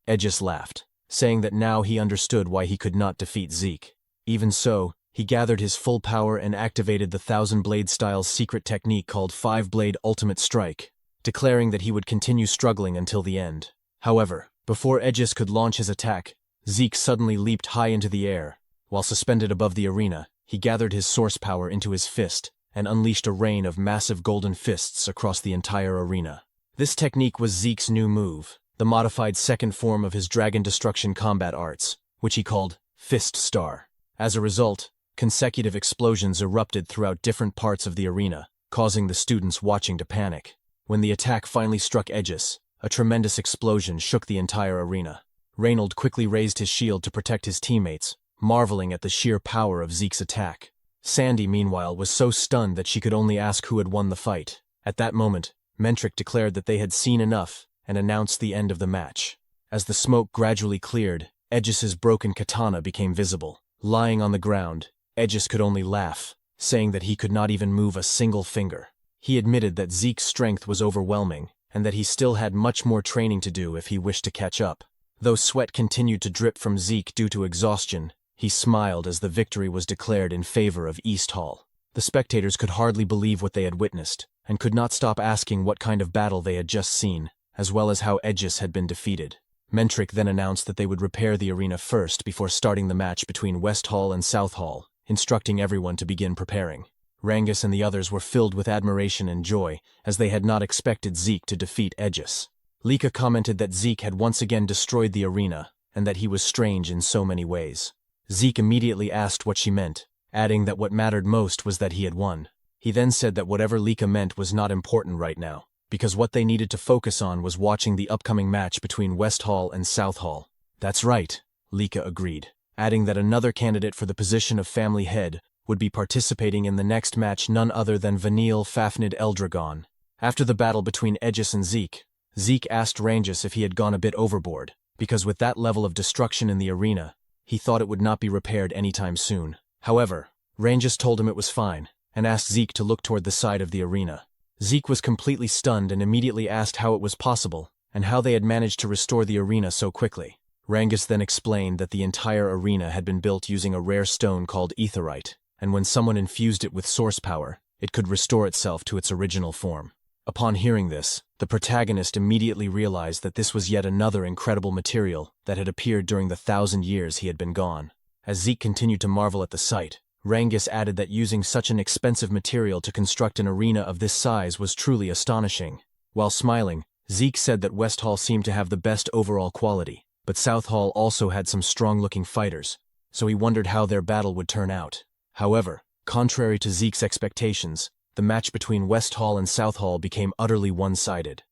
Aegis laughed, saying that now he understood why he could not defeat Zeke. Even so, he gathered his full power and activated the 1000-blade style's secret technique called 5-blade ultimate strike, declaring that he would continue struggling until the end. However, before Aegis could launch his attack, Zeke suddenly leaped high into the air. While suspended above the arena, he gathered his source power into his fist and unleashed a rain of massive golden fists across the entire arena. This technique was Zeke's new move, the modified second form of his Dragon Destruction combat arts, which he called Fist Star. As a result, consecutive explosions erupted throughout different parts of the arena, causing the students watching to panic. When the attack finally struck Aegis, a tremendous explosion shook the entire arena. Reynold quickly raised his shield to protect his teammates, marveling at the sheer power of Zeke's attack. Sandy, meanwhile, was so stunned that she could only ask who had won the fight. At that moment, Mentric declared that they had seen enough and announced the end of the match. As the smoke gradually cleared, Aegis's broken katana became visible. Lying on the ground, Aegis could only laugh, saying that he could not even move a single finger. He admitted that Zeke's strength was overwhelming, and that he still had much more training to do if he wished to catch up. Though sweat continued to drip from Zeke due to exhaustion, he smiled as the victory was declared in favor of East Hall. The spectators could hardly believe what they had witnessed, and could not stop asking what kind of battle they had just seen, as well as how Aegis had been defeated. Mentric then announced that they would repair the arena first before starting the match between West Hall and South Hall, instructing everyone to begin preparing. Rangus and the others were filled with admiration and joy, as they had not expected Zeke to defeat Aegis. Lika commented that Zeke had once again destroyed the arena, and that he was strange in so many ways. Zeke immediately asked what she meant, adding that what mattered most was that he had won. He then said that whatever Lika meant was not important right now, because what they needed to focus on was watching the upcoming match between West Hall and South Hall. "That's right," Lika agreed, adding that another candidate for the position of family head would be participating in the next match, none other than Vanille Fafnid Eldragon. After the battle between Aegis and Zeke, Zeke asked Rangus if he had gone a bit overboard, because with that level of destruction in the arena, he thought it would not be repaired anytime soon. However, Rangus told him it was fine, and asked Zeke to look toward the side of the arena. Zeke was completely stunned and immediately asked how it was possible, and how they had managed to restore the arena so quickly. Rangus then explained that the entire arena had been built using a rare stone called etherite, and when someone infused it with source power, it could restore itself to its original form. Upon hearing this, the protagonist immediately realized that this was yet another incredible material that had appeared during the 1,000 years he had been gone. As Zeke continued to marvel at the sight, Rangus added that using such an expensive material to construct an arena of this size was truly astonishing. While smiling, Zeke said that West Hall seemed to have the best overall quality, but South Hall also had some strong-looking fighters, so he wondered how their battle would turn out. However, contrary to Zeke's expectations, the match between West Hall and South Hall became utterly one-sided.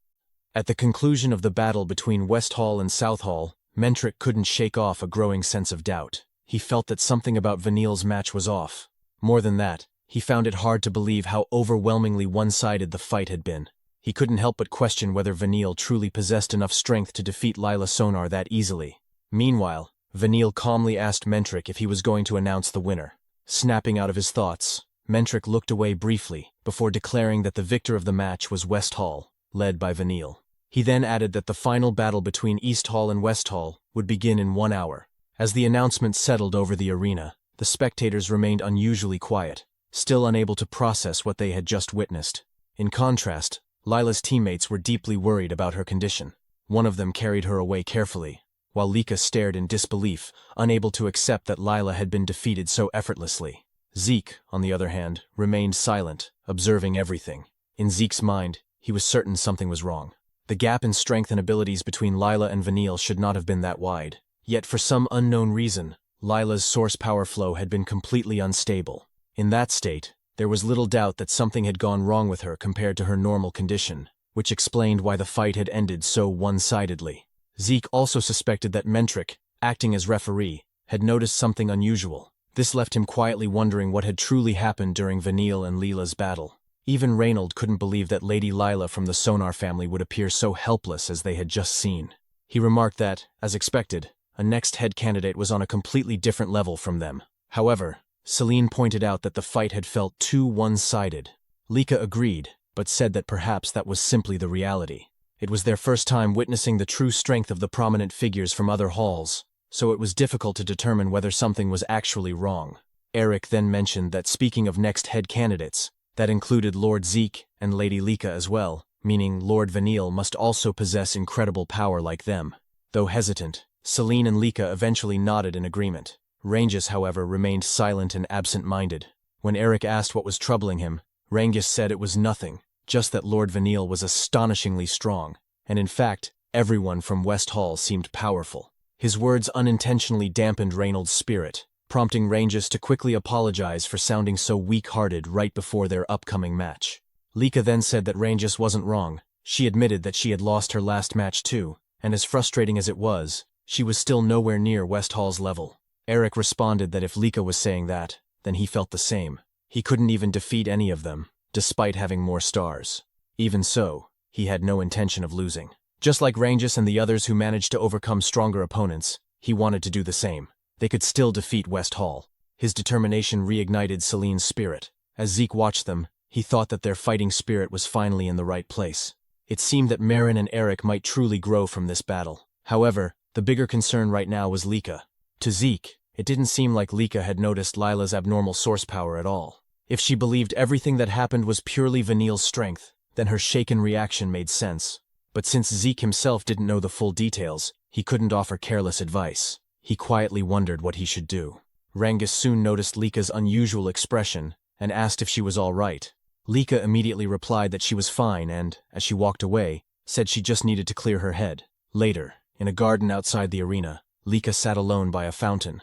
At the conclusion of the battle between West Hall and South Hall, Mentric couldn't shake off a growing sense of doubt. He felt that something about Vanille's match was off. More than that, he found it hard to believe how overwhelmingly one-sided the fight had been. He couldn't help but question whether Vanille truly possessed enough strength to defeat Lila Sonar that easily. Meanwhile, Vanille calmly asked Mentric if he was going to announce the winner. Snapping out of his thoughts, Mentric looked away briefly before declaring that the victor of the match was West Hall, led by Vanille. He then added that the final battle between East Hall and West Hall would begin in 1 hour. As the announcement settled over the arena, the spectators remained unusually quiet, still unable to process what they had just witnessed. In contrast, Lila's teammates were deeply worried about her condition. One of them carried her away carefully, while Lika stared in disbelief, unable to accept that Lila had been defeated so effortlessly. Zeke, on the other hand, remained silent, observing everything. In Zeke's mind, he was certain something was wrong. The gap in strength and abilities between Lila and Vanille should not have been that wide. Yet for some unknown reason, Lila's source power flow had been completely unstable. In that state, there was little doubt that something had gone wrong with her compared to her normal condition, which explained why the fight had ended so one-sidedly. Zeke also suspected that Mentric, acting as referee, had noticed something unusual. This left him quietly wondering what had truly happened during Vanille and Lila's battle. Even Reynold couldn't believe that Lady Lila from the Sonar family would appear so helpless as they had just seen. He remarked that, as expected, a next head candidate was on a completely different level from them. However, Celine pointed out that the fight had felt too one-sided. Lika agreed, but said that perhaps that was simply the reality. It was their first time witnessing the true strength of the prominent figures from other halls, so it was difficult to determine whether something was actually wrong. Eric then mentioned that speaking of next head candidates, that included Lord Zeke and Lady Lika as well, meaning Lord Vanille must also possess incredible power like them. Though hesitant, Celine and Lika eventually nodded in agreement. Rangus, however, remained silent and absent-minded. When Eric asked what was troubling him, Rangus said it was nothing, just that Lord Vanille was astonishingly strong, and in fact, everyone from West Hall seemed powerful. His words unintentionally dampened Reynold's spirit, prompting Rangus to quickly apologize for sounding so weak-hearted right before their upcoming match. Lika then said that Rangus wasn't wrong. She admitted that she had lost her last match too, and as frustrating as it was, she was still nowhere near West Hall's level. Eric responded that if Lika was saying that, then he felt the same. He couldn't even defeat any of them, despite having more stars. Even so, he had no intention of losing. Just like Rangus and the others who managed to overcome stronger opponents, he wanted to do the same. They could still defeat West Hall. His determination reignited Celine's spirit. As Zeke watched them, he thought that their fighting spirit was finally in the right place. It seemed that Marin and Eric might truly grow from this battle. However, the bigger concern right now was Lika. To Zeke, it didn't seem like Lika had noticed Lila's abnormal source power at all. If she believed everything that happened was purely Vanille's strength, then her shaken reaction made sense. But since Zeke himself didn't know the full details, he couldn't offer careless advice. He quietly wondered what he should do. Rangus soon noticed Lika's unusual expression and asked if she was all right. Lika immediately replied that she was fine and, as she walked away, said she just needed to clear her head. Later, in a garden outside the arena, Lika sat alone by a fountain.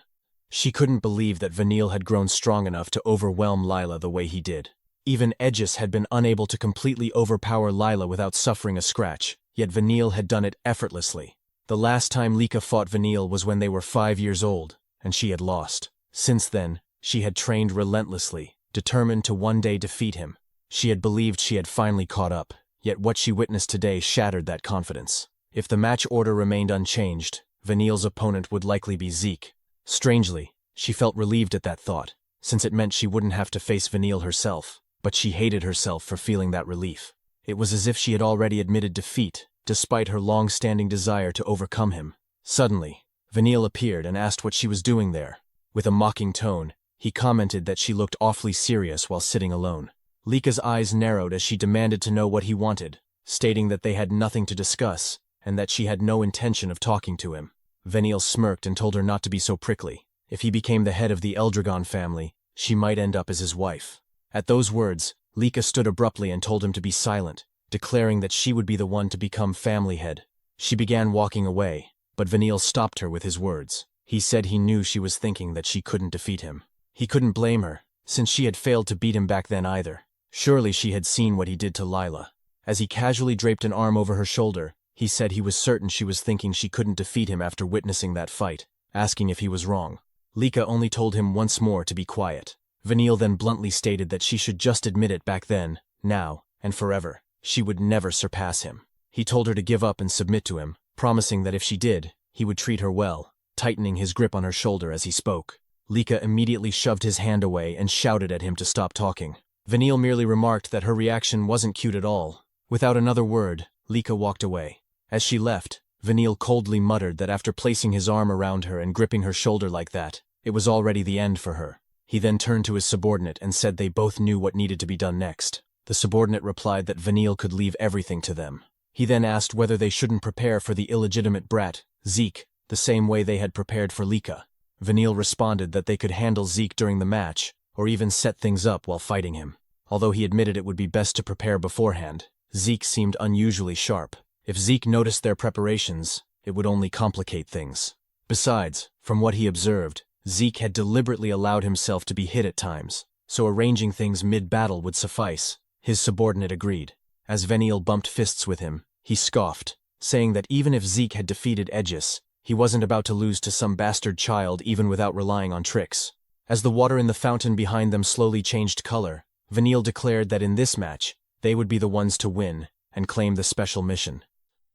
She couldn't believe that Vanille had grown strong enough to overwhelm Lila the way he did. Even Aegis had been unable to completely overpower Lila without suffering a scratch, yet Vanille had done it effortlessly. The last time Lika fought Vanille was when they were 5 years old, and she had lost. Since then, she had trained relentlessly, determined to one day defeat him. She had believed she had finally caught up, yet what she witnessed today shattered that confidence. If the match order remained unchanged, Vanille's opponent would likely be Zeke. Strangely, she felt relieved at that thought, since it meant she wouldn't have to face Vanille herself, but she hated herself for feeling that relief. It was as if she had already admitted defeat, despite her long-standing desire to overcome him. Suddenly, Vanille appeared and asked what she was doing there. With a mocking tone, he commented that she looked awfully serious while sitting alone. Lika's eyes narrowed as she demanded to know what he wanted, stating that they had nothing to discuss, and that she had no intention of talking to him. Vanille smirked and told her not to be so prickly. If he became the head of the Eldragon family, she might end up as his wife. At those words, Lika stood abruptly and told him to be silent, declaring that she would be the one to become family head. She began walking away, but Vanille stopped her with his words. He said he knew she was thinking that she couldn't defeat him. He couldn't blame her, since she had failed to beat him back then either. Surely she had seen what he did to Lila. As he casually draped an arm over her shoulder, he said he was certain she was thinking she couldn't defeat him after witnessing that fight, asking if he was wrong. Lika only told him once more to be quiet. Vanille then bluntly stated that she should just admit it back then, now, and forever. She would never surpass him. He told her to give up and submit to him, promising that if she did, he would treat her well, tightening his grip on her shoulder as he spoke. Lika immediately shoved his hand away and shouted at him to stop talking. Vanille merely remarked that her reaction wasn't cute at all. Without another word, Lika walked away. As she left, Vanille coldly muttered that after placing his arm around her and gripping her shoulder like that, it was already the end for her. He then turned to his subordinate and said they both knew what needed to be done next. The subordinate replied that Vanille could leave everything to them. He then asked whether they shouldn't prepare for the illegitimate brat, Zeke, the same way they had prepared for Lika. Vanille responded that they could handle Zeke during the match, or even set things up while fighting him. Although he admitted it would be best to prepare beforehand, Zeke seemed unusually sharp. If Zeke noticed their preparations, it would only complicate things. Besides, from what he observed, Zeke had deliberately allowed himself to be hit at times, so arranging things mid-battle would suffice. His subordinate agreed. As Vanille bumped fists with him, he scoffed, saying that even if Zeke had defeated Aegis, he wasn't about to lose to some bastard child even without relying on tricks. As the water in the fountain behind them slowly changed color, Vanille declared that in this match, they would be the ones to win and claim the special mission.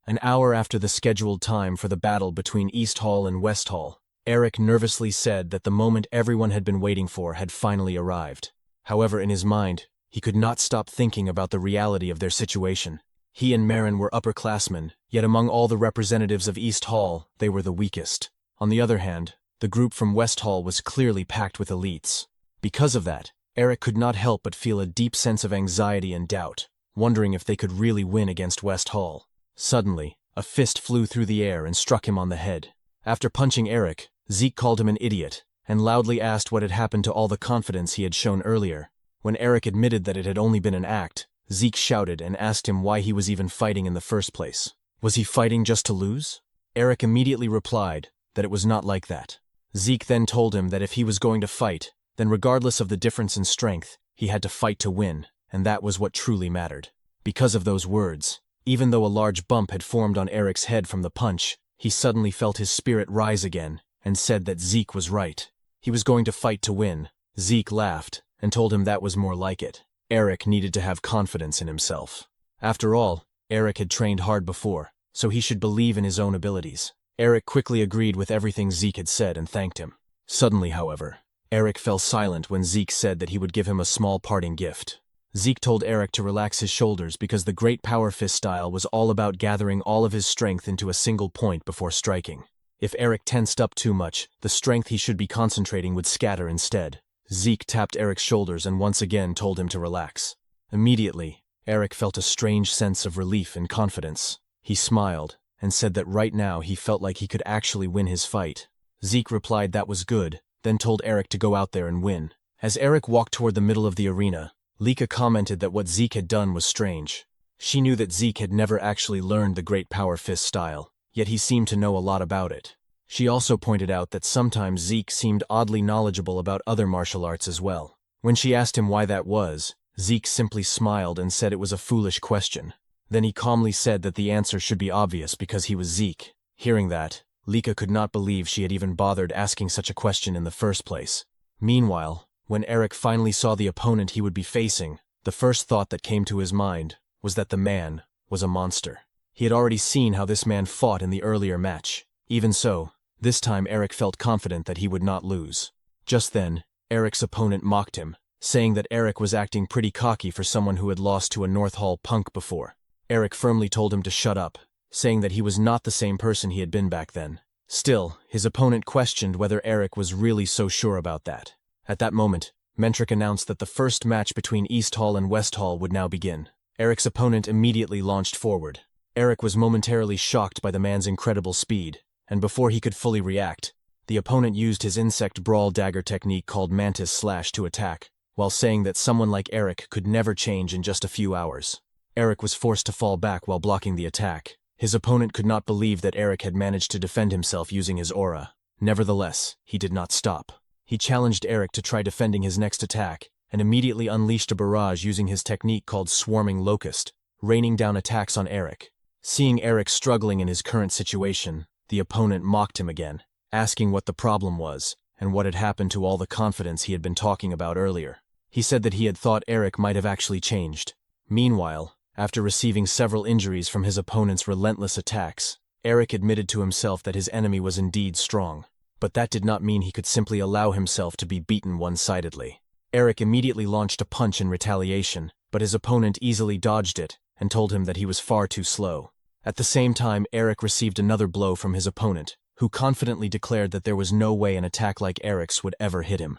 An hour after the scheduled time for the battle between East Hall and West Hall, Eric nervously said that the moment everyone had been waiting for had finally arrived. However, in his mind, he could not stop thinking about the reality of their situation. He and Marin were upperclassmen, yet among all the representatives of East Hall, they were the weakest. On the other hand, the group from West Hall was clearly packed with elites. Because of that, Eric could not help but feel a deep sense of anxiety and doubt, wondering if they could really win against West Hall. Suddenly, a fist flew through the air and struck him on the head. After punching Eric, Zeke called him an idiot, and loudly asked what had happened to all the confidence he had shown earlier. When Eric admitted that it had only been an act, Zeke shouted and asked him why he was even fighting in the first place. Was he fighting just to lose? Eric immediately replied that it was not like that. Zeke then told him that if he was going to fight, then regardless of the difference in strength, he had to fight to win, and that was what truly mattered. Because of those words, even though a large bump had formed on Eric's head from the punch, he suddenly felt his spirit rise again, and said that Zeke was right. He was going to fight to win. Zeke laughed, and told him that was more like it. Eric needed to have confidence in himself. After all, Eric had trained hard before, so he should believe in his own abilities. Eric quickly agreed with everything Zeke had said and thanked him. Suddenly, however, Eric fell silent when Zeke said that he would give him a small parting gift. Zeke told Eric to relax his shoulders because the Great Power Fist style was all about gathering all of his strength into a single point before striking. If Eric tensed up too much, the strength he should be concentrating would scatter instead. Zeke tapped Eric's shoulders and once again told him to relax. Immediately, Eric felt a strange sense of relief and confidence. He smiled and said that right now he felt like he could actually win his fight. Zeke replied that was good, then told Eric to go out there and win. As Eric walked toward the middle of the arena, Lika commented that what Zeke had done was strange. She knew that Zeke had never actually learned the Great Power Fist style, yet he seemed to know a lot about it. She also pointed out that sometimes Zeke seemed oddly knowledgeable about other martial arts as well. When she asked him why that was, Zeke simply smiled and said it was a foolish question. Then he calmly said that the answer should be obvious because he was Zeke. Hearing that, Lika could not believe she had even bothered asking such a question in the first place. Meanwhile, when Eric finally saw the opponent he would be facing, the first thought that came to his mind was that the man was a monster. He had already seen how this man fought in the earlier match. Even so, this time Eric felt confident that he would not lose. Just then, Eric's opponent mocked him, saying that Eric was acting pretty cocky for someone who had lost to a North Hall punk before. Eric firmly told him to shut up, saying that he was not the same person he had been back then. Still, his opponent questioned whether Eric was really so sure about that. At that moment, Mentric announced that the first match between East Hall and West Hall would now begin. Eric's opponent immediately launched forward. Eric was momentarily shocked by the man's incredible speed, and before he could fully react, the opponent used his insect brawl dagger technique called Mantis Slash to attack, while saying that someone like Eric could never change in just a few hours. Eric was forced to fall back while blocking the attack. His opponent could not believe that Eric had managed to defend himself using his aura. Nevertheless, he did not stop. He challenged Eric to try defending his next attack, and immediately unleashed a barrage using his technique called Swarming Locust, raining down attacks on Eric. Seeing Eric struggling in his current situation, the opponent mocked him again, asking what the problem was, and what had happened to all the confidence he had been talking about earlier. He said that he had thought Eric might have actually changed. Meanwhile, after receiving several injuries from his opponent's relentless attacks, Eric admitted to himself that his enemy was indeed strong. But that did not mean he could simply allow himself to be beaten one-sidedly. Eric immediately launched a punch in retaliation, but his opponent easily dodged it and told him that he was far too slow. At the same time, Eric received another blow from his opponent, who confidently declared that there was no way an attack like Eric's would ever hit him.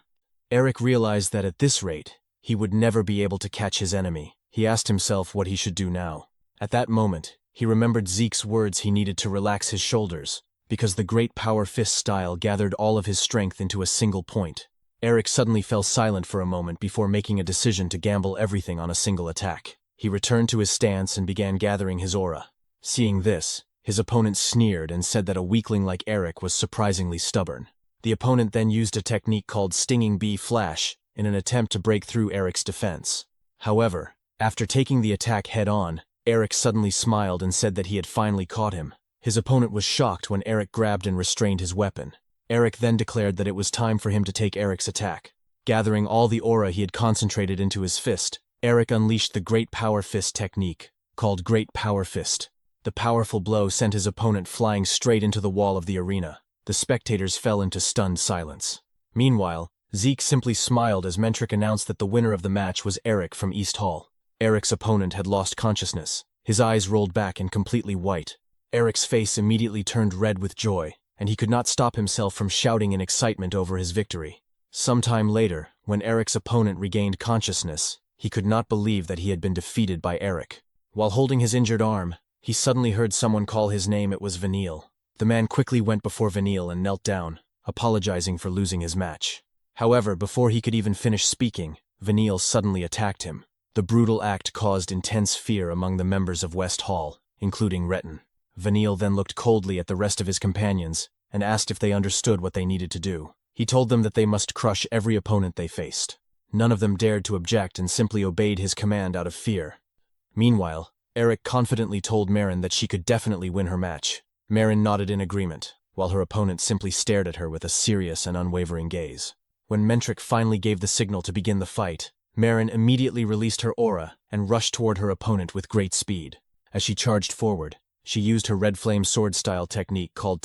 Eric realized that at this rate, he would never be able to catch his enemy. He asked himself what he should do now. At that moment, he remembered Zeke's words he needed to relax his shoulders, because the great power fist style gathered all of his strength into a single point. Eric suddenly fell silent for a moment before making a decision to gamble everything on a single attack. He returned to his stance and began gathering his aura. Seeing this, his opponent sneered and said that a weakling like Eric was surprisingly stubborn. The opponent then used a technique called Stinging Bee Flash in an attempt to break through Eric's defense. However, after taking the attack head-on, Eric suddenly smiled and said that he had finally caught him. His opponent was shocked when Eric grabbed and restrained his weapon. Eric then declared that it was time for him to take Eric's attack. Gathering all the aura he had concentrated into his fist, Eric unleashed the Great Power Fist technique, called Great Power Fist. The powerful blow sent his opponent flying straight into the wall of the arena. The spectators fell into stunned silence. Meanwhile, Zeke simply smiled as Mentric announced that the winner of the match was Eric from East Hall. Eric's opponent had lost consciousness. His eyes rolled back and completely white. Eric's face immediately turned red with joy, and he could not stop himself from shouting in excitement over his victory. Sometime later, when Eric's opponent regained consciousness, he could not believe that he had been defeated by Eric. While holding his injured arm, he suddenly heard someone call his name. It was Vanille. The man quickly went before Vanille and knelt down, apologizing for losing his match. However, before he could even finish speaking, Vanille suddenly attacked him. The brutal act caused intense fear among the members of West Hall, including Retin. Vanille then looked coldly at the rest of his companions and asked if they understood what they needed to do. He told them that they must crush every opponent they faced. None of them dared to object and simply obeyed his command out of fear. Meanwhile, Eric confidently told Marin that she could definitely win her match. Marin nodded in agreement, while her opponent simply stared at her with a serious and unwavering gaze. When Mentric finally gave the signal to begin the fight, Marin immediately released her aura and rushed toward her opponent with great speed. As she charged forward, she used her red flame sword-style technique called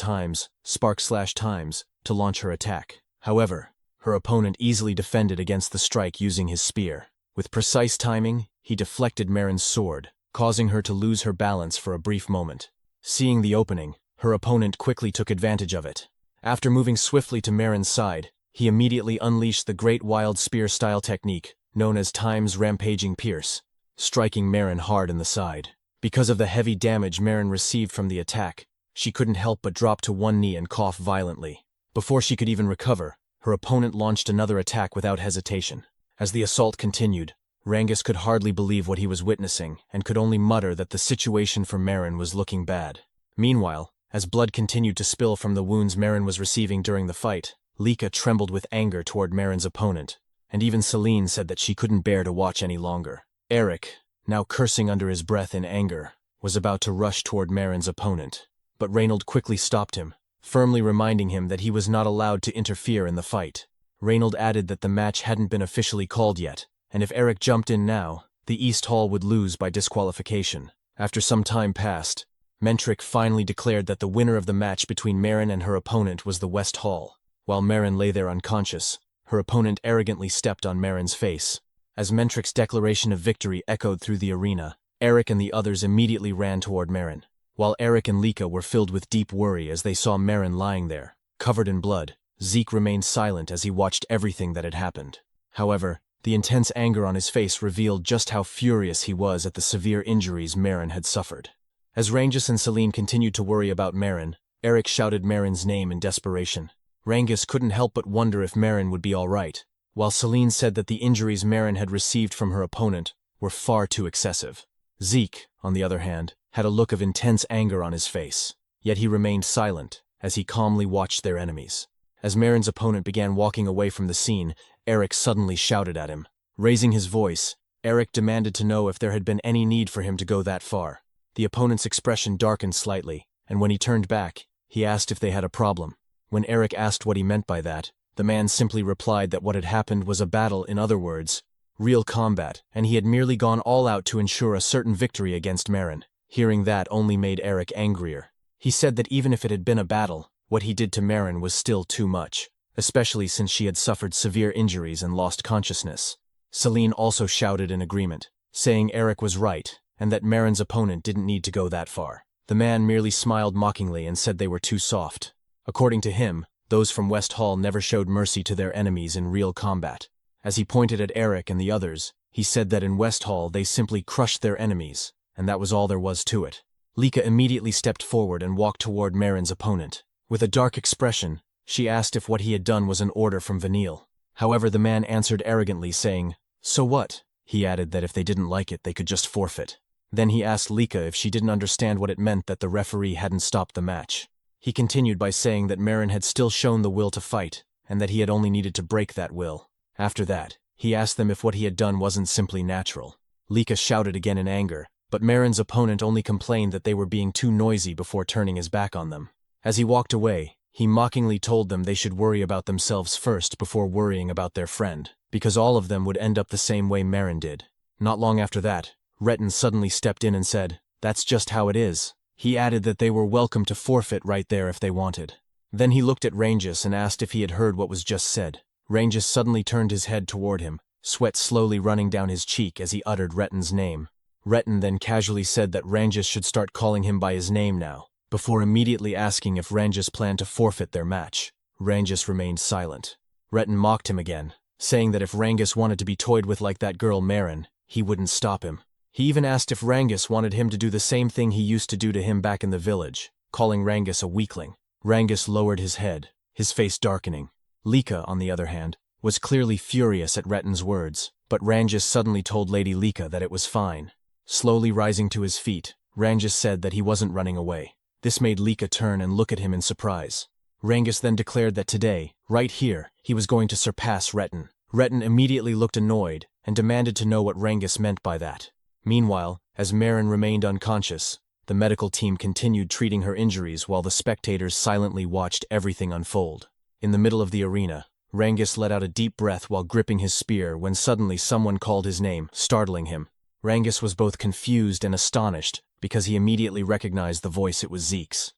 Spark/Times, to launch her attack. However, her opponent easily defended against the strike using his spear. With precise timing, he deflected Marin's sword, causing her to lose her balance for a brief moment. Seeing the opening, her opponent quickly took advantage of it. After moving swiftly to Marin's side, he immediately unleashed the Great Wild Spear-style technique, known as Times Rampaging Pierce, striking Marin hard in the side. Because of the heavy damage Marin received from the attack, she couldn't help but drop to one knee and cough violently. Before she could even recover, her opponent launched another attack without hesitation. As the assault continued, Rangus could hardly believe what he was witnessing and could only mutter that the situation for Marin was looking bad. Meanwhile, as blood continued to spill from the wounds Marin was receiving during the fight, Lika trembled with anger toward Marin's opponent, and even Celine said that she couldn't bear to watch any longer. Eric, now cursing under his breath in anger, was about to rush toward Marin's opponent, but Reynold quickly stopped him, firmly reminding him that he was not allowed to interfere in the fight. Reynold added that the match hadn't been officially called yet, and if Eric jumped in now, the East Hall would lose by disqualification. After some time passed, Mentric finally declared that the winner of the match between Marin and her opponent was the West Hall. While Marin lay there unconscious, her opponent arrogantly stepped on Marin's face. As Mentric's declaration of victory echoed through the arena, Eric and the others immediately ran toward Marin. While Eric and Lika were filled with deep worry as they saw Marin lying there, covered in blood, Zeke remained silent as he watched everything that had happened. However, the intense anger on his face revealed just how furious he was at the severe injuries Marin had suffered. As Rangus and Celine continued to worry about Marin, Eric shouted Marin's name in desperation. Rangus couldn't help but wonder if Marin would be all right, while Celine said that the injuries Marin had received from her opponent were far too excessive. Zeke, on the other hand, had a look of intense anger on his face, yet he remained silent as he calmly watched their enemies. As Marin's opponent began walking away from the scene, Eric suddenly shouted at him. Raising his voice, Eric demanded to know if there had been any need for him to go that far. The opponent's expression darkened slightly, and when he turned back, he asked if they had a problem. When Eric asked what he meant by that, the man simply replied that what had happened was a battle, in other words, real combat, and he had merely gone all out to ensure a certain victory against Marin. Hearing that only made Eric angrier. He said that even if it had been a battle, what he did to Marin was still too much, especially since she had suffered severe injuries and lost consciousness. Celine also shouted in agreement, saying Eric was right, and that Marin's opponent didn't need to go that far. The man merely smiled mockingly and said they were too soft. According to him, those from West Hall never showed mercy to their enemies in real combat. As he pointed at Eric and the others, he said that in West Hall they simply crushed their enemies, and that was all there was to it. Lika immediately stepped forward and walked toward Marin's opponent. With a dark expression, she asked if what he had done was an order from Vanille. However, the man answered arrogantly, saying, "So what?" He added that if they didn't like it, they could just forfeit. Then he asked Lika if she didn't understand what it meant that the referee hadn't stopped the match. He continued by saying that Marin had still shown the will to fight, and that he had only needed to break that will. After that, he asked them if what he had done wasn't simply natural. Lika shouted again in anger, but Marin's opponent only complained that they were being too noisy before turning his back on them. As he walked away, he mockingly told them they should worry about themselves first before worrying about their friend, because all of them would end up the same way Marin did. Not long after that, Retin suddenly stepped in and said, "That's just how it is." He added that they were welcome to forfeit right there if they wanted. Then he looked at Rangus and asked if he had heard what was just said. Rangus suddenly turned his head toward him, sweat slowly running down his cheek as he uttered Retin's name. Retin then casually said that Rangus should start calling him by his name now, before immediately asking if Rangus planned to forfeit their match. Rangus remained silent. Retin mocked him again, saying that if Rangus wanted to be toyed with like that girl Marin, he wouldn't stop him. He even asked if Rangus wanted him to do the same thing he used to do to him back in the village, calling Rangus a weakling. Rangus lowered his head, his face darkening. Lika, on the other hand, was clearly furious at Retin's words, but Rangus suddenly told Lady Lika that it was fine. Slowly rising to his feet, Rangus said that he wasn't running away. This made Lika turn and look at him in surprise. Rangus then declared that today, right here, he was going to surpass Retin. Retin immediately looked annoyed and demanded to know what Rangus meant by that. Meanwhile, as Marin remained unconscious, the medical team continued treating her injuries while the spectators silently watched everything unfold. In the middle of the arena, Rangus let out a deep breath while gripping his spear when suddenly someone called his name, startling him. Rangus was both confused and astonished because he immediately recognized the voice. It was Zeke's.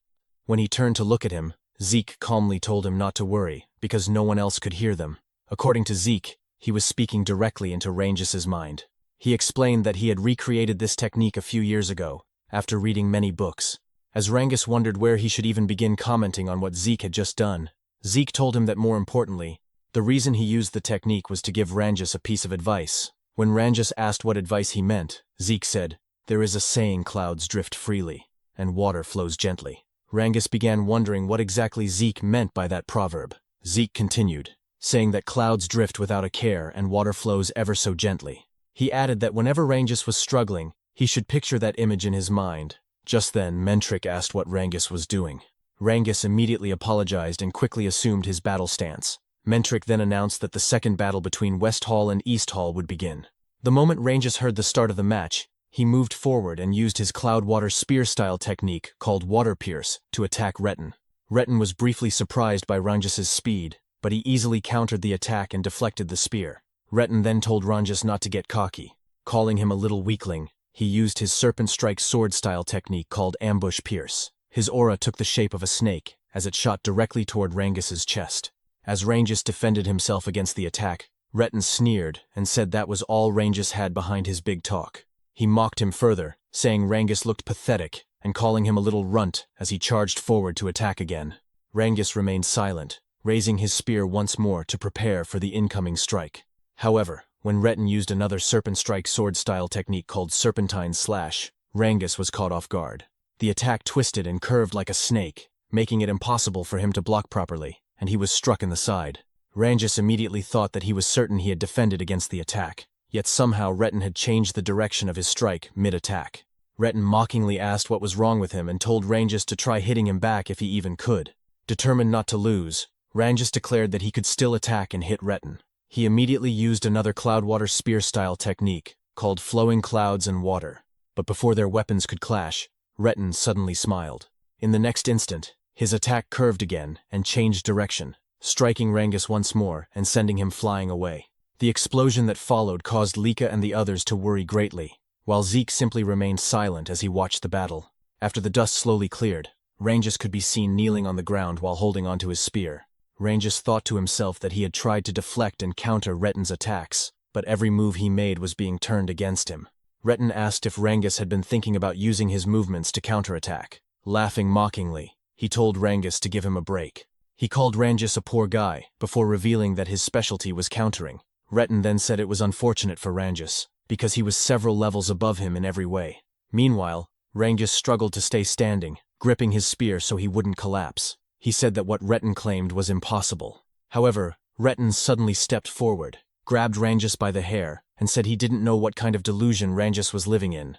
When he turned to look at him, Zeke calmly told him not to worry because no one else could hear them. According to Zeke, he was speaking directly into Rangus's mind. He explained that he had recreated this technique a few years ago, after reading many books. As Rangus wondered where he should even begin commenting on what Zeke had just done, Zeke told him that more importantly, the reason he used the technique was to give Rangus a piece of advice. When Rangus asked what advice he meant, Zeke said, "There is a saying, clouds drift freely, and water flows gently." Rangus began wondering what exactly Zeke meant by that proverb. Zeke continued, saying that clouds drift without a care and water flows ever so gently. He added that whenever Rangus was struggling, he should picture that image in his mind. Just then, Mentric asked what Rangus was doing. Rangus immediately apologized and quickly assumed his battle stance. Mentric then announced that the second battle between West Hall and East Hall would begin. The moment Rangus heard the start of the match, he moved forward and used his Cloudwater spear-style technique called Water Pierce to attack Retin. Retin was briefly surprised by Rangus's speed, but he easily countered the attack and deflected the spear. Retin then told Rangus not to get cocky, calling him a little weakling, He used his Serpent Strike sword-style technique called Ambush Pierce. His aura took the shape of a snake, as it shot directly toward Rangus's chest. As Rangus defended himself against the attack, Retin sneered and said that was all Rangus had behind his big talk. He mocked him further, saying Rangus looked pathetic and calling him a little runt as he charged forward to attack again. Rangus remained silent, raising his spear once more to prepare for the incoming strike. However, when Retin used another Serpent Strike sword-style technique called Serpentine Slash, Rangus was caught off guard. The attack twisted and curved like a snake, making it impossible for him to block properly, and he was struck in the side. Rangus immediately thought that he was certain he had defended against the attack, yet somehow Retin had changed the direction of his strike mid-attack. Retin mockingly asked what was wrong with him and told Rangus to try hitting him back if he even could. Determined not to lose, Rangus declared that he could still attack and hit Retin. He immediately used another Cloudwater spear-style technique, called Flowing Clouds and Water. But before their weapons could clash, Retin suddenly smiled. In the next instant, his attack curved again and changed direction, striking Rangus once more and sending him flying away. The explosion that followed caused Lika and the others to worry greatly, while Zeke simply remained silent as he watched the battle. After the dust slowly cleared, Rangus could be seen kneeling on the ground while holding onto his spear. Rangus thought to himself that he had tried to deflect and counter Retin's attacks, but every move he made was being turned against him. Retin asked if Rangus had been thinking about using his movements to counterattack. Laughing mockingly, he told Rangus to give him a break. He called Rangus a poor guy, before revealing that his specialty was countering. Retin then said it was unfortunate for Rangus, because he was several levels above him in every way. Meanwhile, Rangus struggled to stay standing, gripping his spear so he wouldn't collapse. He said that what Retin claimed was impossible. However, Retin suddenly stepped forward, grabbed Rangus by the hair, and said he didn't know what kind of delusion Rangus was living in.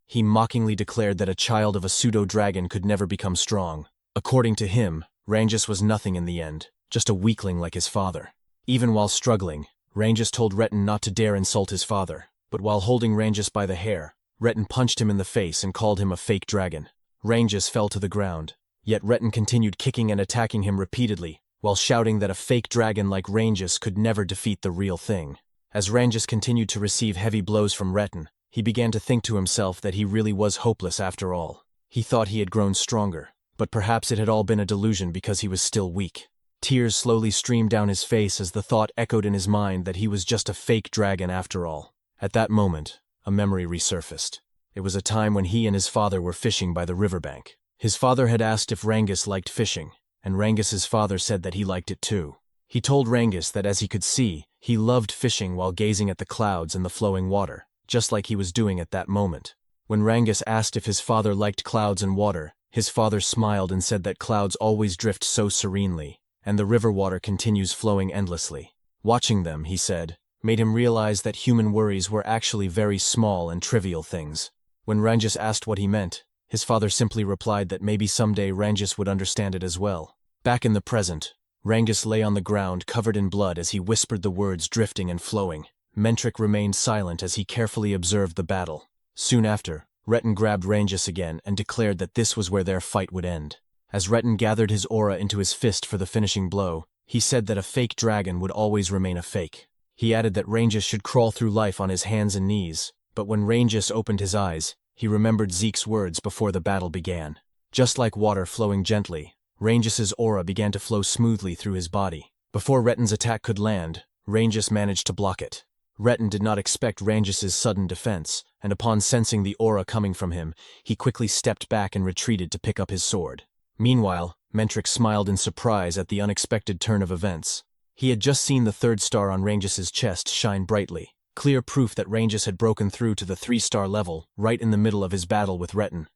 He mockingly declared that a child of a pseudo-dragon could never become strong. According to him, Rangus was nothing in the end, just a weakling like his father. Even while struggling, Rangus told Retin not to dare insult his father, but while holding Rangus by the hair, Retin punched him in the face and called him a fake dragon. Rangus fell to the ground, yet Retin continued kicking and attacking him repeatedly, while shouting that a fake dragon like Rangus could never defeat the real thing. As Rangus continued to receive heavy blows from Retin, he began to think to himself that he really was hopeless after all. He thought he had grown stronger, but perhaps it had all been a delusion because he was still weak. Tears slowly streamed down his face as the thought echoed in his mind that he was just a fake dragon after all. At that moment, a memory resurfaced. It was a time when he and his father were fishing by the riverbank. His father had asked if Rangus liked fishing, and Rangus's father said that he liked it too. He told Rangus that as he could see, he loved fishing while gazing at the clouds and the flowing water, just like he was doing at that moment. When Rangus asked if his father liked clouds and water, his father smiled and said that clouds always drift so serenely, and the river water continues flowing endlessly. Watching them, he said, made him realize that human worries were actually very small and trivial things. When Rangus asked what he meant, his father simply replied that maybe someday Rangus would understand it as well. Back in the present, Rangus lay on the ground covered in blood as he whispered the words drifting and flowing. Mentric remained silent as he carefully observed the battle. Soon after, Retin grabbed Rangus again and declared that this was where their fight would end. As Retin gathered his aura into his fist for the finishing blow, he said that a fake dragon would always remain a fake. He added that Rangus should crawl through life on his hands and knees, but when Rangus opened his eyes, he remembered Zeke's words before the battle began. Just like water flowing gently, Rangus's aura began to flow smoothly through his body. Before Retin's attack could land, Rangus managed to block it. Retin did not expect Rangus's sudden defense, and upon sensing the aura coming from him, he quickly stepped back and retreated to pick up his sword. Meanwhile, Mentric smiled in surprise at the unexpected turn of events. He had just seen the third star on Rangus's chest shine brightly, clear proof that Rangus had broken through to the 3-star level right in the middle of his battle with Retin.